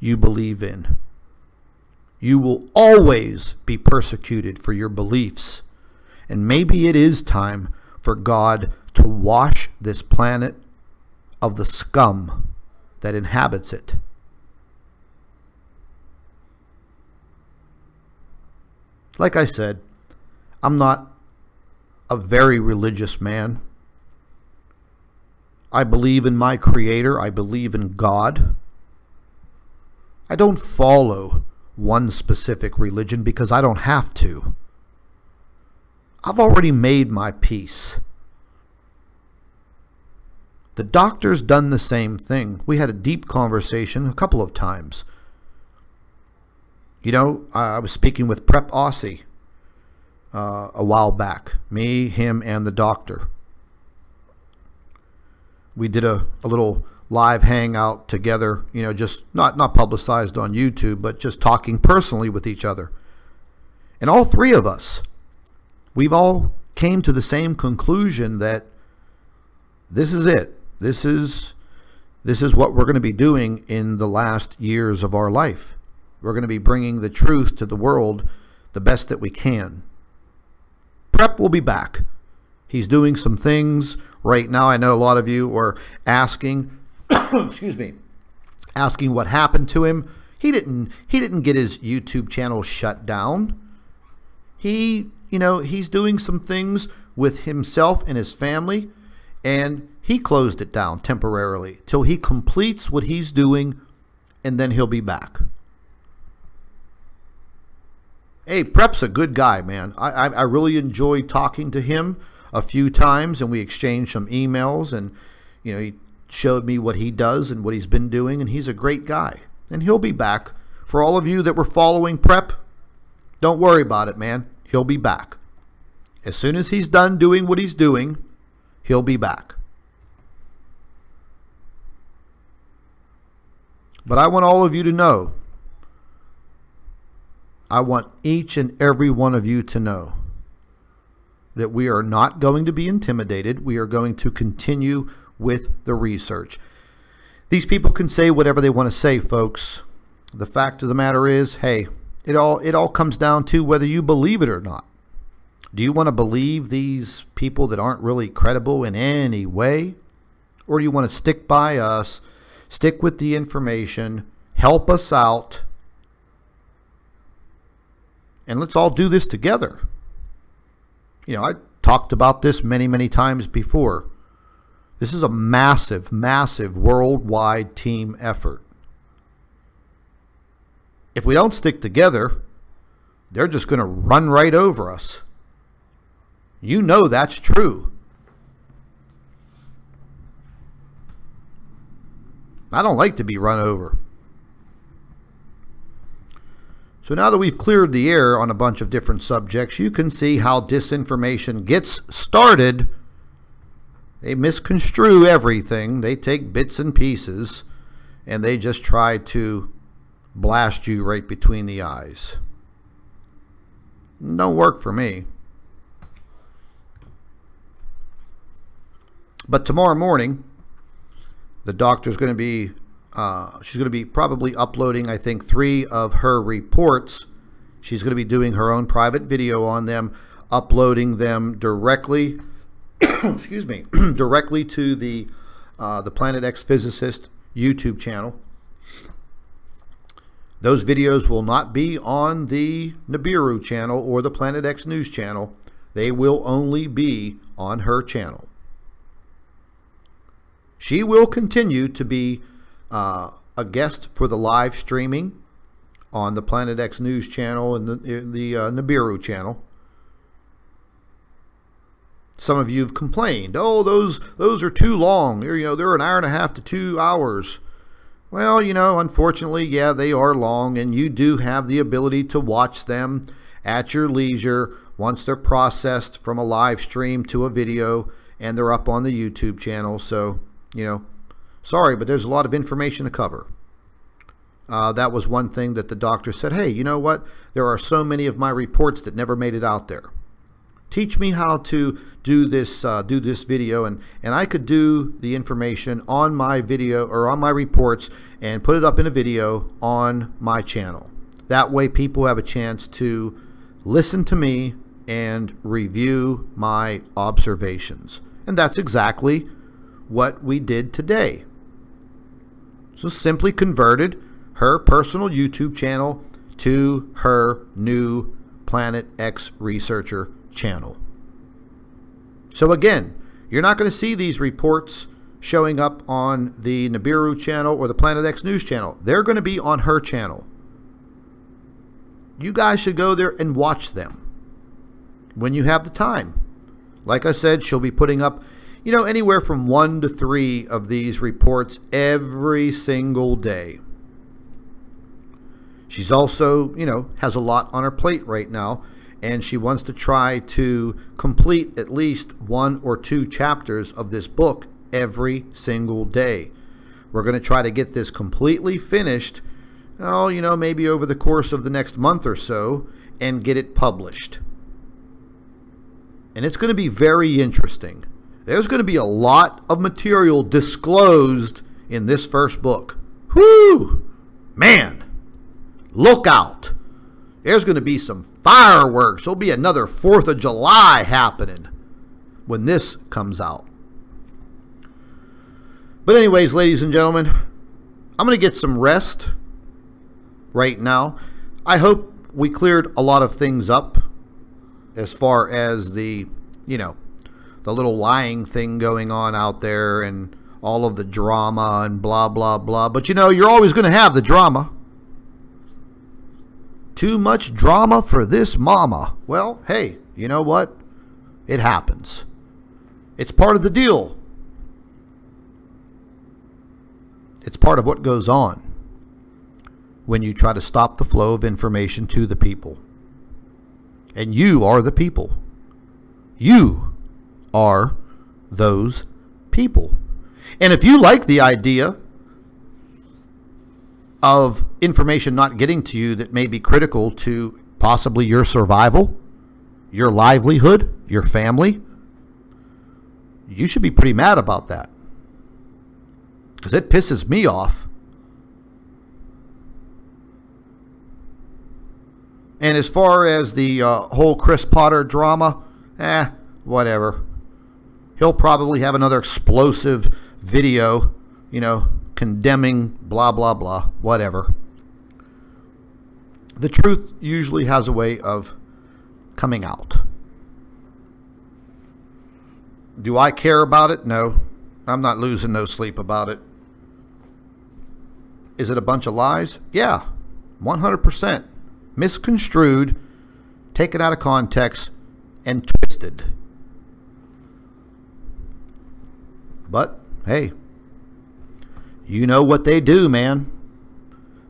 you believe in. You will always be persecuted for your beliefs. And maybe it is time for God to wash this planet of the scum that inhabits it. Like I said, I'm not a very religious man. I believe in my Creator. I believe in God. I don't follow one specific religion because I don't have to. I've already made my peace. The doctor's done the same thing. We had a deep conversation a couple of times. You know, I was speaking with Prep Aussie a while back. Me, him, and the doctor. We did a little live hangout together, you know, just not publicized on YouTube, but just talking personally with each other. And all three of us, we've all came to the same conclusion that this is it. This is what we're going to be doing in the last years of our life. We're going to be bringing the truth to the world the best that we can. Prep will be back. He's doing some things right now. I know a lot of you are asking, excuse me, asking what happened to him. He didn't get his YouTube channel shut down. He's doing some things with himself and his family, and he closed it down temporarily till he completes what he's doing, and then he'll be back. Hey, Prep's a good guy, man. I really enjoyed talking to him a few times, and we exchanged some emails, and you know, he showed me what he does and what he's been doing, and he's a great guy. And he'll be back. For all of you that were following Prep, don't worry about it, man. He'll be back. As soon as he's done doing what he's doing, he'll be back. But I want all of you to know, I want each and every one of you to know that we are not going to be intimidated. We are going to continue with the research. These people can say whatever they want to say, folks. The fact of the matter is, hey, it all comes down to whether you believe it or not. Do you want to believe these people that aren't really credible in any way? Or do you want to stick by us, stick with the information, help us out, and let's all do this together? You know, I talked about this many, many times before. This is a massive, massive worldwide team effort. If we don't stick together, they're just going to run right over us. You know that's true. I don't like to be run over. So now that we've cleared the air on a bunch of different subjects, you can see how disinformation gets started. They misconstrue everything. They take bits and pieces, and they just try to blast you right between the eyes. Don't work for me. But tomorrow morning, the doctor's going to be, she's going to be probably uploading, I think, 3 of her reports. She's going to be doing her own private video on them, uploading them directly, excuse me, directly to the Planet X Physicist YouTube channel. Those videos will not be on the Nibiru channel or the Planet X News channel. They will only be on her channel. She will continue to be a guest for the live streaming on the Planet X News channel and the Nibiru channel. Some of you have complained, oh, those are too long. They're, they're an hour and a half to 2 hours. Well, unfortunately, yeah, they are long, and you do have the ability to watch them at your leisure once they're processed from a live stream to a video and they're up on the YouTube channel. So, sorry, but there's a lot of information to cover. That was one thing that the doctor said, hey, you know what? There are so many of my reports that never made it out there. Teach me how to do this video, and I could do the information on my video or on my reports and put it up in a video on my channel. That way people have a chance to listen to me and review my observations. And that's exactly what we did today. So simply converted her personal YouTube channel to her new Planet X Researcher channel. So again, you're not going to see these reports showing up on the Nibiru channel or the Planet X News channel. They're going to be on her channel. You guys should go there and watch them when you have the time. Like I said, she'll be putting up, anywhere from 1 to 3 of these reports every single day. She's also, has a lot on her plate right now, and she wants to try to complete at least 1 or 2 chapters of this book every single day. We're going to try to get this completely finished, maybe over the course of the next month or so, and get it published. And it's going to be very interesting. There's going to be a lot of material disclosed in this first book. Whoo! Man! Look out! There's going to be some fireworks. There'll be another 4th of July happening when this comes out. But anyways, ladies and gentlemen, I'm going to get some rest right now. I hope we cleared a lot of things up as far as the little lying thing going on out there and all of the drama and blah, blah, blah. But you're always going to have the drama. Too much drama for this mama. Well, hey, you know what? It happens. It's part of the deal. It's part of what goes on when you try to stop the flow of information to the people. And you are the people. You are those people. And if you like the idea of information not getting to you that may be critical to possibly your survival, your livelihood, your family, you should be pretty mad about that, because it pisses me off. And as far as the whole Chris Potter drama, whatever. He'll probably have another explosive video, condemning blah, blah, blah, whatever. The truth usually has a way of coming out. Do I care about it? No. I'm not losing no sleep about it. Is it a bunch of lies? Yeah, 100%. Misconstrued, taken out of context, and twisted. But, hey, you know what they do, man.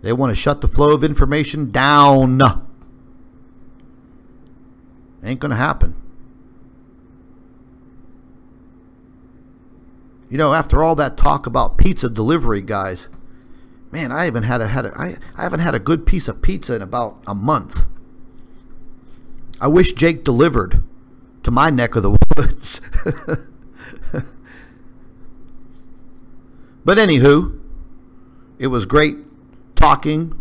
They want to shut the flow of information down. Ain't going to happen. After all that talk about pizza delivery, guys, man, I haven't had a good piece of pizza in about a month. I wish Jake delivered to my neck of the woods. But anywho, it was great talking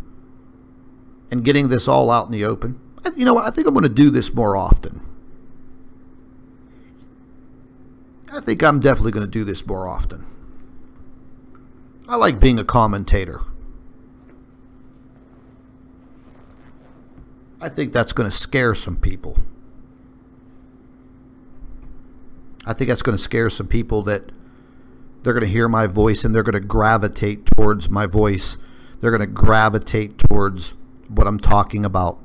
and getting this all out in the open. You know what? I think I'm going to do this more often. I think I'm definitely going to do this more often. I like being a commentator. I think that's going to scare some people. I think that's going to scare some people that they're going to hear my voice and they're going to gravitate towards my voice. They're going to gravitate towards what I'm talking about.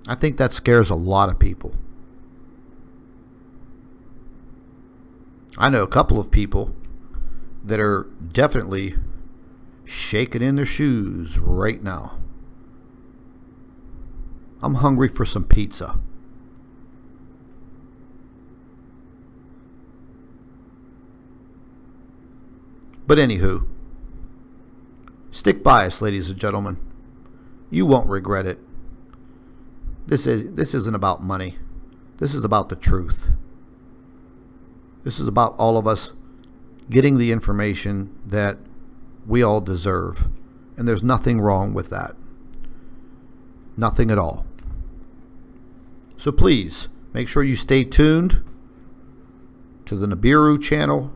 I think that scares a lot of people. I know a couple of people that are definitely shaking in their shoes right now. I'm hungry for some pizza. But anywho, stick by us, ladies and gentlemen. You won't regret it. This isn't about money. This is about the truth. This is about all of us getting the information that we all deserve. And there's nothing wrong with that. Nothing at all. So please, make sure you stay tuned to the Nibiru channel,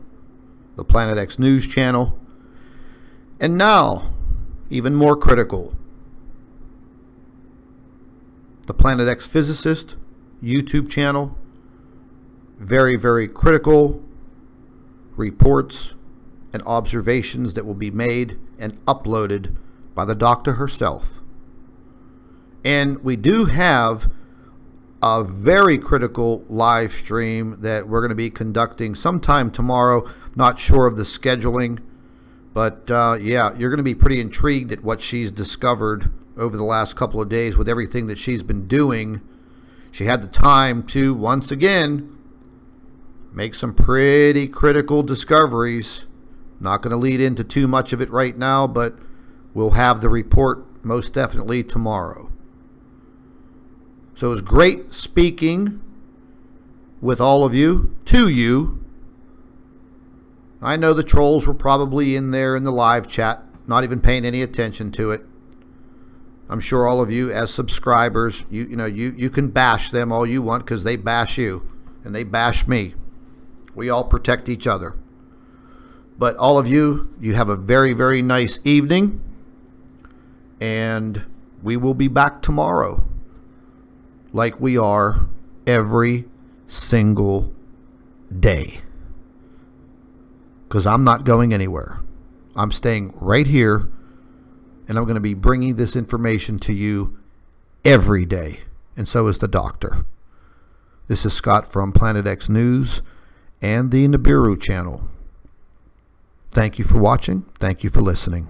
the Planet X News channel, and now, even more critical, the Planet X Physicist YouTube channel. Very, very critical reports and observations that will be made and uploaded by the doctor herself. And we do have a very critical live stream that we're going to be conducting sometime tomorrow. Not sure of the scheduling, but yeah, you're going to be pretty intrigued at what she's discovered over the last couple of days with everything that she's been doing. She had the time to, once again, make some pretty critical discoveries. Not going to lead into too much of it right now, but we'll have the report most definitely tomorrow. So it was great speaking with all of you, to you. I know the trolls were probably in there in the live chat, not even paying any attention to it. I'm sure all of you as subscribers, you can bash them all you want because they bash you and they bash me. We all protect each other. But all of you, you have a very, very nice evening. And we will be back tomorrow, like we are every single day. Because I'm not going anywhere. I'm staying right here, and I'm going to be bringing this information to you every day. And so is the doctor. This is Scott from Planet X News and the Nibiru channel. Thank you for watching. Thank you for listening.